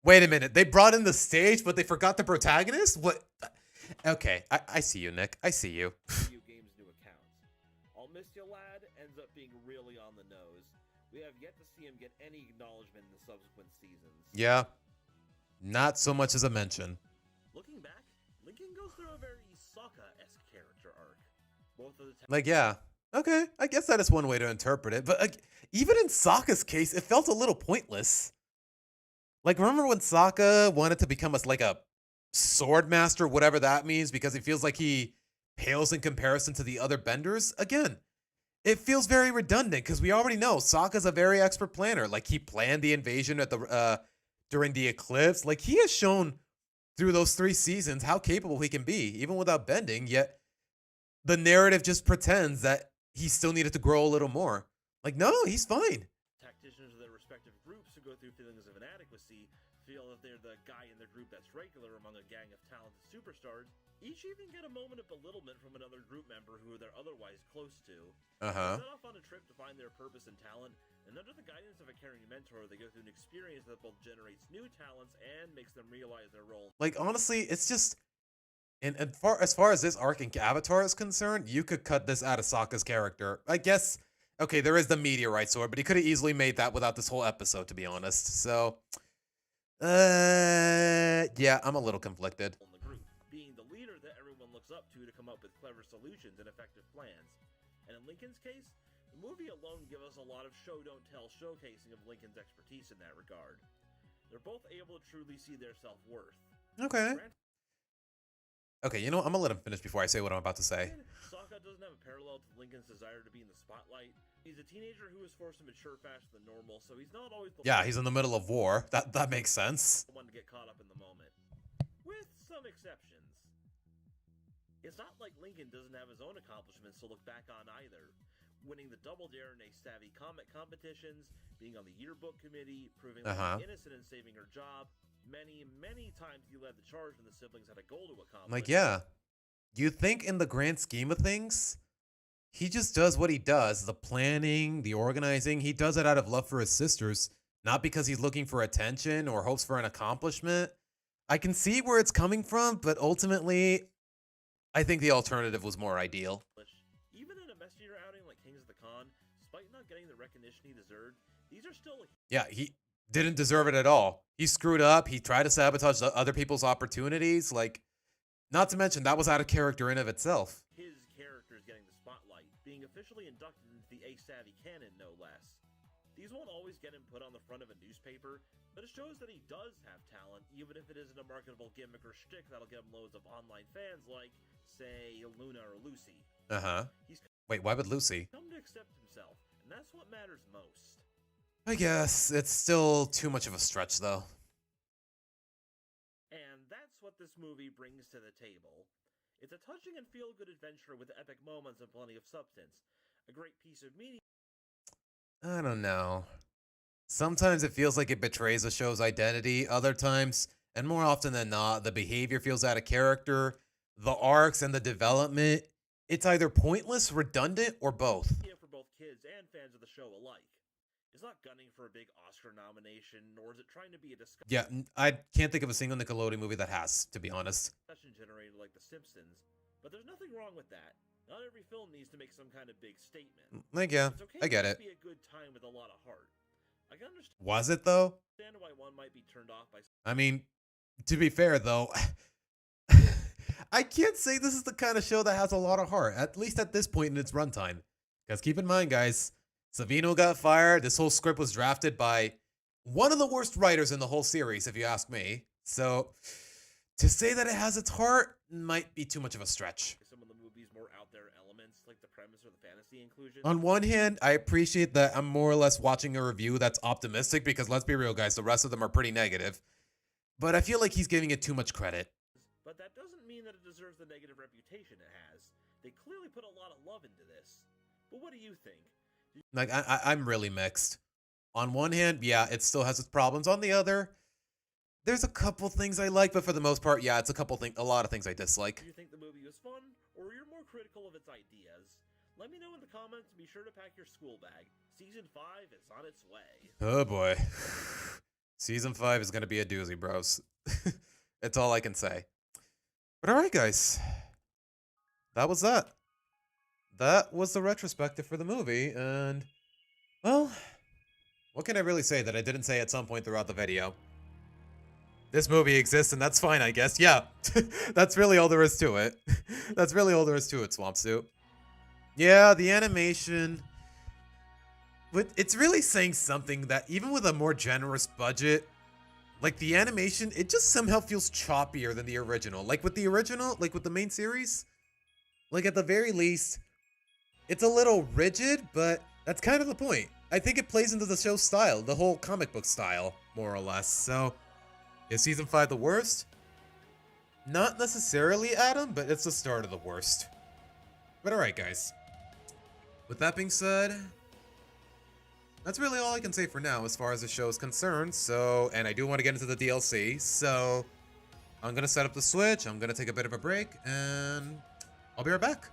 Wait a minute. They brought in the stage, but they forgot the protagonist? What? Okay, I see you, Nick. I see you. Video games new accounts. I'll Miss You Lad ends up being really on the nose. We have yet to see him get any acknowledgement in the subsequent seasons. Yeah. Not so much as a mention. Looking back, Lincoln goes through a very Sokka-esque character arc. Both of the Like, yeah. Okay, I guess that is one way to interpret it. But like, even in Sokka's case, it felt a little pointless. Like, remember when Sokka wanted to become like a sword master, whatever that means, because he feels like he pales in comparison to the other benders? Again, it feels very redundant because we already know Sokka's a very expert planner. Like, he planned the invasion at the during the eclipse. Like, he has shown through those 3 seasons how capable he can be, even without bending, yet the narrative just pretends that he still needed to grow a little more. Like, no, he's fine. tacticians of their respective groups who go through feelings of inadequacy feel that they're the guy in their group that's regular among a gang of talented superstars. Each even get a moment of belittlement from another group member who they're otherwise close to. They set off on a trip to find their purpose and talent, and under the guidance of a caring mentor, they go through an experience that both generates new talents and makes them realize their role. Like, honestly, it's just... And as far as this arc in Avatar is concerned, you could cut this out of Sokka's character. I guess, okay, there is the meteorite sword, but he could have easily made that without this whole episode, to be honest. So, yeah, I'm a little conflicted. In the group, being the leader that everyone looks up to come up with clever solutions and effective plans. And in Lincoln's case, the movie alone gives us a lot of show-don't-tell showcasing of Lincoln's expertise in that regard. They're both able to truly see their self-worth. Okay. Okay, you know what? I'm gonna let him finish before I say what I'm about to say. Sokka doesn't have a parallel to Lincoln's desire to be in the spotlight. He's a teenager who is forced to mature faster than normal, so he's not always the Yeah, he's in the middle of war. That makes sense. one to get caught up in the moment. With some exceptions. It's not like Lincoln doesn't have his own accomplishments to look back on either. Winning the Double Dare in a Savvy Comic competitions, being on the yearbook committee, proving innocent and saving her job. Many times he led the charge and the siblings had a goal to accomplish. Like, yeah. You think in the grand scheme of things, he just does what he does. The planning, the organizing, he does it out of love for his sisters, not because he's looking for attention or hopes for an accomplishment. I can see where it's coming from, but ultimately, I think the alternative was more ideal. Even in a messier outing like Kings of the Con, despite not getting the recognition he deserved, these are still... Yeah, he didn't deserve it at all. He screwed up. He tried to sabotage other people's opportunities. Like, not to mention, that was out of character in of itself. His character is getting the spotlight, being officially inducted into the A-Savvy canon, no less. These won't always get him put on the front of a newspaper, but it shows that he does have talent, even if it isn't a marketable gimmick or shtick that'll get him loads of online fans like, say, Luna or Lucy. Wait, why would Lucy? He's come to accept himself, and that's what matters most. I guess it's still too much of a stretch, though. And that's what this movie brings to the table. It's a touching and feel-good adventure with epic moments and plenty of substance. A great piece of media. I don't know. Sometimes it feels like it betrays the show's identity. Other times, and more often than not, the behavior feels out of character. The arcs and the development, it's either pointless, redundant, or both. For both kids and fans of the show alike. It's not gunning for a big Oscar nomination, nor is it trying to be a discussion Yeah, I can't think of a single Nickelodeon movie that has, to be honest. generator like The Simpsons, but there's nothing wrong with that. Not every film needs to make some kind of big statement. Like, yeah, It's okay I get to it. be a good time with a lot of heart. I can understand Was it, though? why one might be turned off by. I mean, to be fair, though, I can't say this is the kind of show that has a lot of heart, at least at this point in its runtime. Because keep in mind, guys, Savino got fired. This whole script was drafted by one of the worst writers in the whole series, if you ask me. So, to say that it has its heart might be too much of a stretch. Some of the movie's more out there elements, like the premise or the fantasy inclusion. On one hand, I appreciate that I'm more or less watching a review that's optimistic, because let's be real, guys, the rest of them are pretty negative. But I feel like he's giving it too much credit. But that doesn't mean that it deserves the negative reputation it has. They clearly put a lot of love into this. But what do you think? Like, I'm really mixed. On one hand, yeah, it still has its problems. On the other, there's a couple things I like, but for the most part, yeah, it's a lot of things I dislike. Do you think the movie was fun, or you're more critical of its ideas? Let me know in the comments, and be sure to pack your school bag. Season 5 is on its way. Oh boy. Season 5 is going to be a doozy, bros. That's all I can say. But alright, guys. That was that. That was the retrospective for the movie, and, well, what can I really say that I didn't say at some point throughout the video? This movie exists, and that's fine, I guess. Yeah, that's really all there is to it. That's really all there is to it, Swamp Suit. Yeah, the animation... But it's really saying something that even with a more generous budget, like the animation, it just somehow feels choppier than the original. Like with the original, like with the main series, like at the very least, it's a little rigid, but that's kind of the point. I think it plays into the show's style, the whole comic book style, more or less. So, is Season 5 the worst? Not necessarily, Adam, but it's the start of the worst. But alright, guys. With that being said, that's really all I can say for now as far as the show is concerned. So, and I do want to get into the DLC, so I'm going to set up the Switch, I'm going to take a bit of a break, and I'll be right back.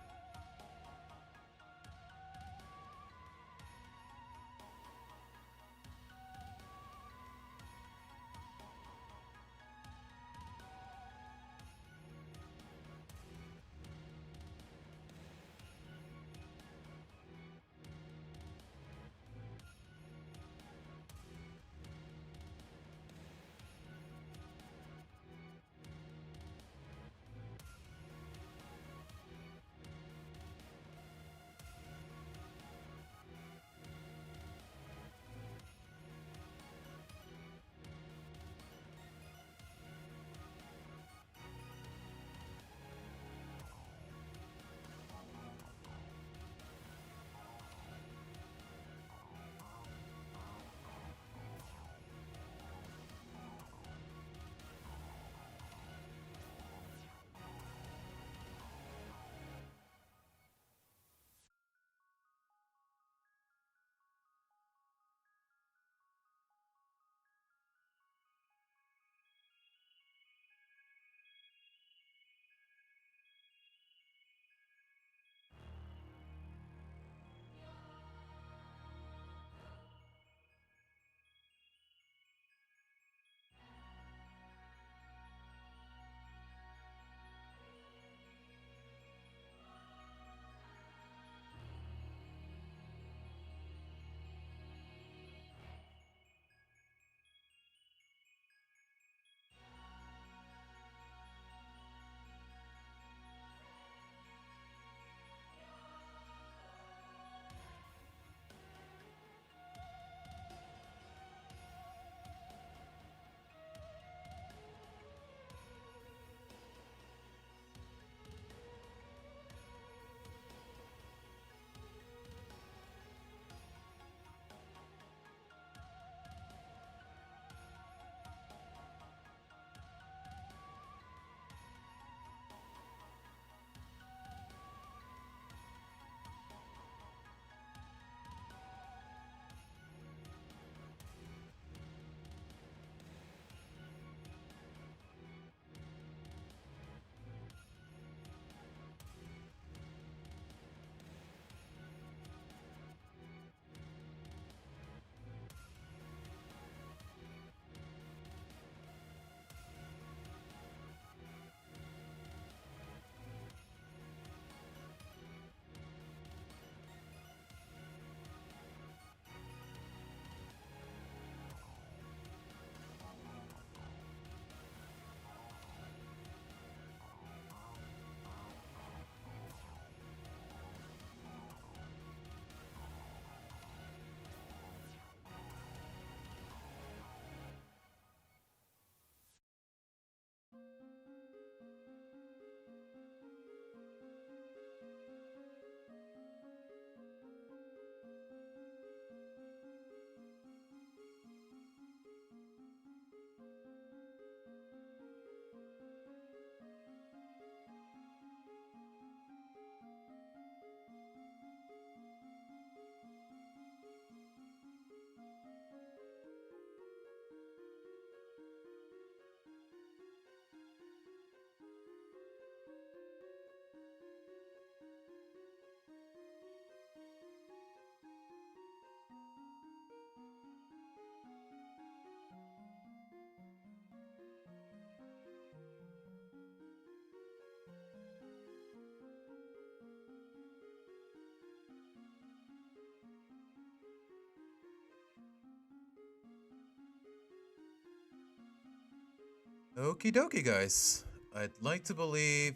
Okie dokie, guys. I'd like to believe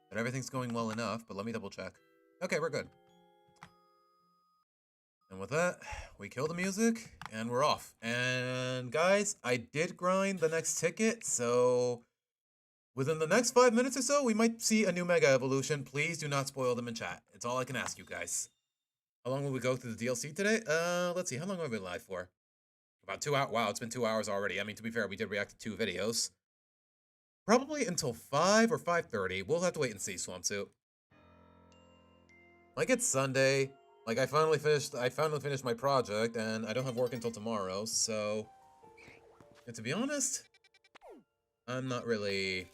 that everything's going well enough, but let me double check. Okay, we're good. And with that, we kill the music, and we're off. And guys, I did grind the next ticket, so within the next 5 minutes or so, we might see a new Mega Evolution. Please do not spoil them in chat. It's all I can ask you guys. How long will we go through the DLC today? Let's see. How long have we been live for? About 2 hours. Wow, it's been 2 hours already. I mean, to be fair, we did react to 2 videos. Probably until 5 or 5:30. We'll have to wait and see, Swampsuit. Like, it's Sunday. Like, I finally finished my project, and I don't have work until tomorrow, so... And to be honest, I'm not really...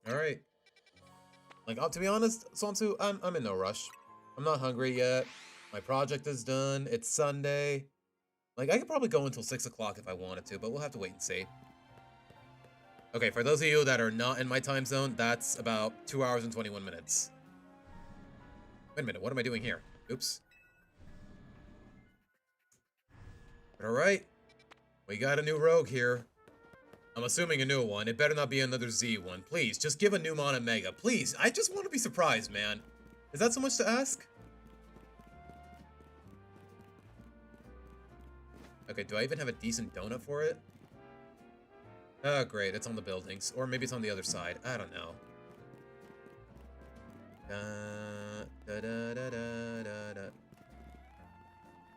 Alright. Like, to be honest, Swampsuit, I'm in no rush. I'm not hungry yet. My project is done. It's Sunday. Like, I could probably go until 6 o'clock if I wanted to, but we'll have to wait and see. Okay, for those of you that are not in my time zone, that's about 2 hours and 21 minutes. Wait a minute, what am I doing here? Oops. But alright, we got a new rogue here. I'm assuming a new one. It better not be another Z one. Please, just give a new Mana Mega. Please, I just want to be surprised, man. Is that so much to ask? Okay, do I even have a decent donut for it? Oh, great, it's on the buildings. Or maybe it's on the other side. I don't know.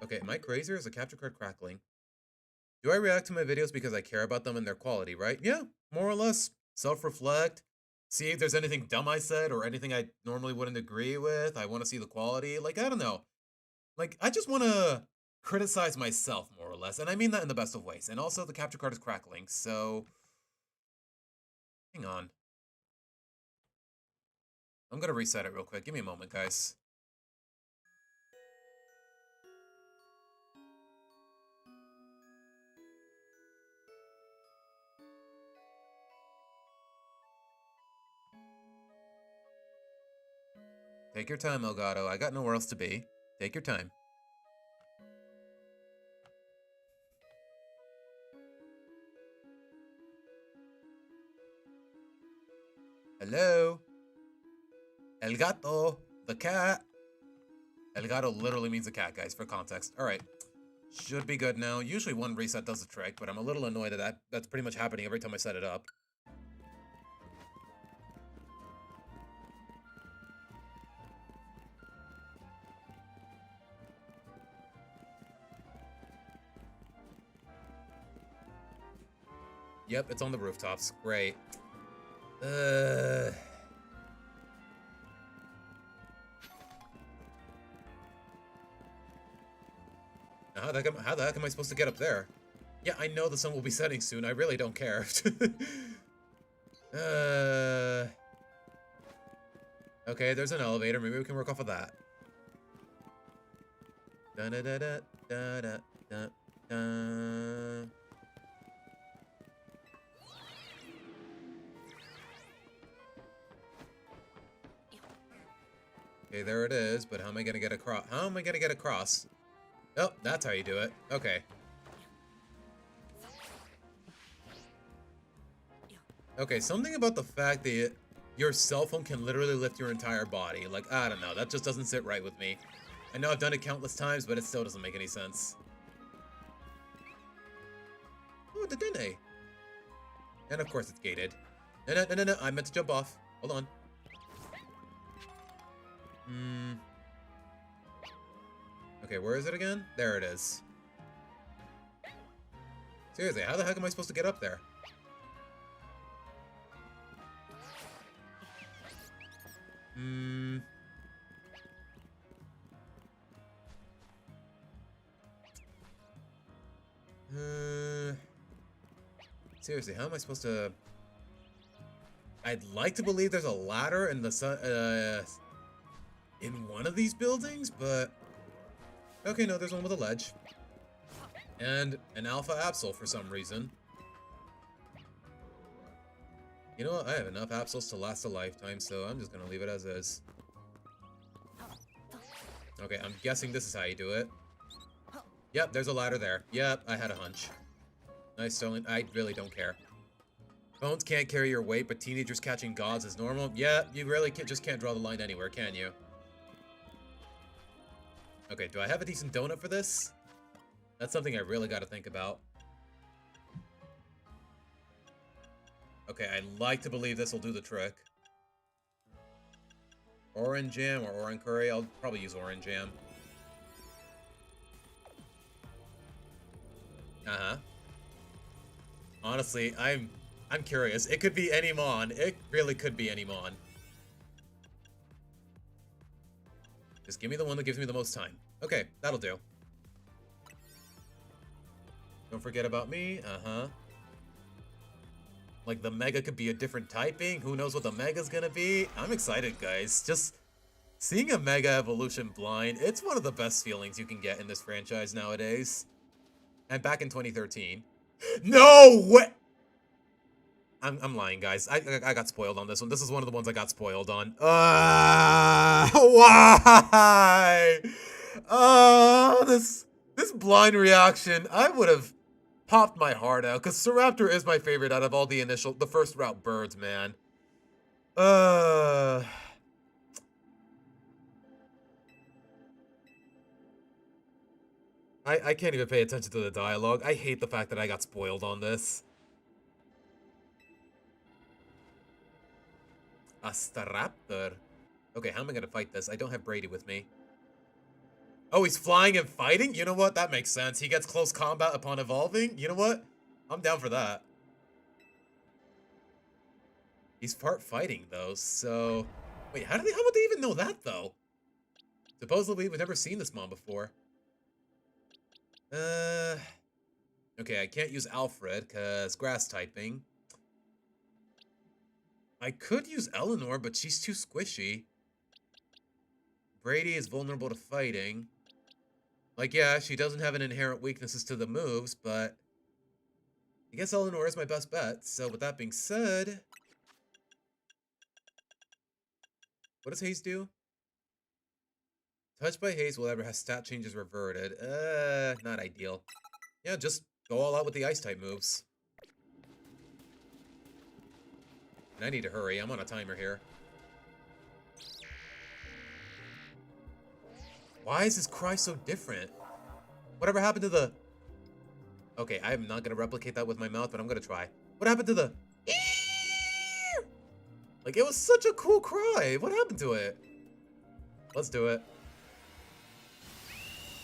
Okay, am I crazy or is the capture card crackling? Do I react to my videos because I care about them and their quality, right? Yeah, more or less. Self-reflect. See if there's anything dumb I said or anything I normally wouldn't agree with. I want to see the quality. Like, I don't know. Like, I just want to criticize myself, more or less. And I mean that in the best of ways. And also, the capture card is crackling, so... Hang on. I'm gonna reset it real quick. Give me a moment, guys. Take your time, Elgato. I got nowhere else to be. Take your time. Hello? El gato, the cat. El gato literally means a cat, guys, for context. All right. Should be good now. Usually one reset does the trick, but I'm a little annoyed that that's pretty much happening every time I set it up. Yep, it's on the rooftops. Great. How the heck am I supposed to get up there? Yeah, I know the sun will be setting soon. I really don't care. Okay, there's an elevator. Maybe we can work off of that. Da da da da da da da da. Okay, there it is, but how am I gonna get across? How am I gonna get across? Oh, that's how you do it. Okay. Okay, something about the fact that your cell phone can literally lift your entire body. Like, I don't know, that just doesn't sit right with me. I know I've done it countless times, but it still doesn't make any sense. Oh, the Dene. And of course it's gated. No, I meant to jump off. Hold on. Okay, where is it again? There it is. Seriously, how the heck am I supposed to get up there? Seriously, how am I supposed to... I'd like to believe there's a ladder in the in one of these buildings, but... Okay, no, there's one with a ledge. And an Alpha Absol for some reason. You know what? I have enough Absols to last a lifetime, so I'm just gonna leave it as is. Okay, I'm guessing this is how you do it. Yep, there's a ladder there. Yep, I had a hunch. Nice, Sterling. I really don't care. Bones can't carry your weight, but teenagers catching gods is normal. Yeah, you really just can't draw the line anywhere, can you? Okay, do I have a decent donut for this? That's something I really got to think about. Okay, I'd like to believe this will do the trick. Orange jam or orange curry? I'll probably use orange jam. Uh-huh. Honestly, I'm curious. It could be any Mon. It really could be any Mon. Just give me the one that gives me the most time. Okay, that'll do. Don't forget about me. Uh-huh. Like, the Mega could be a different typing. Who knows what the Mega's gonna be? I'm excited, guys. Just seeing a Mega Evolution blind, it's one of the best feelings you can get in this franchise nowadays. And back in 2013. No way! I'm lying, guys. I got spoiled on this one. This is one of the ones I got spoiled on. Why? This blind reaction, I would have popped my heart out, because Staraptor is my favorite out of all the first route birds, man. I can't even pay attention to the dialogue. I hate the fact that I got spoiled on this. A Staraptor. Okay, how am I gonna fight this? I don't have Brady with me. Oh, he's flying and fighting? You know what? That makes sense. He gets close combat upon evolving. You know what? I'm down for that. He's part fighting, though, so... Wait, how would they even know that, though? Supposedly, we've never seen this Mon before. Okay, I can't use Alfred, because grass typing. I could use Eleanor, but she's too squishy. Brady is vulnerable to fighting. Like, yeah, she doesn't have an inherent weaknesses to the moves, but... I guess Eleanor is my best bet, so with that being said... What does Haze do? Touched by Haze will ever have stat changes reverted. Not ideal. Yeah, just go all out with the Ice-type moves. And I need to hurry, I'm on a timer here. Why is his cry so different? Whatever happened to the... Okay, I'm not gonna replicate that with my mouth, but I'm gonna try. What happened to the... Like, it was such a cool cry. What happened to it? Let's do it.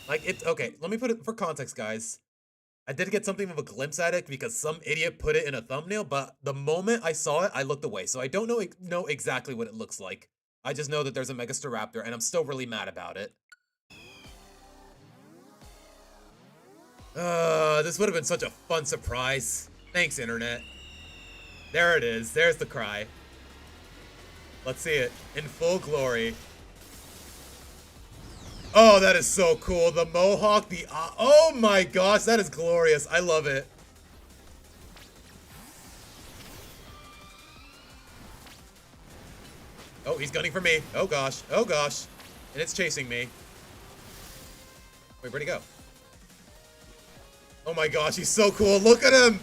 Like, okay, let me put it for context, guys. I did get something of a glimpse at it because some idiot put it in a thumbnail, but the moment I saw it, I looked away. So I don't know exactly what it looks like. I just know that there's a Mega Staraptor, and I'm still really mad about it. This would have been such a fun surprise. Thanks, Internet. There it is. There's the cry. Let's see it in full glory. Oh, that is so cool. The mohawk, oh my gosh, that is glorious. I love it. Oh, he's gunning for me. Oh gosh. Oh gosh. And it's chasing me. Wait, where'd he go? Oh my gosh, he's so cool. Look at him.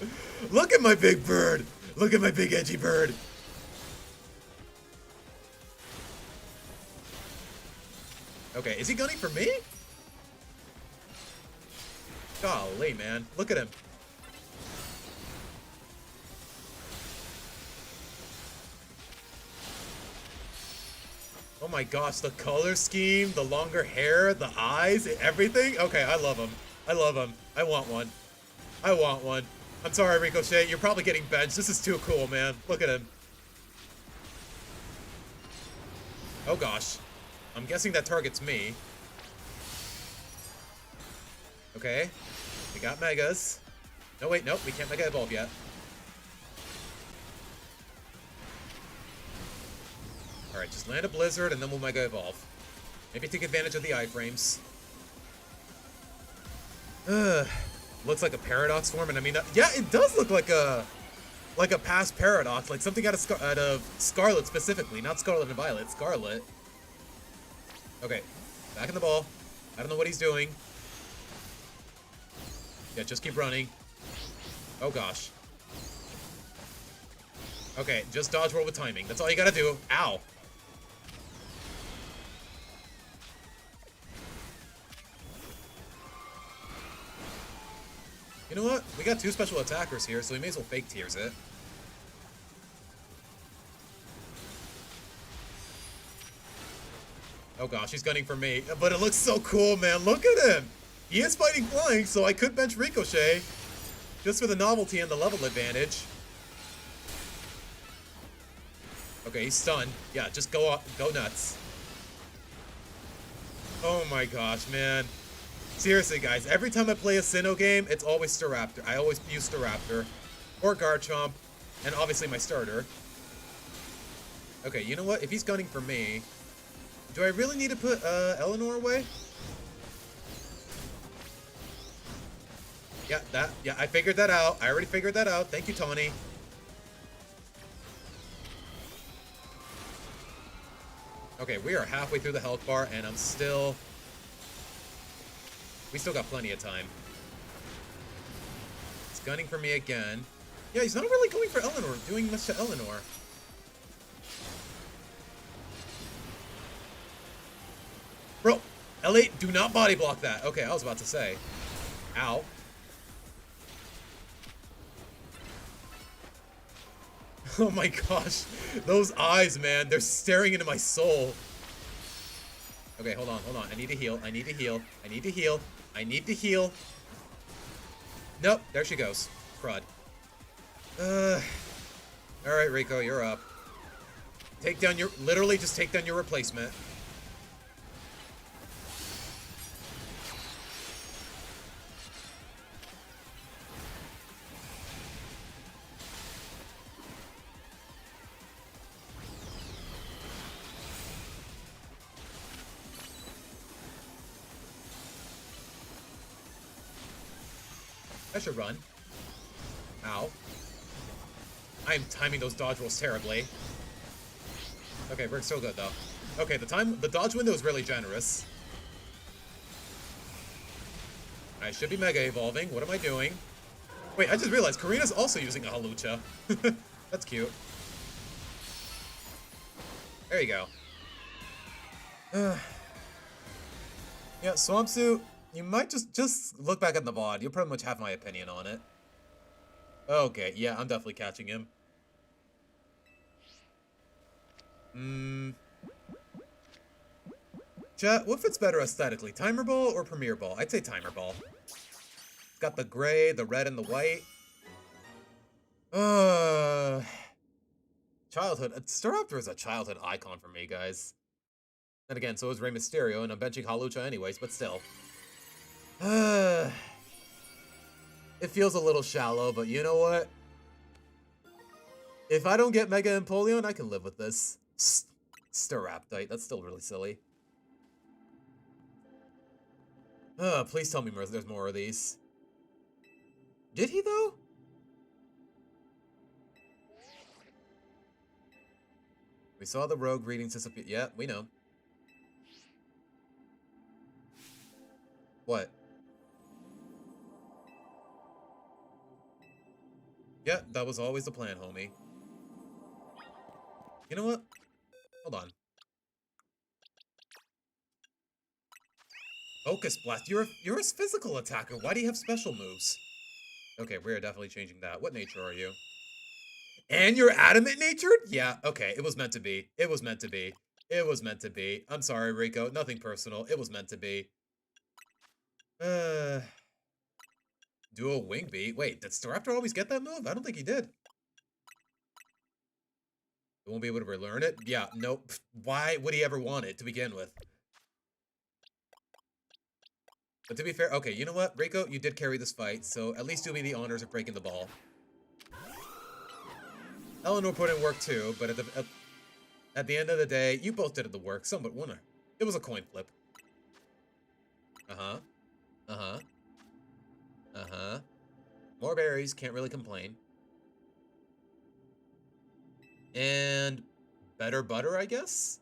Look at my big bird. Look at my big edgy bird. Okay, is he gunning for me? Golly, man. Look at him. Oh my gosh, the color scheme, the longer hair, the eyes, everything. Okay, I love him. I love him. I want one. I want one. I'm sorry, Ricochet. You're probably getting benched. This is too cool, man. Look at him. Oh gosh. I'm guessing that targets me. Okay. We got Megas. No, wait, nope. We can't Mega Evolve yet. Alright, just land a Blizzard and then we'll Mega Evolve. Maybe take advantage of the iframes. Looks like a Paradox form, and I mean, yeah, it does look like a past Paradox, like something out of Scarlet specifically, not Scarlet and Violet, Scarlet. Okay, back in the ball. I don't know what he's doing. Yeah, just keep running. Oh gosh. Okay, just dodge roll with timing. That's all you gotta do. Ow. You know what? We got 2 special attackers here, so we may as well fake tears it. Oh gosh, he's gunning for me. But it looks so cool, man. Look at him. He is fighting flying, so I could bench Ricochet. Just for the novelty and the level advantage. Okay, he's stunned. Yeah, just go nuts. Oh my gosh, man. Seriously, guys, every time I play a Sinnoh game, it's always Staraptor. I always use Staraptor. Or Garchomp. And obviously my starter. Okay, you know what? If he's gunning for me, do I really need to put Eleanor away? Yeah, I figured that out. I already figured that out. Thank you, Tawny. Okay, we are halfway through the health bar, and I'm still... We still got plenty of time. He's gunning for me again. Yeah, he's not really going for Eleanor, doing much to Eleanor. Bro, L8, do not body block that. Okay, I was about to say. Ow. Oh my gosh. Those eyes, man. They're staring into my soul. Okay, hold on. I need to heal. I need to heal. Nope, there she goes. Crud. Alright, Rico, you're up. Literally just take down your replacement. I should run. Ow. I am timing those dodge rolls terribly. Okay, we're still good though. Okay, the dodge window is really generous. I should be mega evolving. What am I doing? Wait, I just realized Karina's also using a Hawlucha. That's cute. There you go. Yeah, Swampsuit. You might just look back at the VOD. You'll pretty much have my opinion on it. Okay, yeah, I'm definitely catching him. Chat, what fits better aesthetically? Timer Ball or Premier Ball? I'd say Timer Ball. It's got the gray, the red, and the white. Childhood. Staraptor is a childhood icon for me, guys. And again, so is Rey Mysterio, and I'm benching Hawlucha anyways, but still. It feels a little shallow, but you know what? If I don't get Mega Empoleon, I can live with this. Staraptite, that's still really silly. Please tell me there's more of these. Did he, though? We saw the rogue reading disappear. Yeah, we know. What? Yeah, that was always the plan, homie. You know what? Hold on. Focus Blast. You're a physical attacker. Why do you have special moves? Okay, we're definitely changing that. What nature are you? And you're adamant natured? Yeah, okay. It was meant to be. It was meant to be. It was meant to be. I'm sorry, Rico. Nothing personal. It was meant to be. Dual Wing Beat? Wait, did Staraptor always get that move? I don't think he did. He won't be able to relearn it? Yeah, nope. Why would he ever want it to begin with? But to be fair, okay, you know what? Rico, you did carry this fight, so at least do me the honors of breaking the ball. Eleanor put in work too, but at the end of the day, you both did the work. Somewhat winner. It was a coin flip. Uh-huh. Uh-huh. Uh-huh. More berries, can't really complain. And better butter, I guess?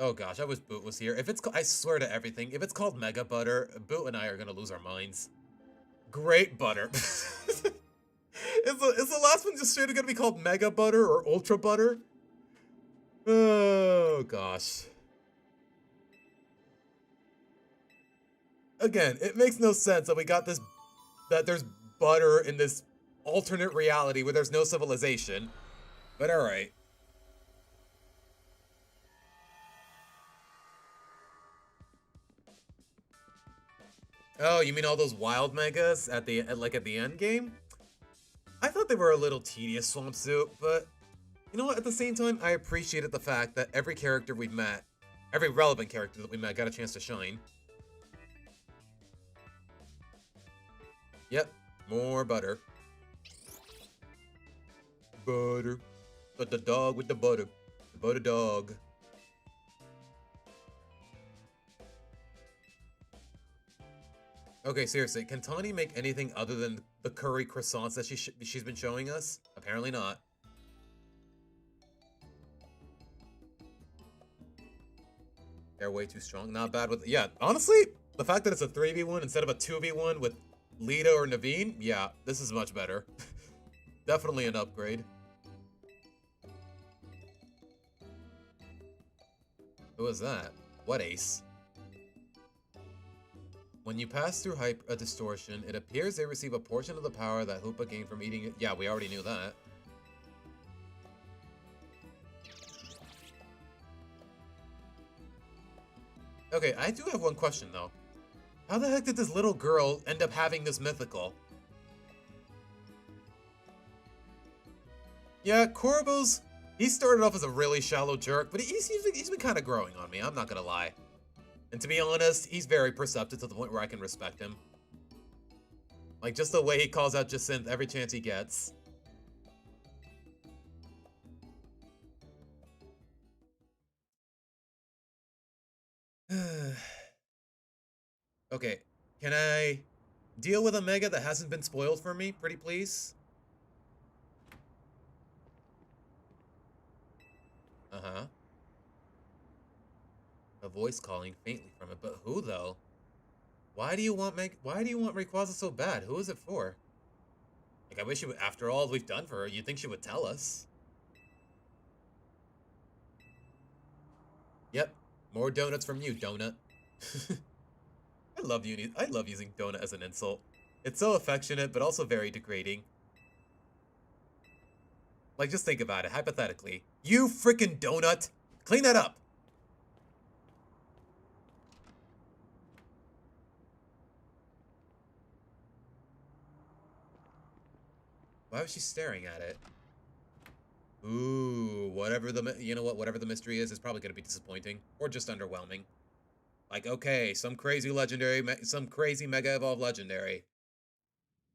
Oh gosh, I wish Boot was here. If it's I swear to everything, if it's called Mega Butter, Boot and I are gonna lose our minds. Great butter. Is the last one just straight gonna be called Mega Butter or Ultra Butter? Oh, gosh. Again, it makes no sense that we got this, that there's butter in this alternate reality where there's no civilization. But alright. Oh, you mean all those wild megas at the end game? I thought they were a little tedious, Swamp Soup, but you know what? At the same time, I appreciated the fact that every character we met, every relevant character that we met, got a chance to shine. Yep, more butter. Butter. But the dog with the butter. The butter dog. Okay, seriously, can Tawny make anything other than the curry croissants that she's been showing us? Apparently not. They're way too strong. Not bad with... Yeah, honestly, the fact that it's a 3v1 instead of a 2v1 with Lita or Naveen, yeah, this is much better. Definitely an upgrade. Who was that? What ace? When you pass through a distortion, it appears they receive a portion of the power that Hoopa gained from eating it. Yeah, we already knew that. Okay, I do have one question though. How the heck did this little girl end up having this mythical? Yeah, Corbo's, he started off as a really shallow jerk, but he's been kind of growing on me, I'm not gonna lie. And to be honest, he's very perceptive to the point where I can respect him. Like, just the way he calls out Jacinth every chance he gets. Okay, can I deal with a Mega that hasn't been spoiled for me, pretty please? Uh-huh. A voice calling faintly from it, but who though? Why do you want Rayquaza so bad? Who is it for? Like, I wish she would, after all we've done for her, you'd think she would tell us. Yep, more donuts from you, Donut. I love using donut as an insult. It's so affectionate, but also very degrading. Like, just think about it, hypothetically. You freaking donut! Clean that up! Why was she staring at it? Ooh, you know what, whatever the mystery is probably gonna be disappointing. Or just underwhelming. Like, okay, some crazy Mega Evolved legendary.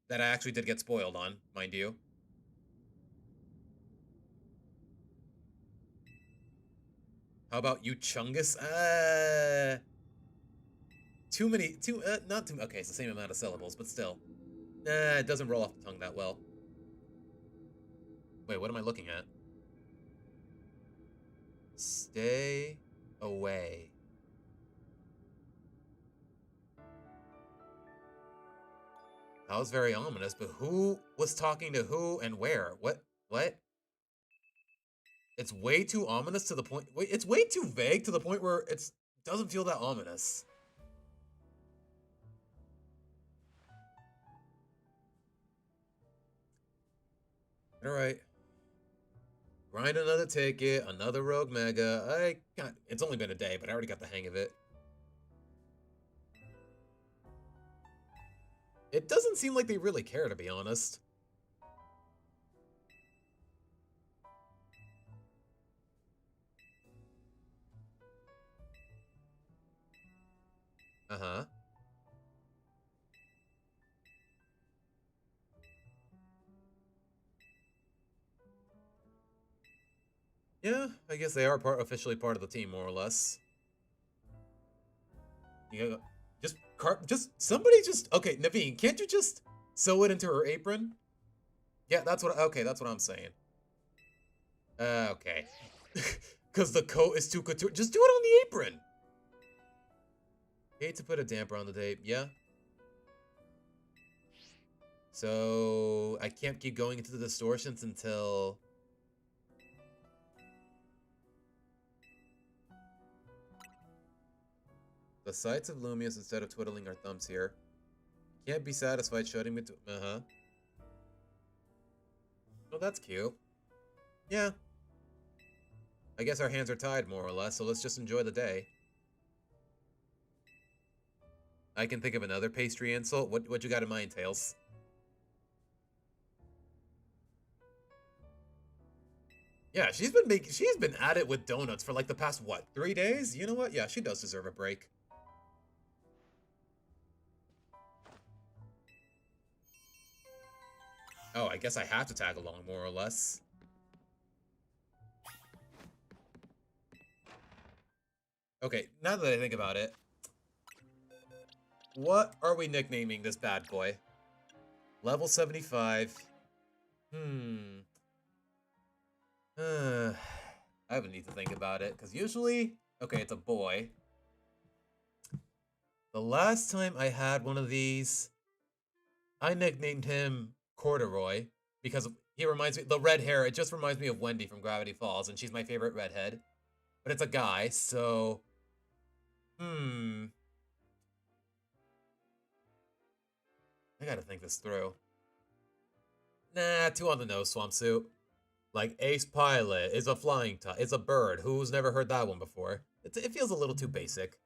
That I actually did get spoiled on, mind you. How about you, Chungus? Not too, okay, it's the same amount of syllables, but still. It doesn't roll off the tongue that well. Wait, what am I looking at? Stay away. That was very ominous, but who was talking to who and where? What? It's way too ominous to the point... Wait, it's way too vague to the point where it doesn't feel that ominous. Alright. Grind another ticket, another Rogue Mega. It's only been a day, but I already got the hang of it. It doesn't seem like they really care, to be honest. Uh-huh. Yeah, I guess they are officially part of the team, more or less. You somebody okay, Naveen, can't you just sew it into her apron? Yeah, that's what I'm saying. Okay. Because the coat is too couture. Just do it on the apron. Hate to put a damper on the day. Yeah. So I can't keep going into the distortions until... The sights of Lumious instead of twiddling our thumbs here. Can't be satisfied shutting me to... Uh-huh. Well, that's cute. Yeah. I guess our hands are tied, more or less, so let's just enjoy the day. I can think of another pastry insult. What you got in mind, Tails? Yeah, she's been at it with donuts for like the past, what, 3 days? You know what? Yeah, she does deserve a break. Oh, I guess I have to tag along, more or less. Okay, now that I think about it, what are we nicknaming this bad boy? Level 75. I would need to think about it, because usually... Okay, it's a boy. The last time I had one of these, I nicknamed him Corduroy, because he reminds me... The red hair, it just reminds me of Wendy from Gravity Falls, and she's my favorite redhead. But it's a guy, so... I gotta think this through. Nah, too on the nose, Swampsuit. Like, Ace Pilot is a flying type. It's a bird. Who's never heard that one before? It feels a little too basic.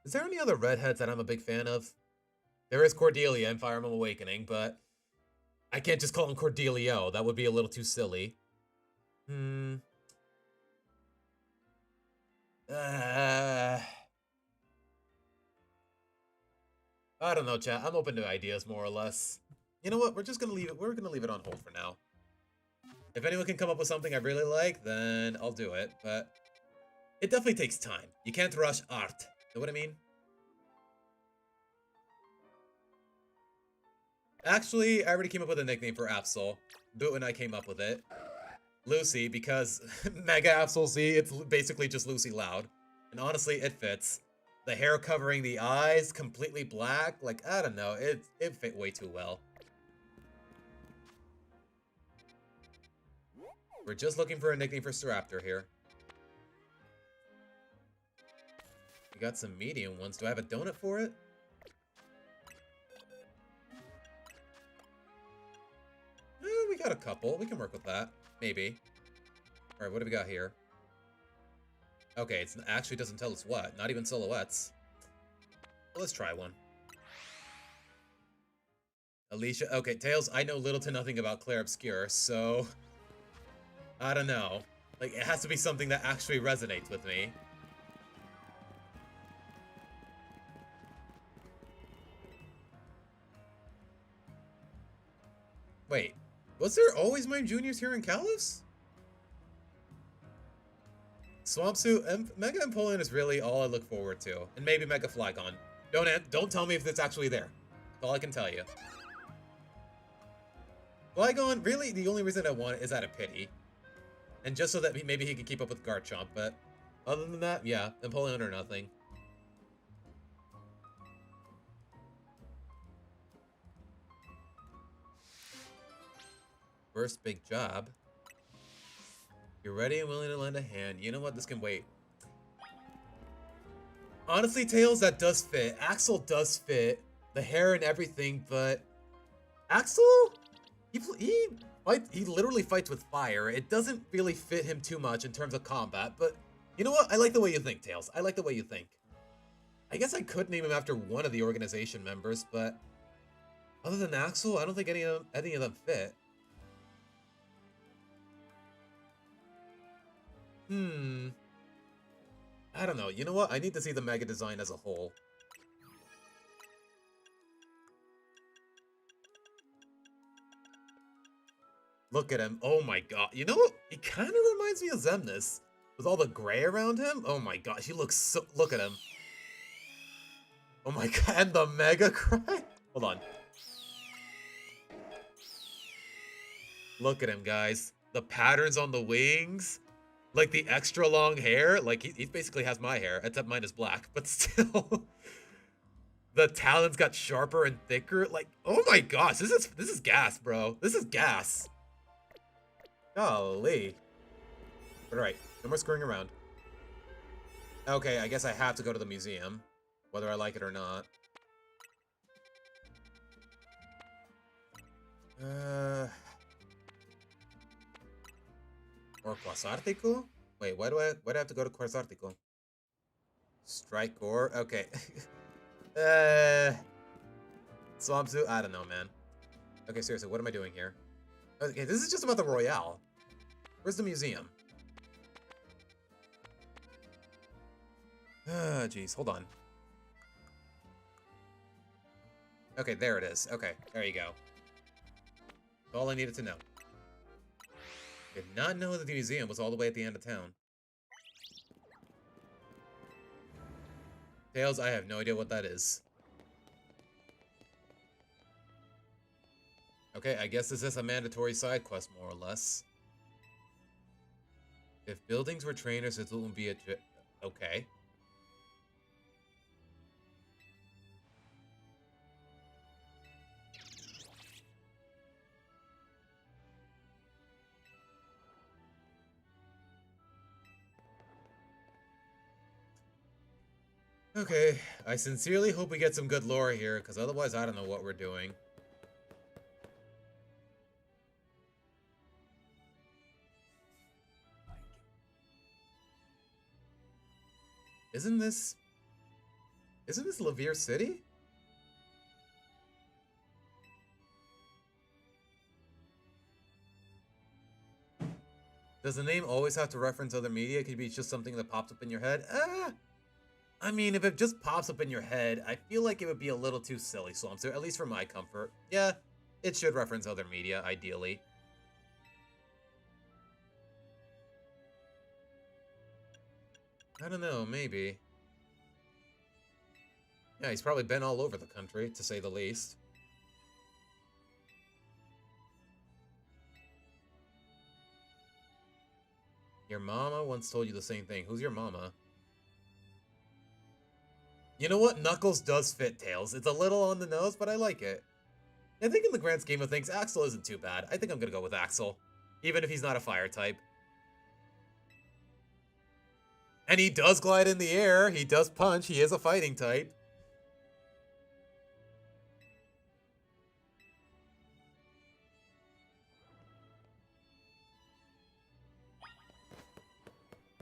Is there any other redheads that I'm a big fan of? There is Cordelia in Fire Emblem Awakening, but I can't just call him Cordelio. That would be a little too silly. I don't know, chat. I'm open to ideas, more or less. You know what? We're just gonna leave it. We're gonna leave it on hold for now. If anyone can come up with something I really like, then I'll do it. But it definitely takes time. You can't rush art. Know what I mean? Actually, I already came up with a nickname for Absol. Boot and I came up with it. Lucy, because Mega Absol Z, it's basically just Lucy Loud. And honestly, it fits. The hair covering the eyes, completely black. Like, I don't know. It fit way too well. We're just looking for a nickname for Staraptor here. We got some medium ones. Do I have a donut for it? We got a couple. We can work with that. Maybe. Alright, what do we got here? Okay, it actually doesn't tell us what. Not even silhouettes. Well, let's try one. Alicia. Okay, Tails, I know little to nothing about Claire Obscure, so... I don't know. Like, it has to be something that actually resonates with me. Wait. Was there always Mime Juniors here in Kalos? Swampsuit, Mega Empoleon is really all I look forward to. And maybe Mega Flygon. Don't tell me if it's actually there. That's all I can tell you. Flygon, really, the only reason I want it is out of pity. And just so that maybe he can keep up with Garchomp, but other than that, yeah, Empoleon or nothing. First big job. You're ready and willing to lend a hand. You know what? This can wait. Honestly, Tails, that does fit. Axel does fit. The hair and everything, but... Axel? He literally fights with fire. It doesn't really fit him too much in terms of combat, but... You know what? I like the way you think, Tails. I like the way you think. I guess I could name him after one of the organization members, but... Other than Axel, I don't think any of them fit. I don't know. You know what? I need to see the Mega design as a whole. Look at him. Oh my god. You know what? He kind of reminds me of Xemnas. With all the gray around him. Oh my gosh. He looks so... Look at him. Oh my god. And the Mega cry. Hold on. Look at him, guys. The patterns on the wings. Like the extra long hair, like he basically has my hair, except mine is black, but still. the talons got sharper and thicker. Like, oh my gosh, this is gas, bro. This is gas. Golly. All right, no more screwing around. Okay, I guess I have to go to the museum, whether I like it or not. Or Quasartico? Wait, why do I have to go to Quasartico? Strike Gore? Okay. Swamp Zoo? I don't know, man. Okay, seriously, what am I doing here? Okay, this is just about the Royale. Where's the museum? Jeez, hold on. Okay, there it is. Okay, there you go. That's all I needed to know. Did not know that the museum was all the way at the end of town. Tails, I have no idea what that is. Okay, I guess this is a mandatory side quest, more or less. If buildings were trainers, it wouldn't be a... Okay. Okay, I sincerely hope we get some good lore here, because otherwise I don't know what we're doing. Isn't this Lavier City? Does the name always have to reference other media? Could it be just something that pops up in your head? I mean, if it just pops up in your head, I feel like it would be a little too silly, Swamp Zoo, at least for my comfort. Yeah, it should reference other media, ideally. I don't know, maybe. Yeah, he's probably been all over the country, to say the least. Your mama once told you the same thing. Who's your mama? You know what? Knuckles does fit Tails. It's a little on the nose, but I like it. I think in the grand scheme of things, Axel isn't too bad. I think I'm gonna go with Axel. Even if he's not a fire type. And he does glide in the air. He does punch. He is a fighting type.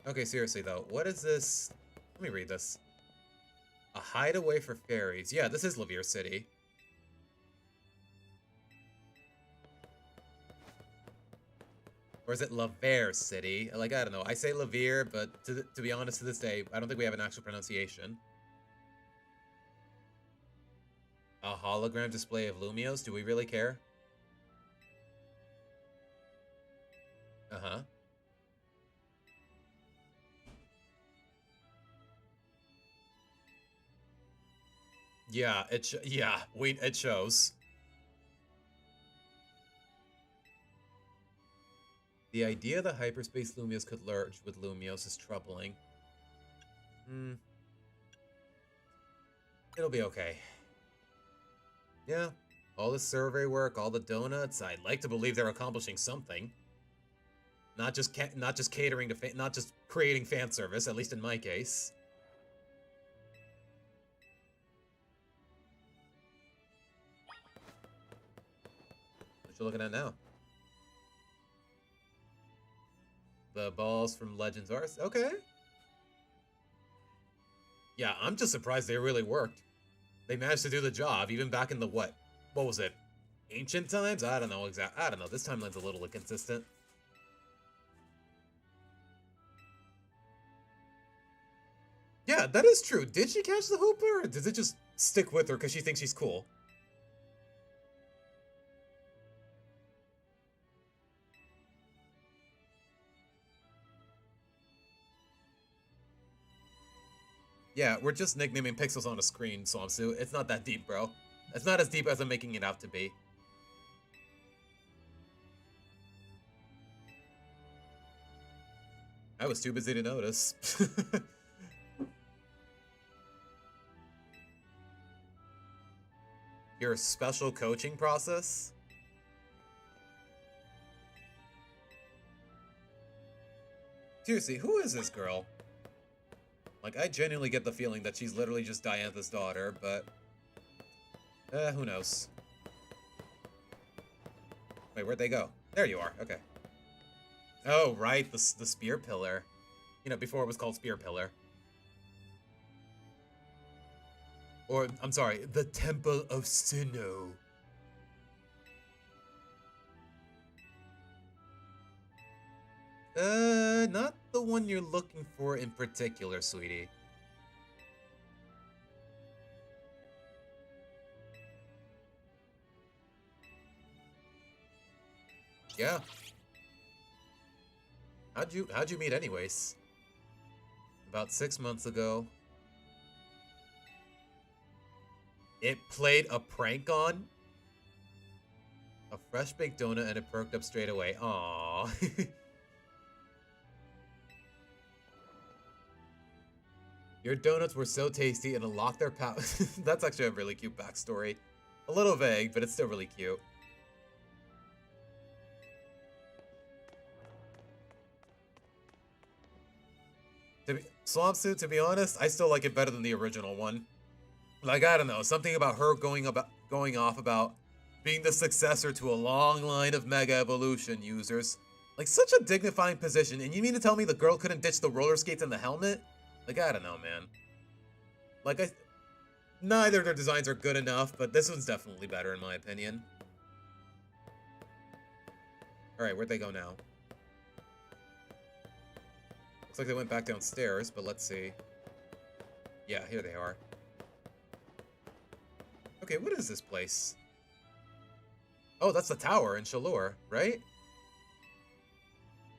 Okay, seriously though, what is this? Let me read this. A hideaway for fairies. Yeah, this is Lavier City. Or is it Lavier City? Like, I don't know. I say Lavier, but to be honest, to this day, I don't think we have an actual pronunciation. A hologram display of Lumios? Do we really care? Uh-huh. Yeah, it shows. The idea that hyperspace Lumios could merge with Lumios is troubling. It'll be okay. Yeah, all the survey work, all the donuts, I'd like to believe they're accomplishing something. Not just catering to not just creating fan service, at least in my case. What you looking at now? The balls from Legends Arts? Okay. Yeah, I'm just surprised they really worked. They managed to do the job, even back in the what was it? Ancient times? I don't know exactly. I don't know. This timeline's a little inconsistent. Yeah, that is true. Did she catch the Hooper, or does it just stick with her because she thinks she's cool? Yeah, we're just nicknaming pixels on a screen, Swampsu. It's not that deep, bro. It's not as deep as I'm making it out to be. I was too busy to notice. your special coaching process? Seriously, who is this girl? Like, I genuinely get the feeling that she's literally just Diantha's daughter, but... who knows? Wait, where'd they go? There you are, okay. Oh, right, the spear pillar. You know, before it was called Spear Pillar. Or, I'm sorry, the Temple of Sinnoh. Not the one you're looking for in particular, sweetie. Yeah. How'd you meet anyways? About 6 months ago. It played a prank on? A fresh baked donut and it perked up straight away. Aww. Your donuts were so tasty and unlocked their power. That's actually a really cute backstory. A little vague, but it's still really cute. Swamp Suit, to be honest, I still like it better than the original one. Like, I don't know, something about her going off about being the successor to a long line of Mega Evolution users. Like, such a dignifying position, and you mean to tell me the girl couldn't ditch the roller skates and the helmet? Like, I don't know, man. Like, neither of their designs are good enough, but this one's definitely better in my opinion. Alright, where'd they go now? Looks like they went back downstairs, but let's see. Yeah, here they are. Okay, what is this place? Oh, that's the tower in Shalour, right?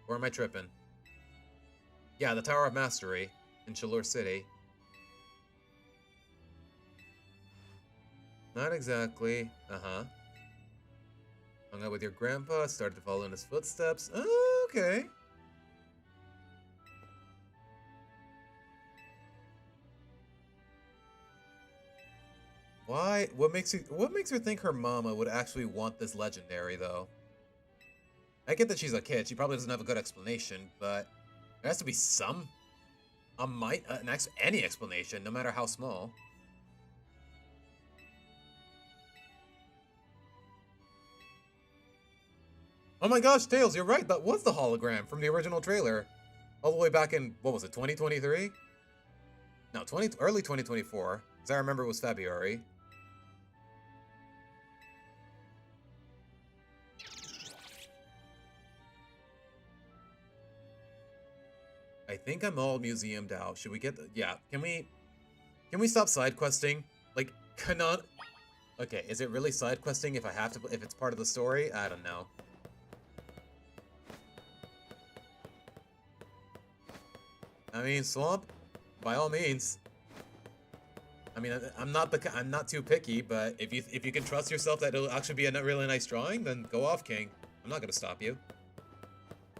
Or am I tripping? Yeah, the Tower of Mastery in Shalour City. Not exactly. Uh-huh. Hung out with your grandpa, started to follow in his footsteps. Oh, okay. Why? What makes her think her mama would actually want this legendary, though? I get that she's a kid. She probably doesn't have a good explanation, but there has to be some... any explanation, no matter how small. Oh my gosh, Tails, you're right. That was the hologram from the original trailer. All the way back in, what was it, 2023? No, early 2024. As I remember, it was February. I think I'm all museumed out. Should we get the... Yeah, can we stop side questing? Like, okay, is it really side questing if it's part of the story? I don't know. I mean, Swamp, by all means. I mean, I'm not too picky, but if you can trust yourself that it'll actually be a really nice drawing, then go off, King. I'm not gonna stop you.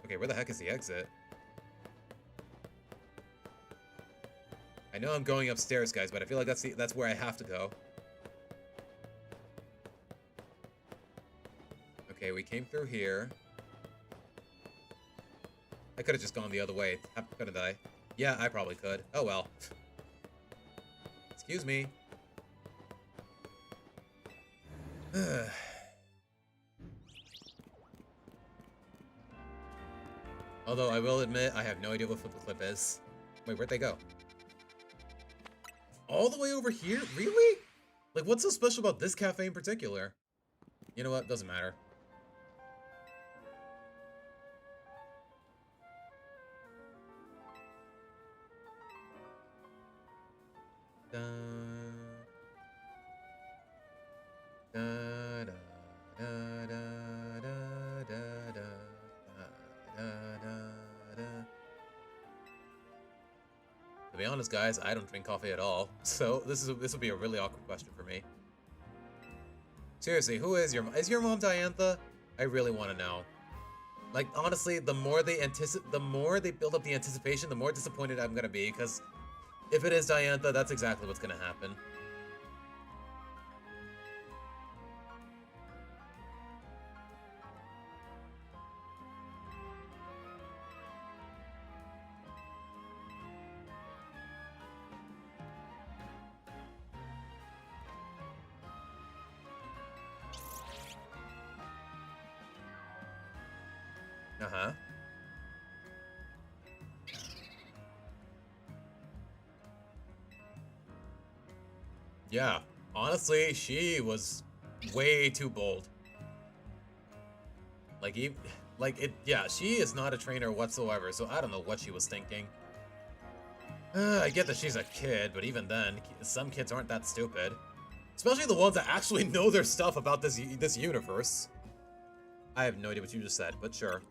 Okay, where the heck is the exit? I know I'm going upstairs, guys, but I feel like that's where I have to go. Okay, we came through here. I could have just gone the other way, couldn't I? Yeah, I probably could. Oh well. Excuse me. Although I will admit, I have no idea what Flip the Clip is. Wait, where'd they go? All the way over here? Really? Like, what's so special about this cafe in particular? You know what? Doesn't matter. Da, da, da, da, da, da, da, da, da. To be honest, guys, I don't drink coffee at all, so this will be a really awkward question for me. Seriously, who is your mom Diantha? I really want to know. Like, honestly, the more they build up the anticipation, the more disappointed I'm gonna be, because if it is Diantha, that's exactly what's gonna happen. Uh-huh. Yeah, honestly, she was way too bold. Yeah, she is not a trainer whatsoever, so I don't know what she was thinking. I get that she's a kid, but even then, some kids aren't that stupid. Especially the ones that actually know their stuff about this universe. I have no idea what you just said, but sure.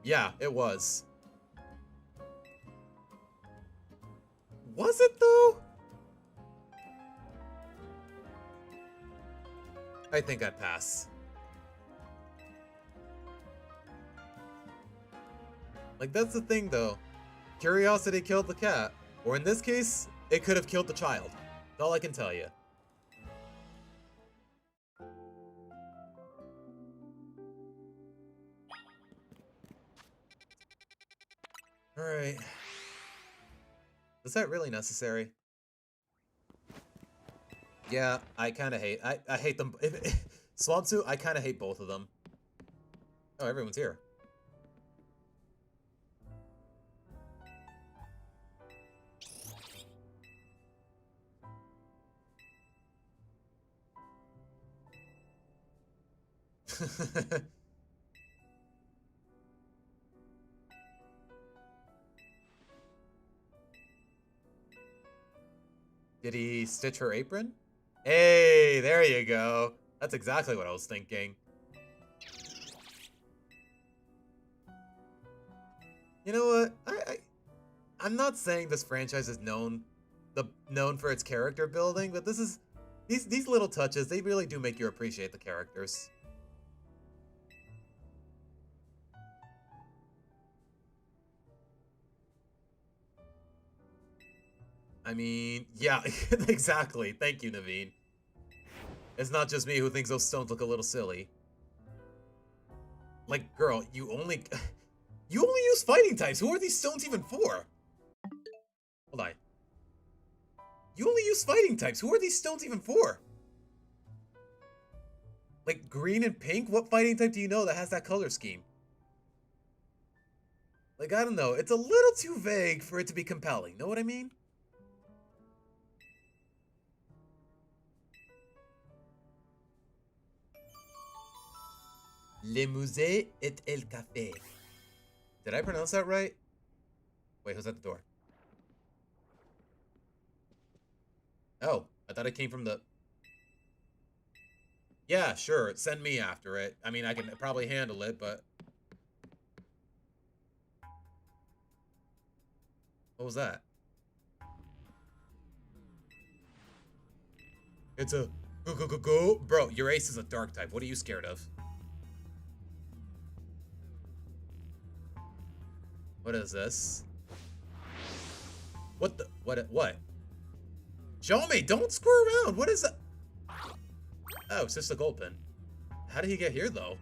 Yeah, it was. Was it though? I think I'd pass. Like, that's the thing though. Curiosity killed the cat. Or in this case, it could have killed the child. That's all I can tell you. Alright. Was that really necessary? Yeah, I kind of hate... I hate them... Swamp Suit, I kind of hate both of them. Oh, everyone's here. Did he stitch her apron? Hey, there you go. That's exactly what I was thinking. You know what? I'm not saying this franchise is known for its character building, but these little touches, they really do make you appreciate the characters. I mean, yeah, exactly. Thank you, Naveen. It's not just me who thinks those stones look a little silly. Like, girl, you only use fighting types. Who are these stones even for? Hold on. You only use fighting types. Who are these stones even for? Like, green and pink? What fighting type do you know that has that color scheme? Like, I don't know. It's a little too vague for it to be compelling. Know what I mean? Le musée et el café. Did I pronounce that right? Wait, who's at the door? Oh, I thought it came from the... Yeah, sure, send me after it. I mean, I can probably handle it, but... What was that? It's a... Go. Bro, your ace is a dark type. What are you scared of? What is this? What the... What? Show me! Don't screw around! What is that? Oh, it's just a gold pin. How did he get here, though?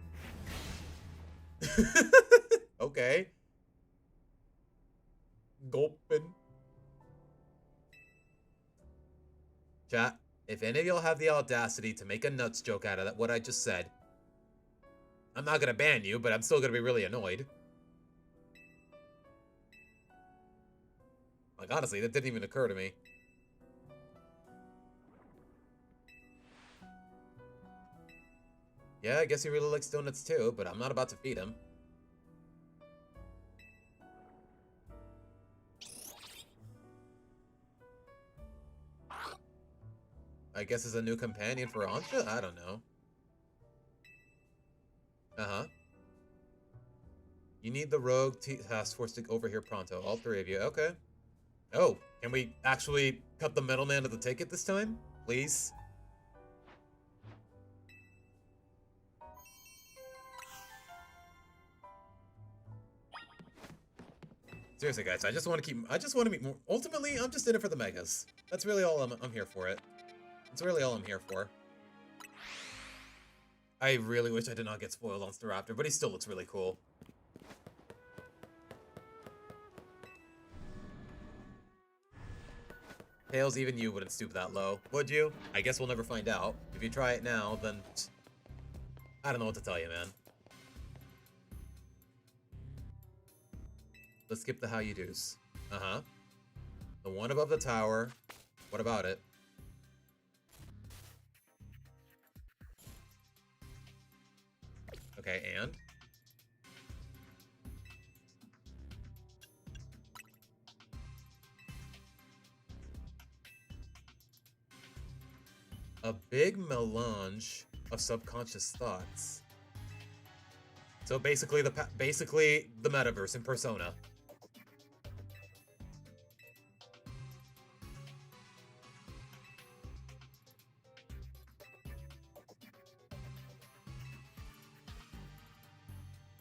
Okay. Gold pin. Chat, if any of y'all have the audacity to make a nuts joke out of that, what I just said, I'm not gonna ban you, but I'm still gonna be really annoyed. Like, honestly, that didn't even occur to me. Yeah, I guess he really likes donuts too, but I'm not about to feed him. I guess it's a new companion for Anja? I don't know. Uh-huh. You need the rogue task force to over here pronto. All three of you. Okay. Oh, can we actually cut the middleman of the ticket this time? Please? Seriously, guys, I just want to meet more. Ultimately, I'm just in it for the megas. That's really all I'm here for it. That's really all I'm here for. I really wish I did not get spoiled on Staraptor, but he still looks really cool. Tails, even you wouldn't stoop that low, would you? I guess we'll never find out. If you try it now, then... I don't know what to tell you, man. Let's skip the how you do's. Uh-huh. The one above the tower. What about it? Okay, and? A big melange of subconscious thoughts. So basically the metaverse in Persona.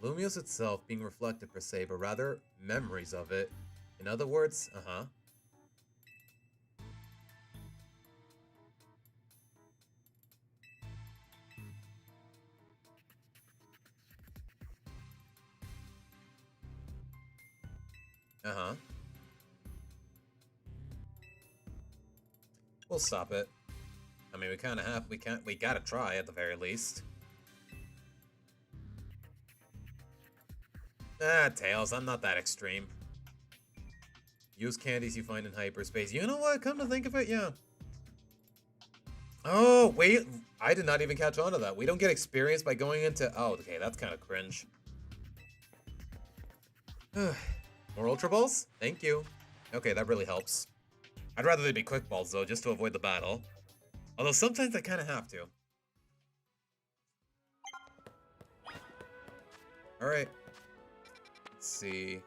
Lumios itself being reflected per se, but rather memories of it. In other words, uh-huh. Uh-huh. We'll stop it. I mean, we gotta try at the very least. Ah, Tails, I'm not that extreme. Use candies you find in hyperspace. You know what? Come to think of it, yeah. Oh, wait. I did not even catch on to that. We don't get experience by going into... Oh, okay, that's kind of cringe. More Ultra Balls? Thank you. Okay, that really helps. I'd rather they be Quick Balls, though, just to avoid the battle. Although sometimes I kind of have to. Alright. Let's see.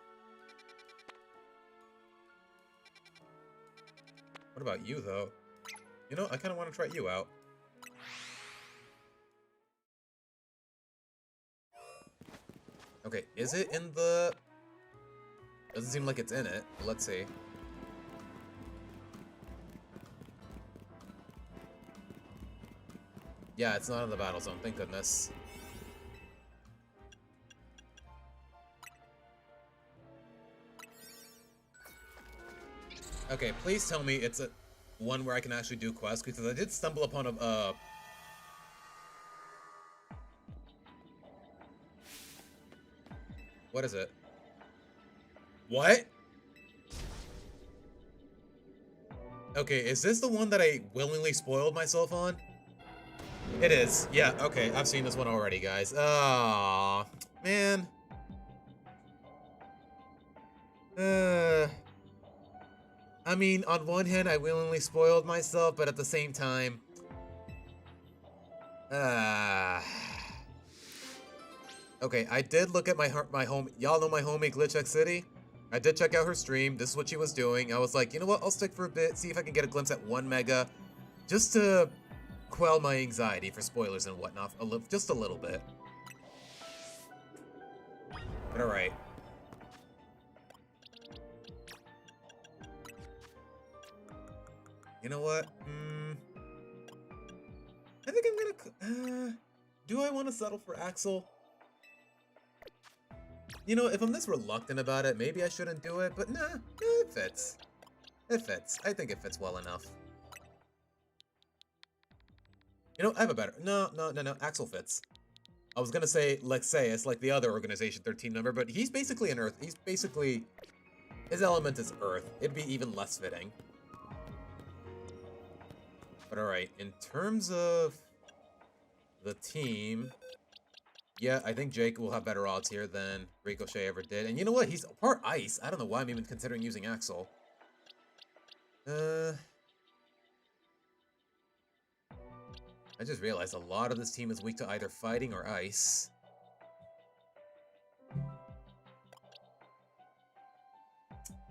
What about you, though? You know, I kind of want to try you out. Okay, is it in the... Doesn't seem like it's in it. Let's see. Yeah, it's not in the battle zone, thank goodness. Okay, please tell me it's a one where I can actually do quests, because I did stumble upon a what is it? What? Okay, is this the one that I willingly spoiled myself on? It is. Yeah, okay, I've seen this one already, guys. Ah, man. I mean, on one hand, I willingly spoiled myself, but at the same time... Okay, I did look at my home... Y'all know my homie, Glitch City? I did check out her stream. This is what she was doing. I was like, you know what? I'll stick for a bit, see if I can get a glimpse at 1 mega. Just to quell my anxiety for spoilers and whatnot. Just a little bit. But alright. You know what? I think I'm gonna... do I want to settle for Axel? You know, if I'm this reluctant about it, maybe I shouldn't do it, but nah, it fits. It fits. I think it fits well enough. You know, I have a better... No, Axel fits. I was gonna say Lexaeus, like the other Organization 13 member, but he's basically an Earth. He's basically... His element is Earth. It'd be even less fitting. But alright, in terms of the team, yeah, I think Jake will have better odds here than Ricochet ever did. And you know what? He's part ice. I don't know why I'm even considering using Axel. I just realized a lot of this team is weak to either fighting or ice.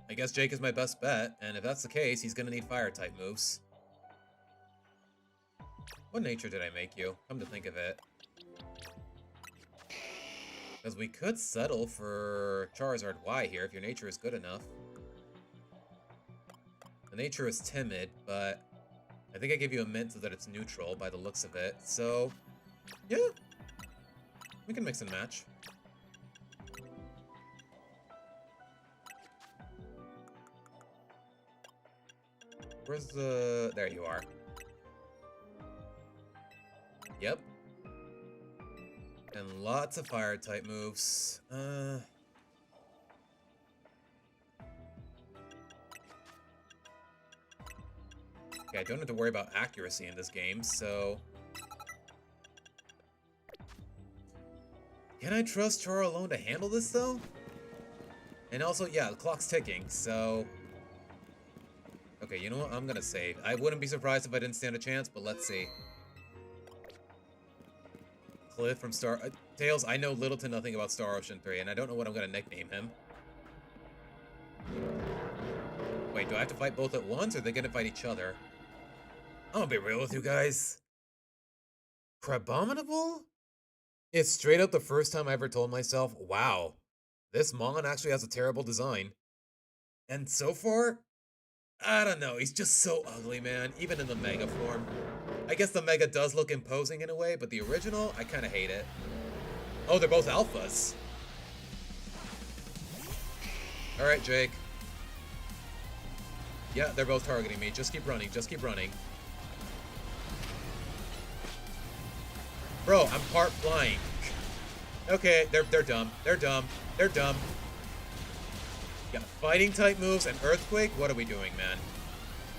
I guess Jake is my best bet, and if that's the case, he's gonna need fire-type moves. What nature did I make you? Come to think of it. Because we could settle for Charizard Y here if your nature is good enough. The nature is timid, but I think I gave you a mint so that it's neutral by the looks of it. So, yeah. We can mix and match. Where's the... There you are. Yep. And lots of fire type moves. Okay, I don't have to worry about accuracy in this game, so... Can I trust Char alone to handle this, though? And also, yeah, the clock's ticking, so... Okay, you know what? I'm gonna save. I wouldn't be surprised if I didn't stand a chance, but let's see. Cliff from Star... Tails, I know little to nothing about Star Ocean 3, and I don't know what I'm gonna nickname him. Wait, do I have to fight both at once, or are they gonna fight each other? I'm gonna be real with you guys. Crabominable? It's straight up the first time I ever told myself, wow, this Mon actually has a terrible design. And so far, I don't know, he's just so ugly, man, even in the Mega form. I guess the Mega does look imposing in a way, but the original, I kind of hate it. Oh, they're both alphas. Alright, Jake. Yeah, they're both targeting me. Just keep running, just keep running. Bro, I'm part flying. Okay, they're dumb. They're dumb. They're dumb. Yeah, fighting type moves and Earthquake? What are we doing, man?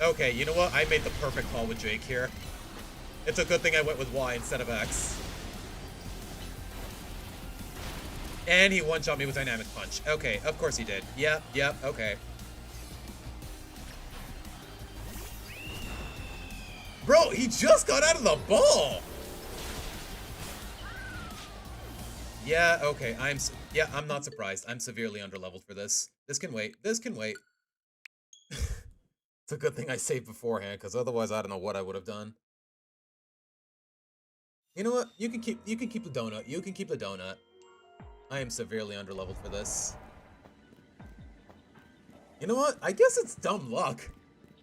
Okay, you know what? I made the perfect call with Jake here. It's a good thing I went with Y instead of X. And he one-shot me with Dynamic Punch. Okay, of course he did. Yep, okay. Bro, he just got out of the ball! Yeah, okay, I'm not surprised. I'm severely underleveled for this. This can wait. This can wait. It's a good thing I saved beforehand, because otherwise I don't know what I would have done. You know what? You can keep the donut. You can keep the donut. I am severely underleveled for this. You know what? I guess it's dumb luck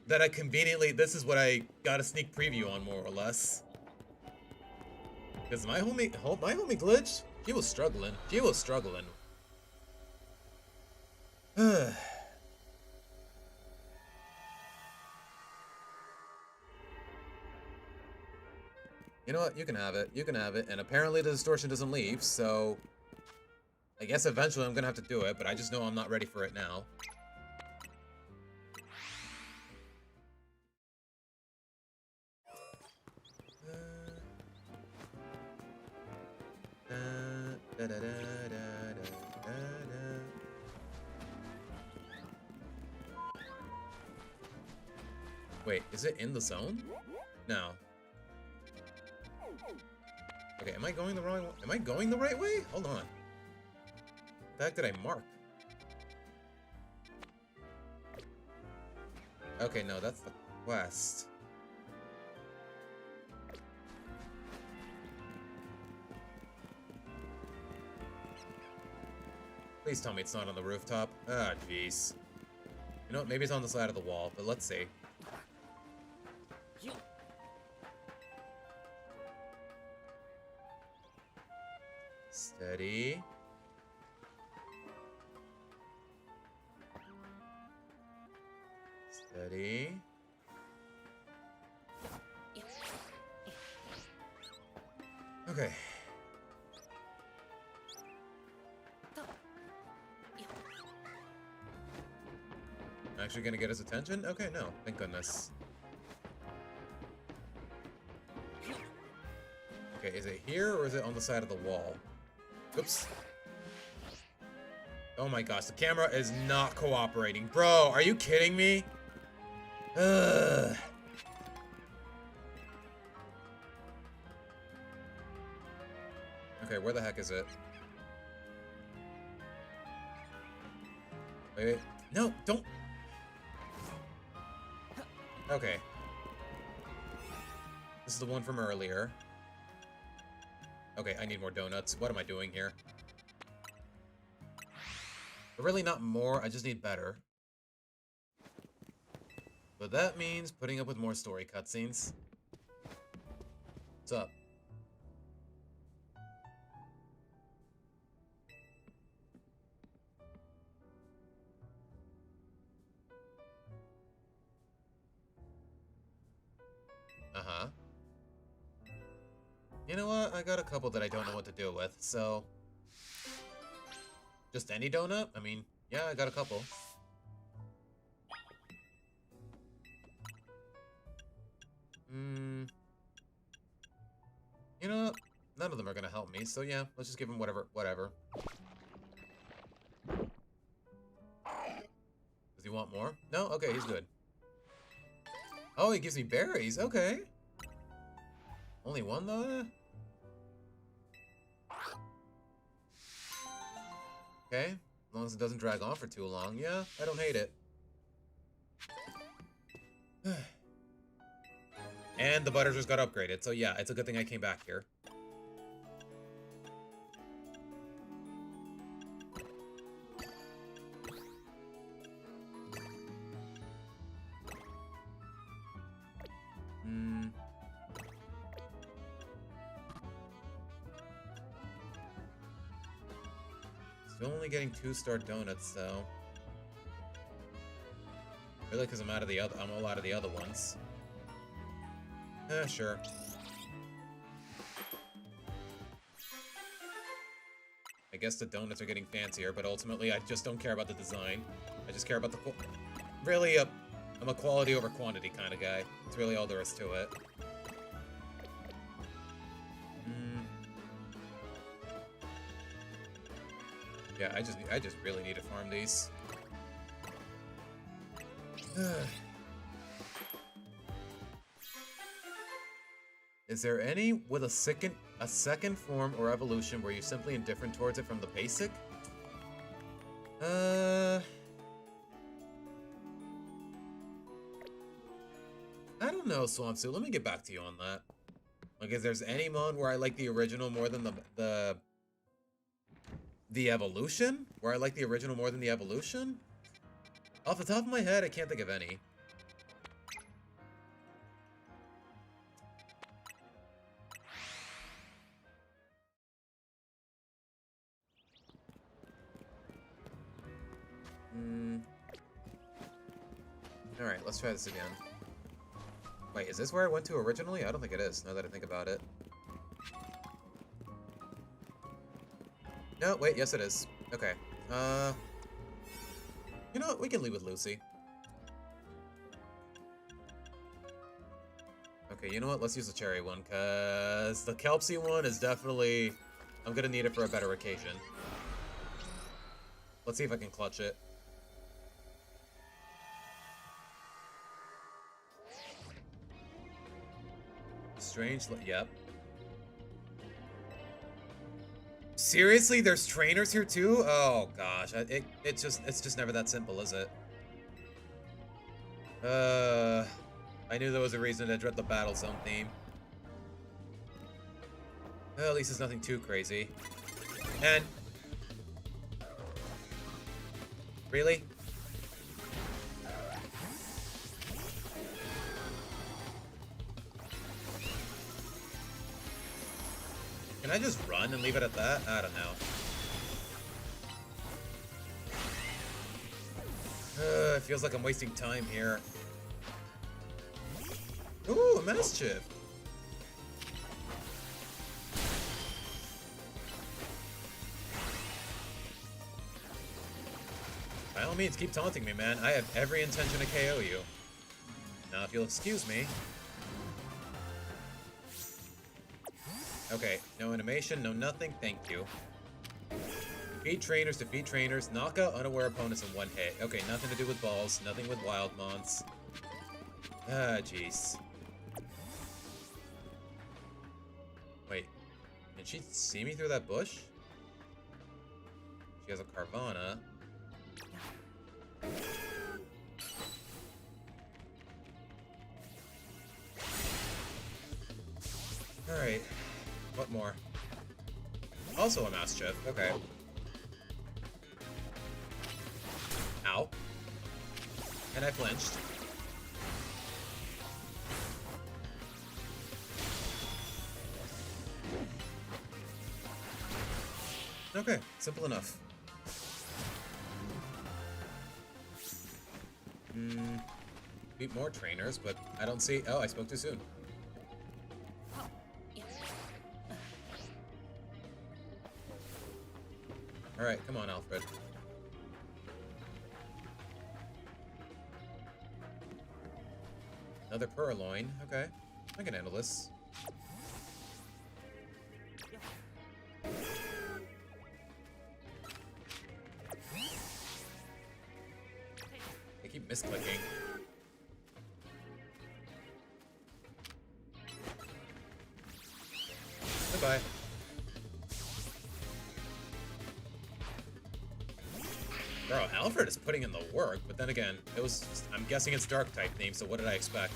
that I conveniently... This is what I got a sneak preview on, more or less. Because my homie Glitch... She was struggling. She was struggling. You know what? You can have it. You can have it. And apparently the distortion doesn't leave, so... I guess eventually I'm gonna have to do it, but I just know I'm not ready for it now. Wait, is it in the zone? No. Okay, am I going the wrong way? Am I going the right way? Hold on. The heck did I mark? Okay, no, that's the quest. Please tell me it's not on the rooftop. Ah, jeez. You know what? Maybe it's on the side of the wall, but let's see. Steady. Steady. Okay. Actually gonna get his attention? Okay, no. Thank goodness. Okay, is it here or is it on the side of the wall? Oops. Oh my gosh, the camera is not cooperating. Bro, are you kidding me? Ugh. Okay, where the heck is it? Wait. No, don't. Okay. This is the one from earlier. Okay, I need more donuts. What am I doing here? But really not more, I just need better. But that means putting up with more story cutscenes. What's up? You know what? I got a couple that I don't know what to do with, so... Just any donut? I mean, yeah, I got a couple. You know what? None of them are gonna help me, so yeah, let's just give him whatever. Does he want more? No? Okay, he's good. Oh, he gives me berries, okay. Only one, though? Okay, as long as it doesn't drag on for too long. Yeah, I don't hate it. And the butter just got upgraded, so yeah, it's a good thing I came back here. Still only getting 2-star donuts, though. Really, because I'm all out of the other ones. Sure. I guess the donuts are getting fancier, but ultimately I just don't care about the design. I just care about the really, I'm a quality over quantity kind of guy. That's really all there is to it. Yeah, I just really need to farm these. Is there any with a second form or evolution where you're simply indifferent towards it from the basic? I don't know, Swampsuit. Let me get back to you on that. Like, if there's any mon where I like the original more than the evolution? Where I like the original more than the evolution? Off the top of my head, I can't think of any. Alright, let's try this again. Wait, is this where I went to originally? I don't think it is, now that I think about it. No, wait, yes it is. Okay. You know what? We can leave with Lucy. Okay, you know what? Let's use the cherry one, because the Kelpsy one is definitely... I'm gonna need it for a better occasion. Let's see if I can clutch it. Strange... Yep. Seriously? There's trainers here too? Oh gosh, it's just never that simple, is it? I knew there was a reason to dread the battle zone theme. Well, at least it's nothing too crazy. And... Really? Can I just run and leave it at that? I don't know. It feels like I'm wasting time here. Ooh, a Mischief! By all means, keep taunting me, man. I have every intention to KO you. Now, if you'll excuse me... Okay, no animation, no nothing, thank you. Defeat trainers, knock out unaware opponents in one hit. Okay, nothing to do with balls, nothing with wild mons. Ah, jeez. Wait, can she see me through that bush? She has a Carvana. Alright. What more? Also a Mischief. Okay. Ow. And I flinched. Okay, simple enough. Beat more trainers, but I don't see... Oh, I spoke too soon. Alright, come on, Alfred. Another Purloin. Okay. I can handle this. I keep misclicking. Goodbye. Bro, Alfred is putting in the work, but then again, it was, I'm guessing it's dark type theme, so what did I expect?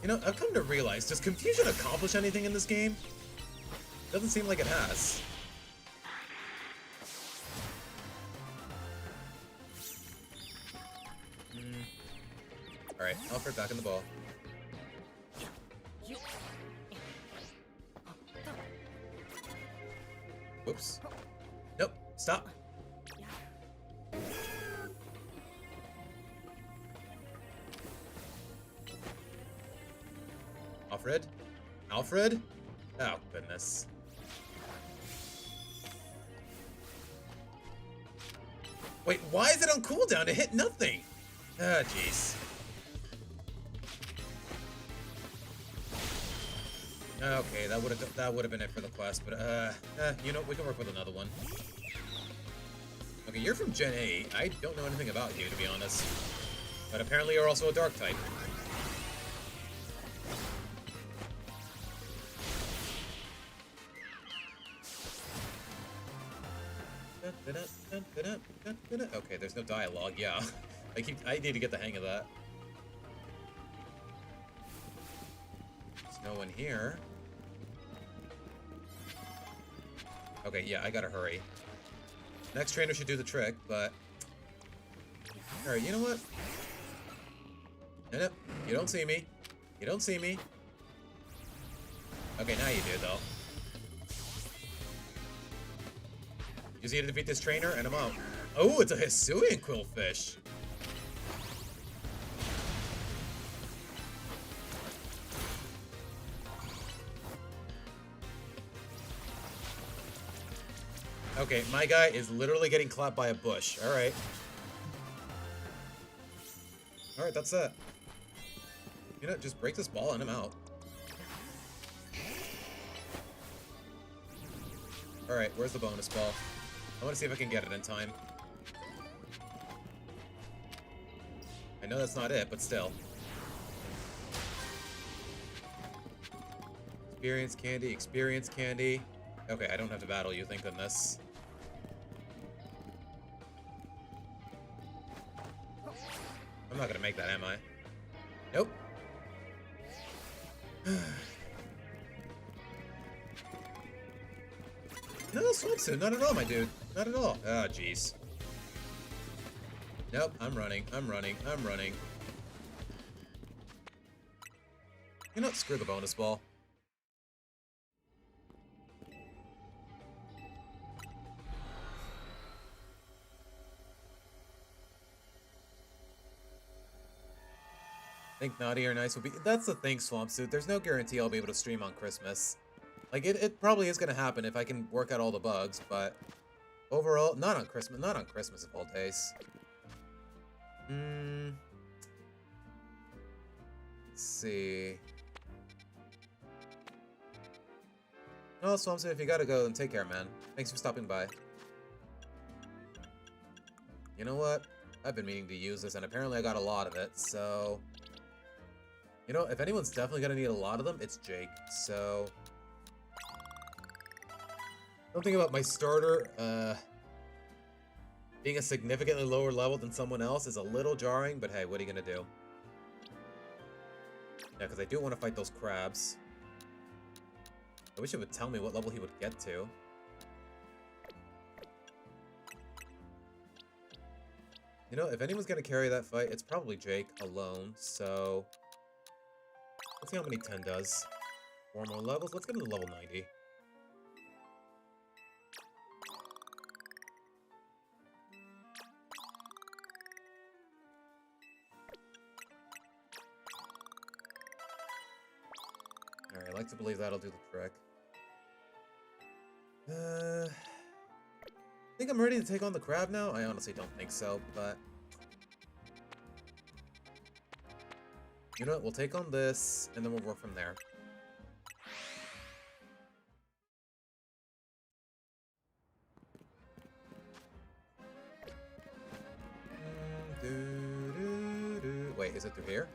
You know, I've come to realize, does Confusion accomplish anything in this game? Doesn't seem like it has. Alright, Alfred back in the ball. Whoops. Nope, stop. Alfred? Alfred? Oh, goodness. Wait, why is it on cooldown? It hit nothing! Ah, jeez. Okay, that would have been it for the quest, but you know, we can work with another one. Okay, you're from Gen 8. I don't know anything about you, to be honest. But apparently you're also a dark type. Okay, there's no dialogue, yeah. I need to get the hang of that. There's no one here. Okay, yeah, I gotta hurry. Next trainer should do the trick, but... Alright, you know what? No, you don't see me. You don't see me. Okay, now you do, though. Just need to defeat this trainer, and I'm out. Oh, it's a Hisuian Quillfish. Okay, my guy is literally getting clapped by a bush. Alright. Alright, that's it. You know, just break this ball and I'm out. Alright, where's the bonus ball? I want to see if I can get it in time. I know that's not it, but still. Experience candy, experience candy. Okay, I don't have to battle you, thank goodness. I'm not gonna make that, am I? Nope. No, swimsuit, not at all, my dude. Not at all. Oh, jeez. Nope, I'm running, I'm running, I'm running. You know, screw the bonus ball. I think Naughty or Nice will be... That's the thing, Swampsuit. There's no guarantee I'll be able to stream on Christmas. Like, it probably is going to happen if I can work out all the bugs, but... Overall, not on Christmas of all days. Let's see... No, Swampsuit, if you gotta go, then take care, man. Thanks for stopping by. You know what? I've been meaning to use this, and apparently I got a lot of it, so... You know, if anyone's definitely gonna need a lot of them, it's Jake, so... Something about my starter, being a significantly lower level than someone else is a little jarring, but hey, what are you gonna do? Yeah, because I do want to fight those crabs. I wish it would tell me what level he would get to. You know, if anyone's gonna carry that fight, it's probably Jake alone, so... Let's see how many 10 does. 4 more levels. Let's get him to level 90. I like to believe that'll do the trick. I think I'm ready to take on the crab now? I honestly don't think so, but... You know what? We'll take on this, and then we'll work from there. Wait, is it through here?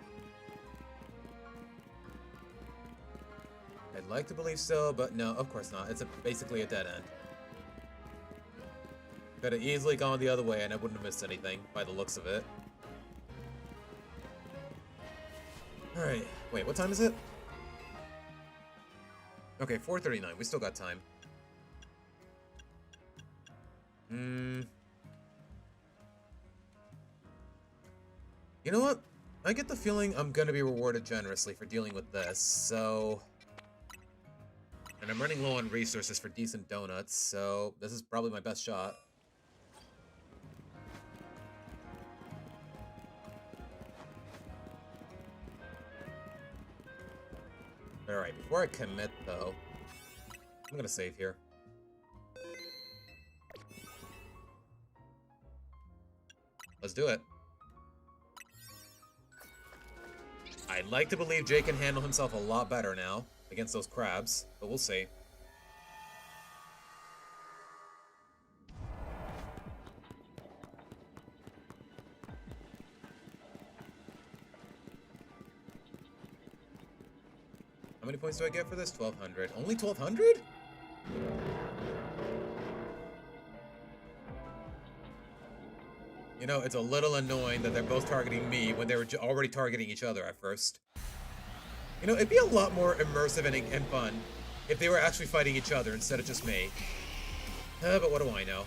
I'd like to believe so, but no, of course not. It's basically a dead end. Could have easily gone the other way and I wouldn't have missed anything, by the looks of it. Alright, wait, what time is it? Okay, 4:39, we still got time. You know what? I get the feeling I'm gonna be rewarded generously for dealing with this, so... And I'm running low on resources for decent donuts, so this is probably my best shot. Alright, before I commit, though, I'm gonna save here. Let's do it. I'd like to believe Jake can handle himself a lot better now against those crabs, but we'll see. How many points do I get for this? 1,200. Only 1,200? You know, it's a little annoying that they're both targeting me when they were already targeting each other at first. You know, it'd be a lot more immersive and fun if they were actually fighting each other instead of just me. But what do I know?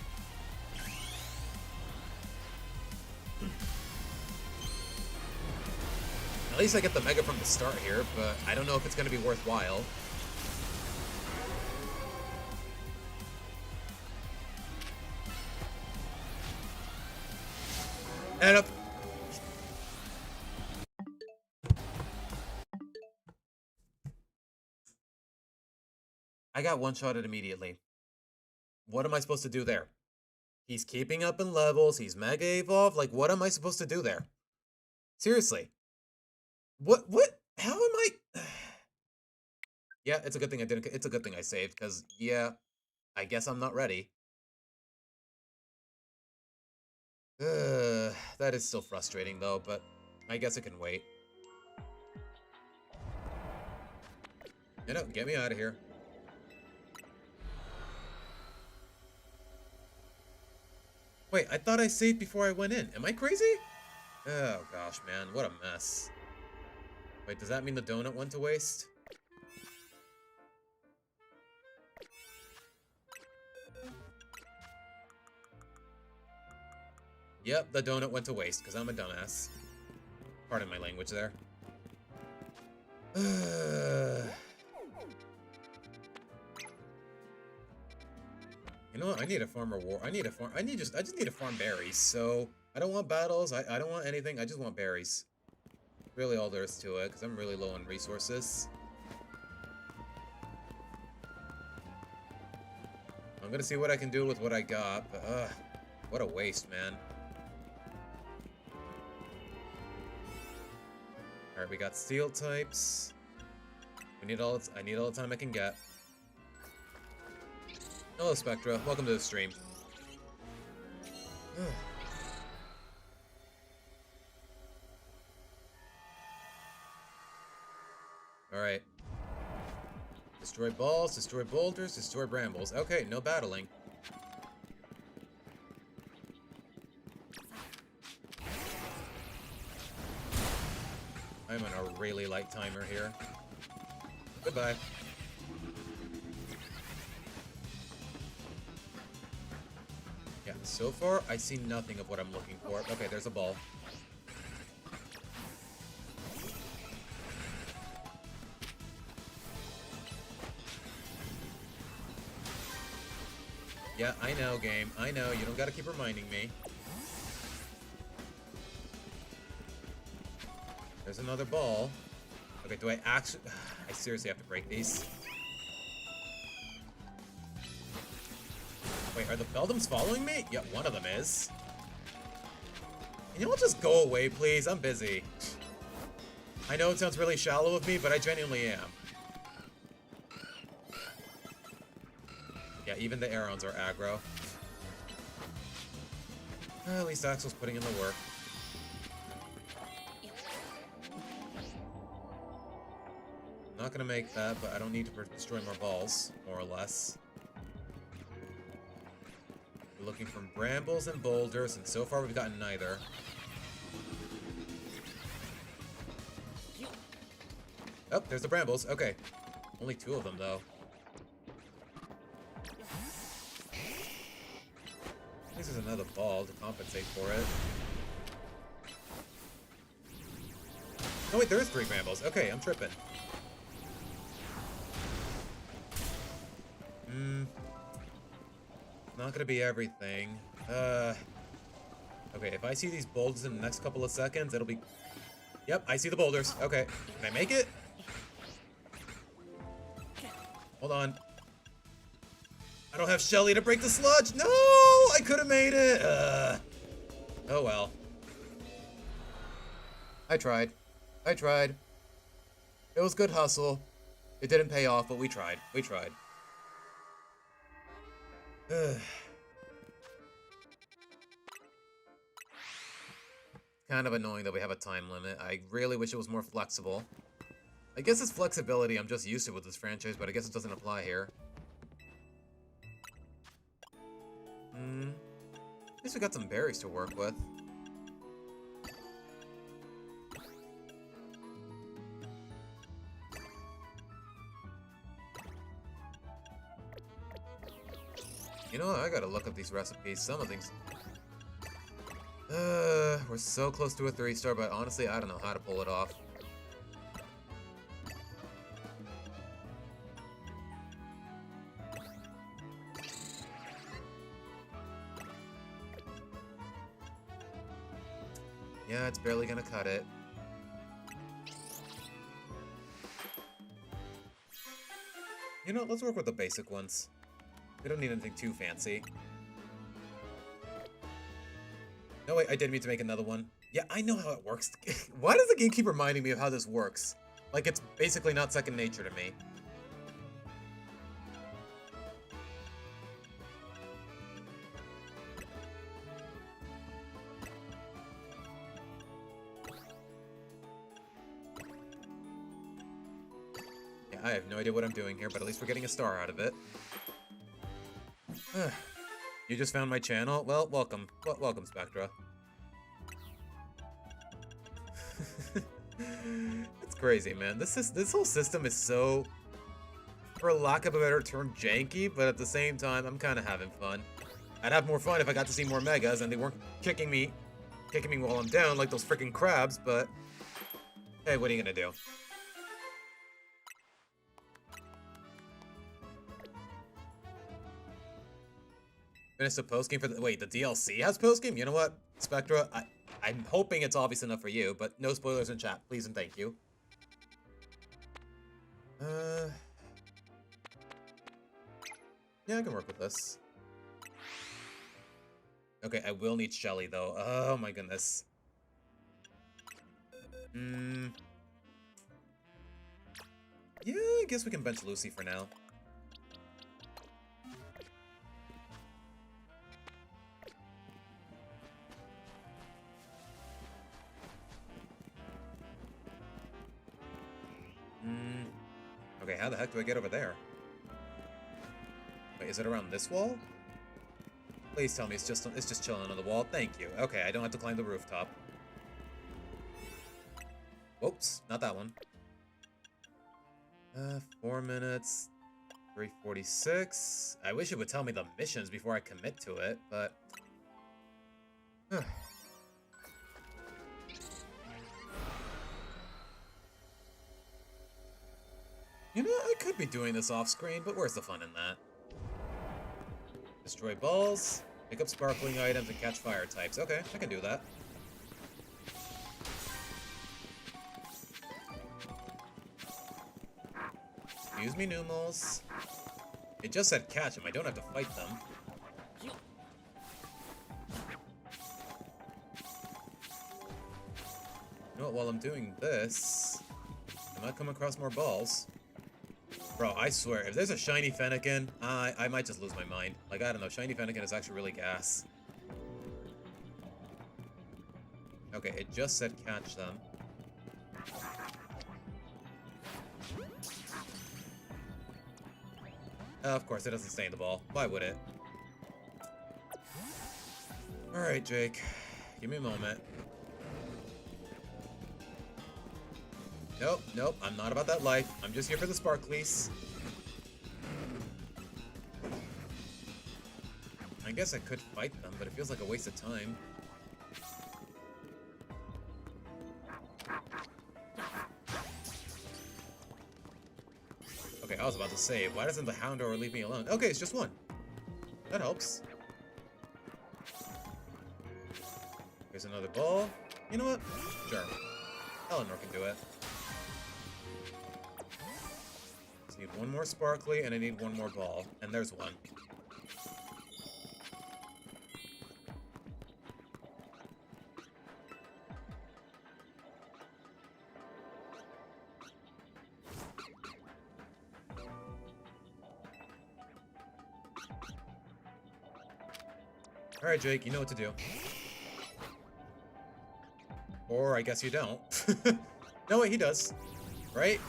At least I get the Mega from the start here, but I don't know if it's going to be worthwhile. And up. I got one-shotted immediately. What am I supposed to do there? He's keeping up in levels, he's Mega Evolved, like what am I supposed to do there? Seriously. What? How am I? Yeah, it's a good thing I didn't, it's a good thing I saved, because, yeah, I guess I'm not ready. That is still frustrating, though, but I guess it can wait. You know, get me out of here. Wait, I thought I saved before I went in. Am I crazy? Oh, gosh, man. What a mess. Wait, does that mean the donut went to waste? Yep, the donut went to waste, because I'm a dumbass. Pardon my language there. You know what? I need a farmer war. I just need to farm berries. So I don't want battles. I don't want anything. I just want berries. Really all there is to it, because I'm really low on resources. I'm gonna see what I can do with what I got, but what a waste, man. Alright, we got steel types. I need all the time I can get. Hello, Spectra. Welcome to the stream. Alright. Destroy balls, destroy boulders, destroy brambles. Okay, no battling. I'm on a really light timer here. Goodbye. Yeah, so far, I see nothing of what I'm looking for. Okay, there's a ball. Yeah, I know, game. I know, you don't gotta keep reminding me. There's another ball. Okay, do I actually... I seriously have to break these. Wait, are the Beldums following me? Yeah, one of them is. Can you all just go away, please? I'm busy. I know it sounds really shallow of me, but I genuinely am. Yeah, even the Arons are aggro. At least Axel's putting in the work. Not gonna make that, but I don't need to destroy more balls, more or less. We're looking for brambles and boulders, and so far we've gotten neither. Oh, there's the brambles. Okay. Only 2 of them, though. At least there's another ball to compensate for it. Oh, wait, there is 3 brambles. Okay, I'm tripping. Not gonna be everything. Okay, if I see these boulders in the next couple of seconds, it'll be... Yep, I see the boulders. Okay. Can I make it? Hold on. I don't have Shelly to break the sludge! No! I could have made it! Oh well. I tried. I tried. It was good hustle. It didn't pay off, but we tried. We tried. Kind of annoying that we have a time limit. I really wish it was more flexible. I guess it's flexibility I'm just used to with this franchise, but I guess it doesn't apply here. At least we got some berries to work with. You know what? I gotta look up these recipes. Some of things... we're so close to a 3-star, but honestly, I don't know how to pull it off. Yeah, it's barely gonna cut it. You know, let's work with the basic ones. We don't need anything too fancy. No, wait, I did mean to make another one. Yeah, I know how it works. Why does the game keep reminding me of how this works? Like, it's basically not second nature to me. Yeah, I have no idea what I'm doing here, but at least we're getting a star out of it. You just found my channel? Well, welcome. Welcome, Spectra. It's crazy, man. This whole system is so, for lack of a better term, janky, but at the same time, I'm kind of having fun. I'd have more fun if I got to see more megas and they weren't kicking me while I'm down like those freaking crabs, but hey, what are you gonna do? Finished the postgame for the... Wait, the DLC has postgame? You know what, Spectra? I'm hoping it's obvious enough for you, but no spoilers in chat, please and thank you. Yeah, I can work with this. Okay, I will need Shelly, though. Oh, my goodness. Yeah, I guess we can bench Lucy for now. Okay, how the heck do I get over there? Wait, is it around this wall? Please tell me it's just chilling on the wall. Thank you. Okay, I don't have to climb the rooftop. Whoops, not that one. 4 minutes, 3:46. I wish it would tell me the missions before I commit to it, but... You know, I could be doing this off-screen, but where's the fun in that? Destroy balls, pick up sparkling items, and catch fire types. Okay, I can do that. Excuse me, Numels. It just said catch them. I don't have to fight them. You know what, while I'm doing this, I might come across more balls. Bro, I swear, if there's a shiny Fennekin, I might just lose my mind. Like, I don't know, shiny Fennekin is actually really gas. Okay, it just said catch them. Of course, it doesn't stay in the ball. Why would it? Alright, Jake. Give me a moment. Nope, nope, I'm not about that life. I'm just here for the sparklies. I guess I could fight them, but it feels like a waste of time. Okay, I was about to say, why doesn't the Houndour leave me alone? Okay, it's just one. That helps. Here's another ball. You know what? Sure. Eleanor can do it. Just need one more sparkly, and I need one more ball. And there's one. Alright, Jake, you know what to do. Or I guess you don't. No, wait, he does. Right?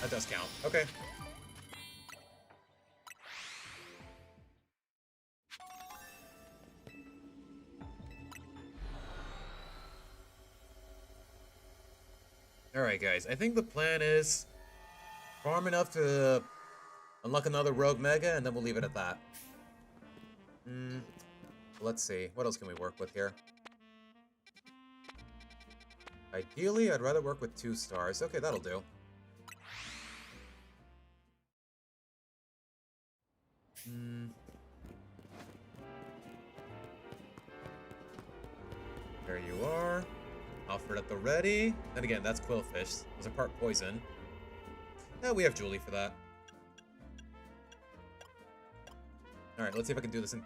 That does count. Okay. Alright, guys. I think the plan is farm enough to unlock another Rogue Mega, and then we'll leave it at that. Let's see. What else can we work with here? Ideally, I'd rather work with 2 stars. Okay, that'll do. There you are. Alfred at the ready. Then again, that's Quillfish. Those are part poison. Yeah, we have Julie for that. Alright, let's see if I can do this in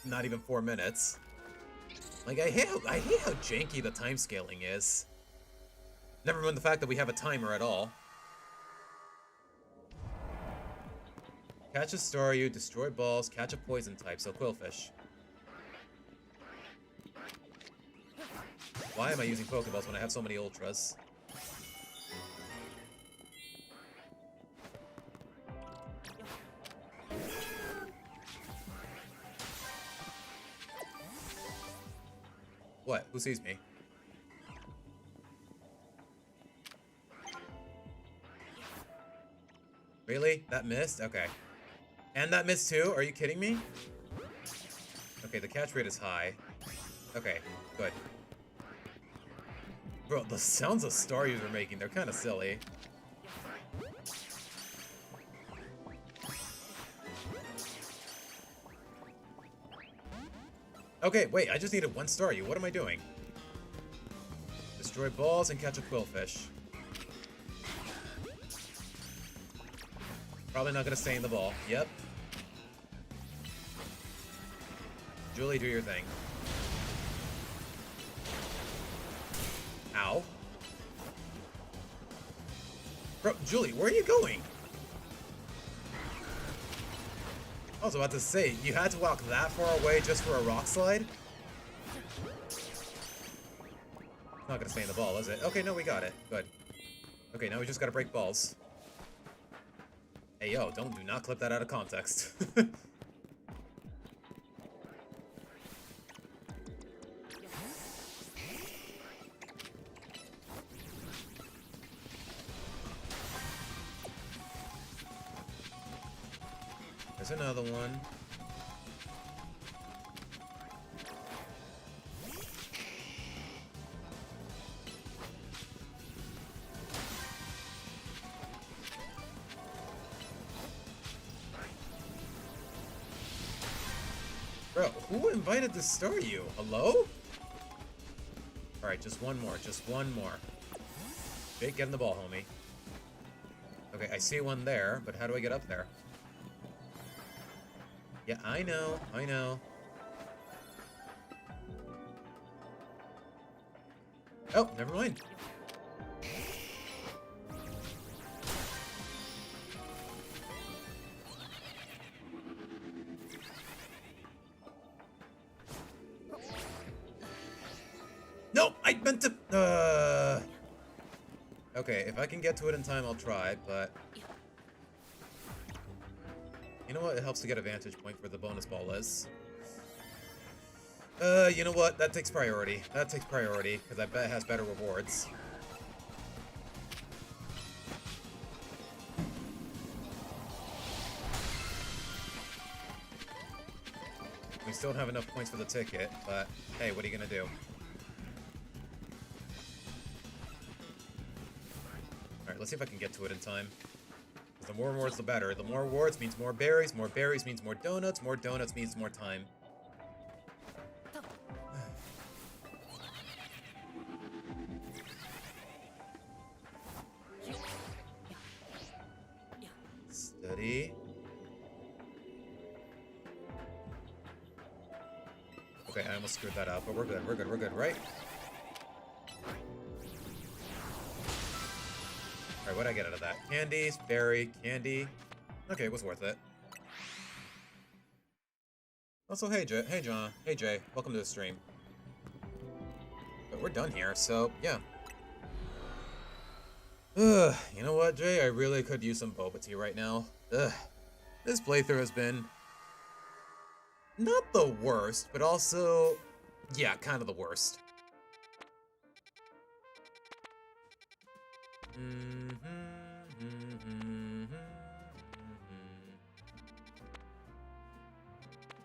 not even 4 minutes. Like, I hate how janky the time scaling is. Never mind the fact that we have a timer at all. Catch a Staryu, destroy balls, catch a poison type, so Quillfish. Why am I using Pokeballs when I have so many Ultras? What? Who sees me? Really? That missed? Okay. And that missed too? Are you kidding me? Okay, the catch rate is high. Okay, good. Bro, the sounds of Staryus are making, they're kind of silly. Okay, wait, I just needed 1 Staryu. What am I doing? Destroy balls and catch a Quillfish. Probably not gonna stay in the ball. Yep. Julie, do your thing. Ow. Bro, Julie, where are you going? I was about to say, you had to walk that far away just for a rock slide? Not gonna stay in the ball, is it? Okay, no, we got it. Good. Okay, now we just gotta break balls. Hey, yo, do not clip that out of context. There's another one. Bro, who invited the Staryu? Hello? Alright, just one more. Just one more. Jake, get in the ball, homie. Okay, I see one there, but how do I get up there? Yeah, I know, I know. Oh, never mind. No, I meant to. Okay, if I can get to it in time, I'll try. But you know what? It helps to get a vantage point where the bonus ball is. You know what? That takes priority. That takes priority because I bet it has better rewards. We still don't have enough points for the ticket, but hey, what are you gonna do? Alright, let's see if I can get to it in time. The more rewards, the better. The more rewards means more berries means more donuts means more time. Steady. Okay, I almost screwed that up, but we're good, right? Alright, what'd I get out of that? Candies, berry, candy. Okay, it was worth it. Also, hey John, hey Jay, welcome to the stream. But we're done here, so, yeah. Ugh, you know what, Jay? I really could use some boba tea right now. Ugh. This playthrough has been not the worst, but also, yeah, kind of the worst.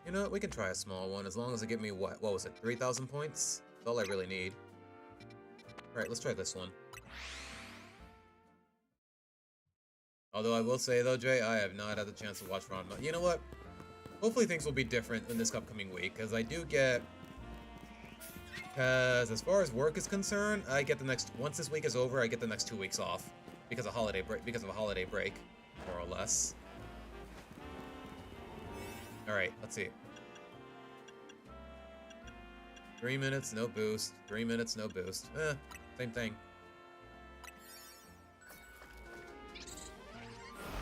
You know what, we can try a small one as long as it give me what was it, 3,000 points? That's all I really need. Alright, let's try this one. Although I will say though, Jay, I have not had the chance to watch Ranma. You know what? Hopefully things will be different in this upcoming week, because I do get... Because as far as work is concerned, I get the next... Once this week is over, I get the next 2 weeks off. Because of a holiday break, more or less. Alright, let's see. 3 minutes, no boost. 3 minutes, no boost. Same thing.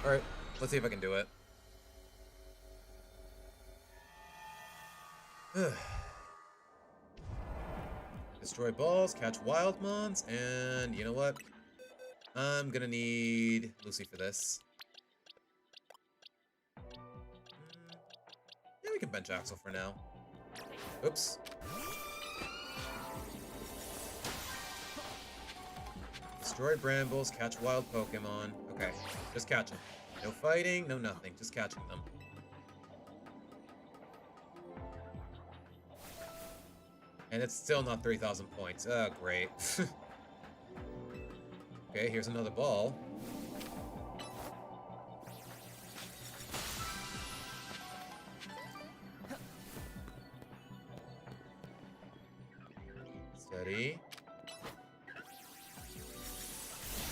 Alright, let's see if I can do it. Destroy balls, catch wild mons, and you know what? I'm gonna need Lucy for this. Yeah, we can bench Axel for now. Oops. Destroy brambles, catch wild Pokemon. Okay, just catch them. No fighting, no nothing, just catching them. And it's still not 3,000 points. Oh, great. Okay, here's another ball. Steady.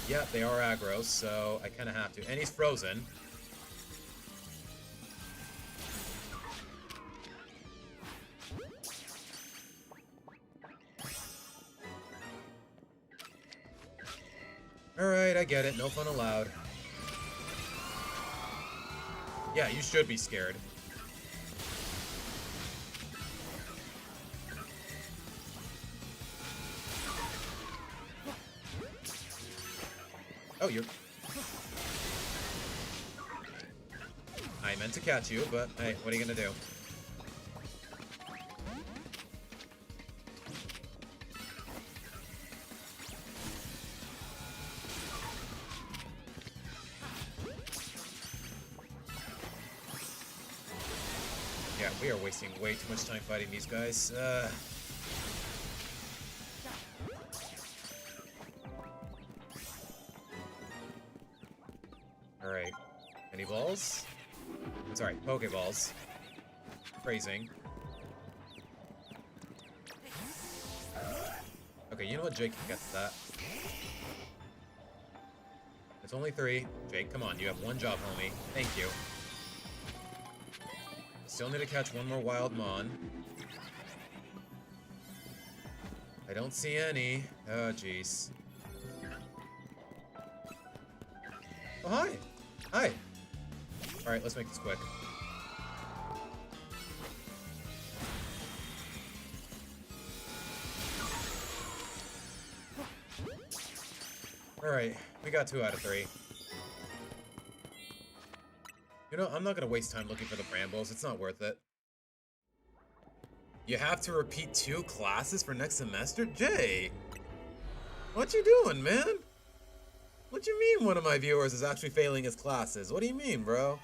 Yeah, they are aggro, so I kind of have to. And he's frozen. Alright, I get it. No fun allowed. Yeah, you should be scared. Oh, you're... I meant to catch you, but hey, what are you gonna do? Yeah, we are wasting way too much time fighting these guys. Alright. Any balls? Sorry, Pokeballs. Phrasing. Okay, you know what? Jake can get to that. It's only 3. Jake, come on. You have one job, homie. Thank you. Still need to catch one more wild mon. I don't see any. Oh, jeez. Oh, hi. Hi. Alright, let's make this quick. Alright, we got 2 out of 3. You know, I'm not gonna waste time looking for the brambles. It's not worth it. You have to repeat 2 classes for next semester? Jay! What you doing, man? What you mean one of my viewers is actually failing his classes? What do you mean, bro?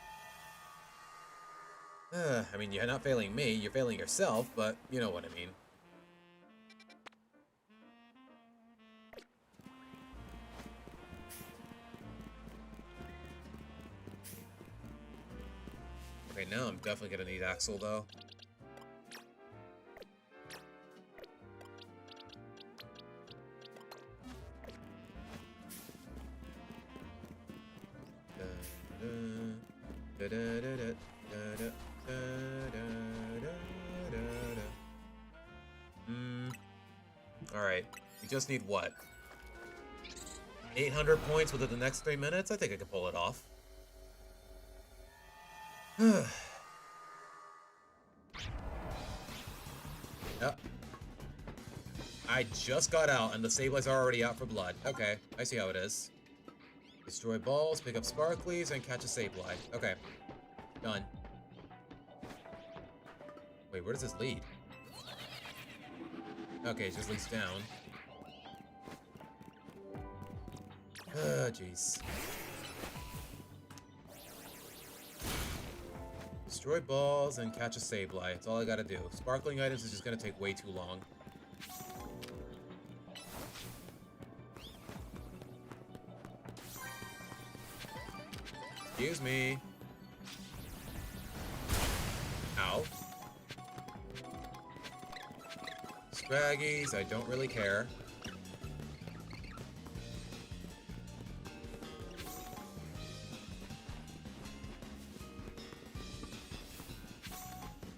I mean, you're not failing me, you're failing yourself, but you know what I mean. Okay, now I'm definitely gonna need Axel, though. Alright, we just need what? 800 points within the next 3 minutes? I think I can pull it off. Yep. I just got out and the Sableyes are already out for blood. Okay, I see how it is. Destroy balls, pick up sparklies, and catch a Sableye. Okay. Done. Wait, where does this lead? Okay, it just leads down. Jeez. Destroy balls and catch a Sableye. That's all I gotta do. Sparkling items is just gonna take way too long. Excuse me. Ow. Scraggies, I don't really care.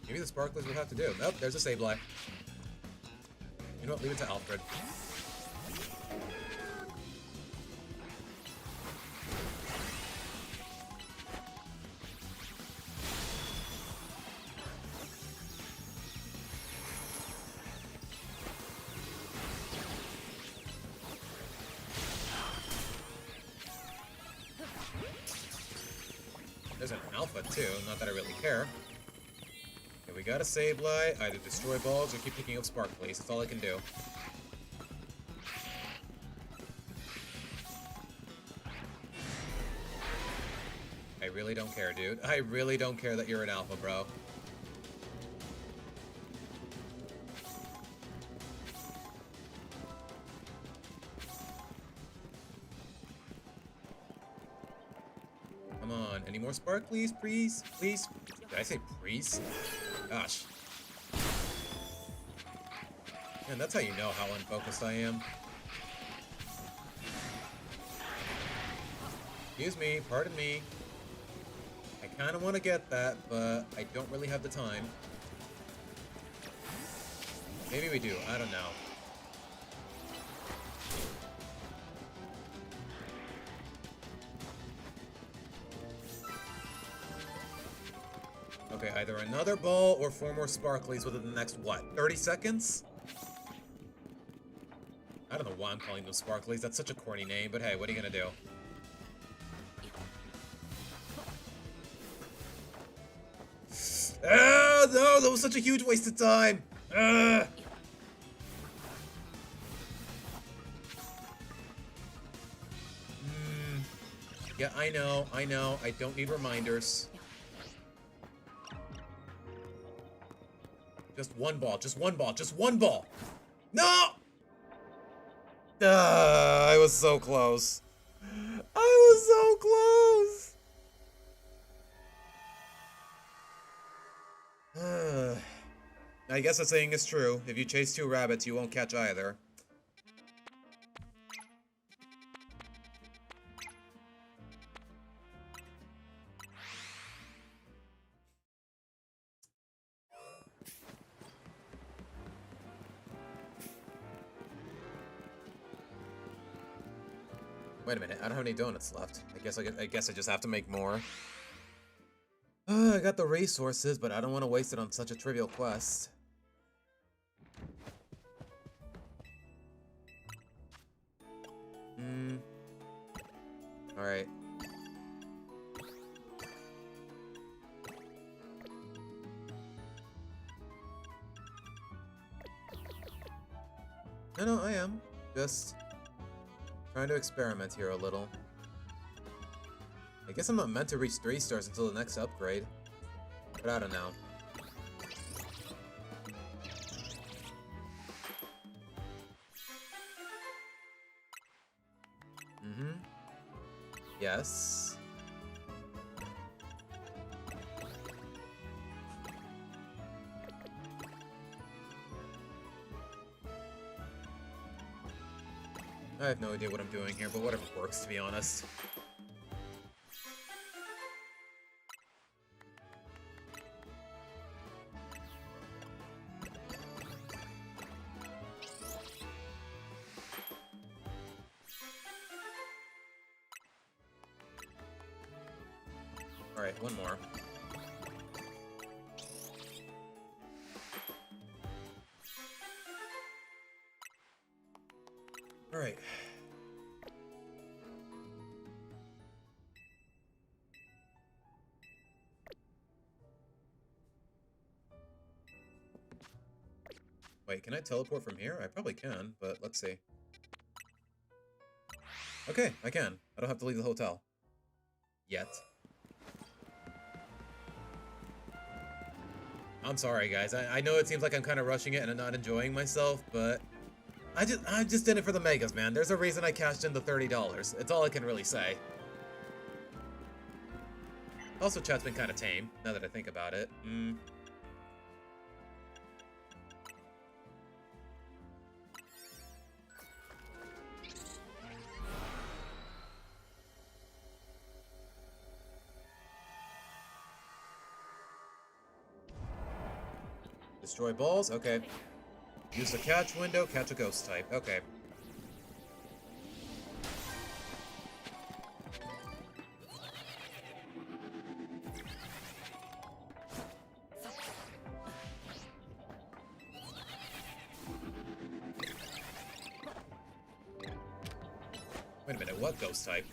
Maybe the sparklers will have to do. Nope, there's a Sableye. You know what? Leave it to Alfred. There's an Alpha too, not that I really care. Okay, we got a Sableye, either destroy balls or keep picking up Sparklies. That's all I can do. I really don't care, dude. I really don't care that you're an Alpha, bro. Come on, any more Sparklies, please? Please? Did I say please? Gosh. Man, that's how you know how unfocused I am. Excuse me, pardon me. I kind of want to get that, but I don't really have the time. Maybe we do, I don't know. Okay, either another ball or 4 more Sparklies within the next, what, 30 seconds? I don't know why I'm calling them Sparklies. That's such a corny name, but hey, what are you gonna do? Ah, no, that was such a huge waste of time! Ah! Yeah, I know, I don't need reminders. Just one ball, just one ball, just one ball! No! I was so close. I was so close! I guess the saying is true. If you chase 2 rabbits, you won't catch either. Wait a minute, I don't have any donuts left. I guess I just have to make more. I got the resources, but I don't want to waste it on such a trivial quest. Alright. No, I am. Just trying to experiment here a little. I guess I'm not meant to reach 3 stars until the next upgrade. But I don't know. Yes. I have no idea what I'm doing here, but whatever works, to be honest. Alright, one more. Alright. Wait, can I teleport from here? I probably can, but let's see. Okay, I can. I don't have to leave the hotel. Yet. I'm sorry, guys. I know it seems like I'm kind of rushing it and I'm not enjoying myself, but I just did it for the megas, man. There's a reason I cashed in the $30. It's all I can really say. Also, chat's been kind of tame, now that I think about it. Destroy balls? Okay. Use the catch window, catch a ghost type. Okay. Wait a minute, what ghost type?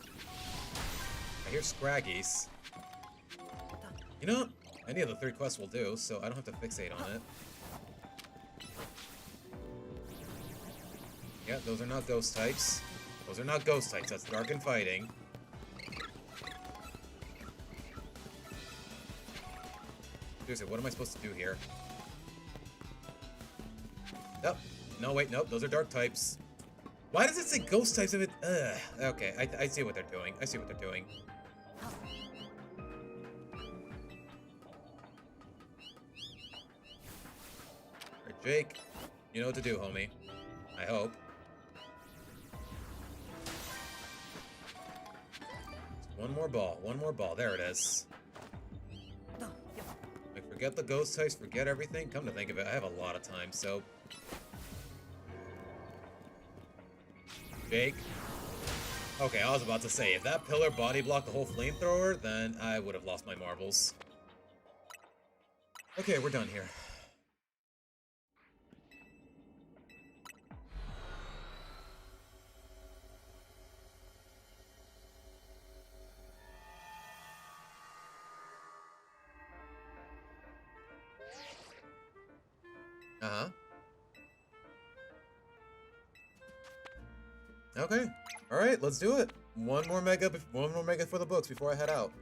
I hear Scraggies. You know, any of the 3 quests will do, so I don't have to fixate on it. Yeah, those are not ghost types. Those are not ghost types, that's dark and fighting. Seriously, what am I supposed to do here? Nope. No, wait, nope, those are dark types. Why does it say ghost types if it... Okay, I see what they're doing. I see what they're doing. Alright, Jake. You know what to do, homie. I hope. One more ball. One more ball. There it is. Like, forget the ghost types, forget everything. Come to think of it, I have a lot of time, so... Jake. Okay, I was about to say, if that pillar body blocked the whole flamethrower, then I would have lost my marbles. Okay, we're done here. Uh-huh. Okay. Alright, let's do it. One more mega for the books before I head out.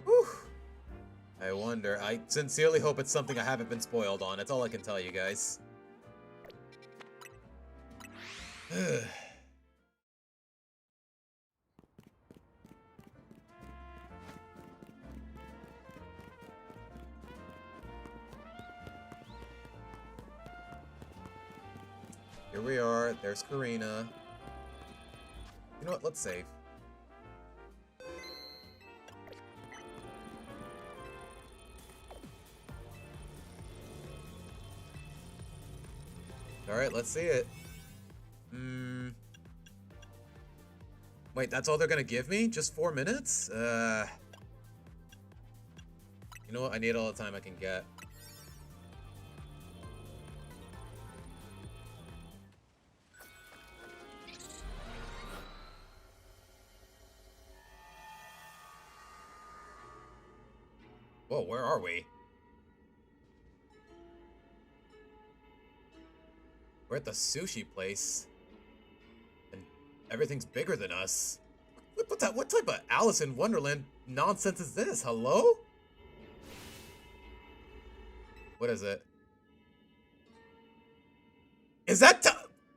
Whew. I wonder. I sincerely hope it's something I haven't been spoiled on. That's all I can tell you guys. Here we are. There's Karina. You know what? Let's save. Alright, let's see it. Wait, that's all they're gonna give me? Just 4 minutes? You know what? I need all the time I can get. Whoa, where are we? We're at the sushi place. And everything's bigger than us. What type of Alice in Wonderland nonsense is this? Hello? What is it? Is that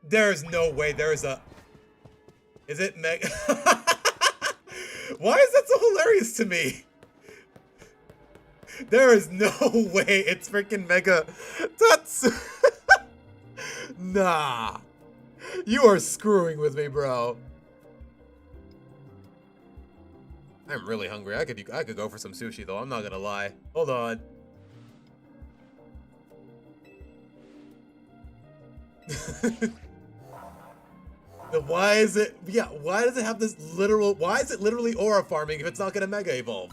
there's no way there's a... Is it Meg? Why is that so hilarious to me? There is no way it's freaking Mega Tatsu. Nah. You are screwing with me, bro. I'm really hungry. I could go for some sushi though. I'm not gonna lie. Hold on. Why is it? Yeah. Why does it have this literal? Why is it literally aura farming if it's not gonna mega evolve?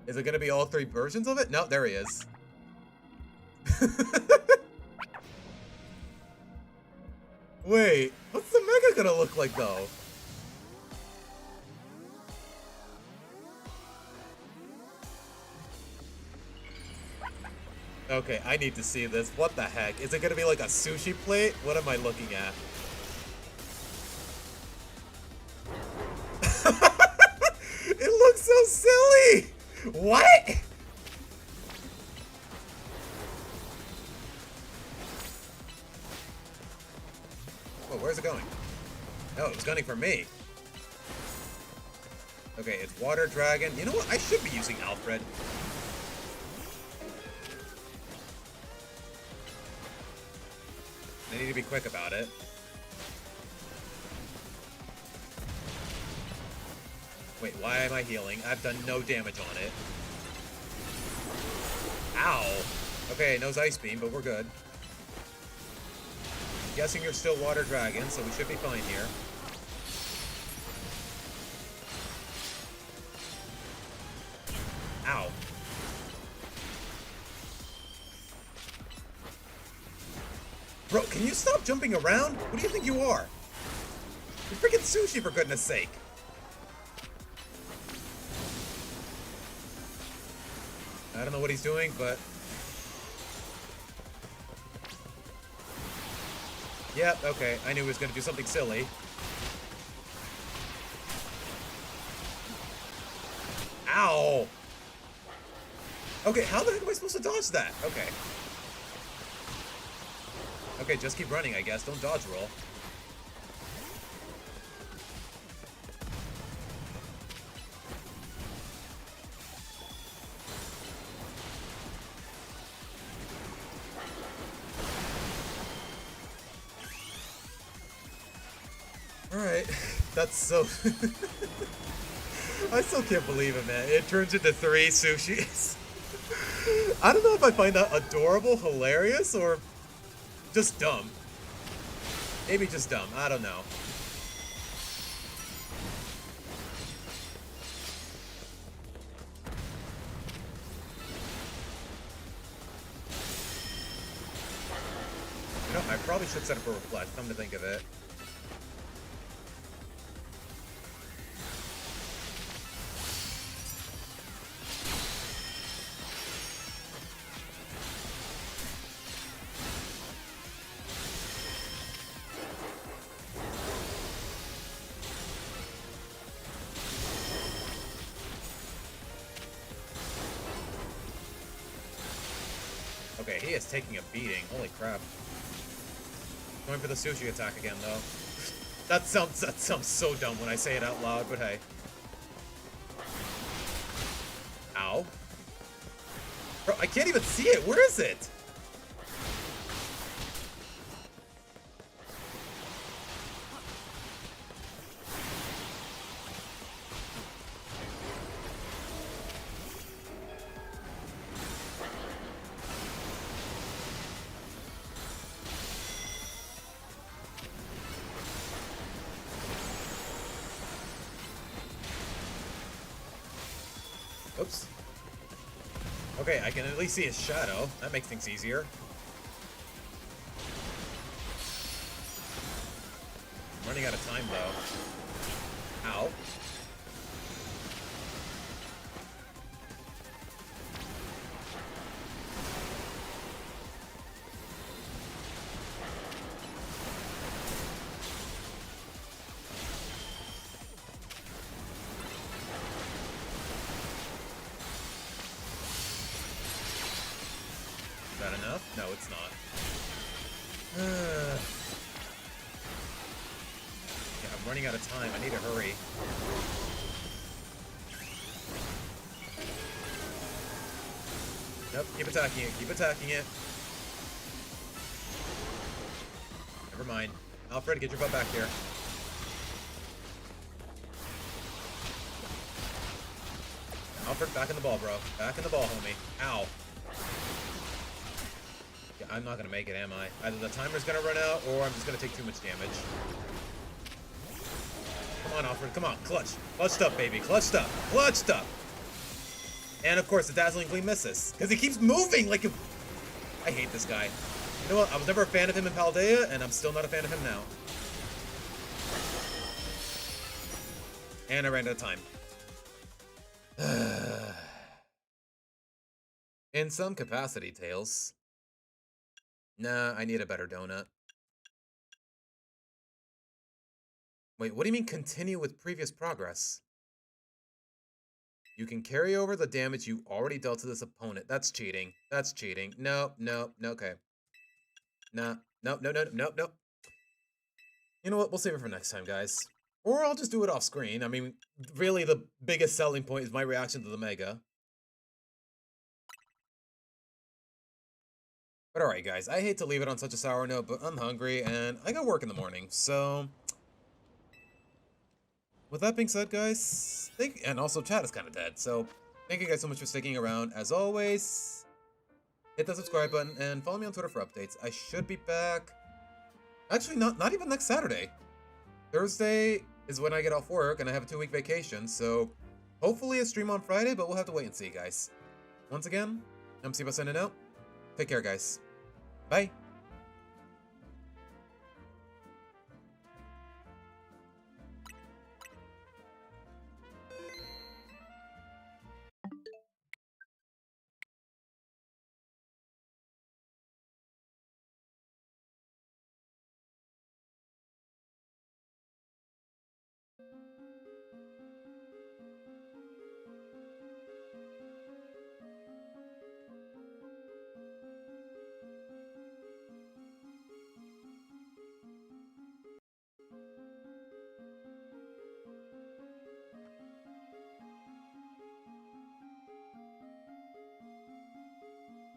Is it gonna be all 3 versions of it? No, there he is. Wait, what's the mega gonna look like though? Okay, I need to see this. What the heck? Is it gonna be like a sushi plate? What am I looking at? It looks so silly! What? Oh, where's it going? No, it was gunning for me. Okay, it's Water Dragon. You know what? I should be using Alfred. I need to be quick about it. Wait, why am I healing? I've done no damage on it. Ow! Okay, no Ice Beam, but we're good. I'm guessing you're still Water Dragon, so we should be fine here. Ow. Bro, can you stop jumping around? What do you think you are? You're freaking sushi, for goodness sake. I don't know what he's doing, but... Yep, okay. I knew he was going to do something silly. Ow! Okay, how the heck am I supposed to dodge that? Okay. Okay, just keep running, I guess. Don't dodge roll. Alright, that's so... I still can't believe it, man. It turns into 3 sushis. I don't know if I find that adorable, hilarious, or just dumb. Maybe just dumb. I don't know. You know, I probably should set up a reflect, come to think of it. Okay, he is taking a beating. Holy crap. Going for the sushi attack again, though. That sounds so dumb when I say it out loud, but hey. Ow. Bro, I can't even see it. Where is it? Oops. Okay, I can at least see his shadow. That makes things easier. I'm running out of time, though. Ow. Is that enough? No, it's not. Yeah, I'm running out of time. I need to hurry. Nope, keep attacking it. Keep attacking it. Never mind. Alfred, get your butt back here. Alfred, back in the ball, bro. Back in the ball, homie. Ow. Yeah, I'm not gonna make it, am I? Either the timer's gonna run out, or I'm just gonna take too much damage. Come on, Alfred. Come on. Clutch. Clutched up, baby. Clutched up. Clutched up. And, of course, the Dazzling Gleam misses. Because he keeps moving like a... I hate this guy. You know what? I was never a fan of him in Paldea, and I'm still not a fan of him now. And I ran out of time. In some capacity, Tails. Nah, I need a better donut. Wait, what do you mean continue with previous progress? You can carry over the damage you already dealt to this opponent. That's cheating. That's cheating. No, no, no, okay. Nah, no, no, no, no, no. You know what? We'll save it for next time, guys. Or I'll just do it off screen. I mean, really the biggest selling point is my reaction to the Mega. But alright, guys. I hate to leave it on such a sour note, but I'm hungry and I got work in the morning, so... With that being said, guys, and also chat is kind of dead, so thank you guys so much for sticking around. As always, hit that subscribe button and follow me on Twitter for updates. I should be back. Actually, not even next Saturday. Thursday is when I get off work and I have a 2-week vacation, so hopefully a stream on Friday, but we'll have to wait and see, guys. Once again, I'm Siba signing out. Take care, guys. Bye.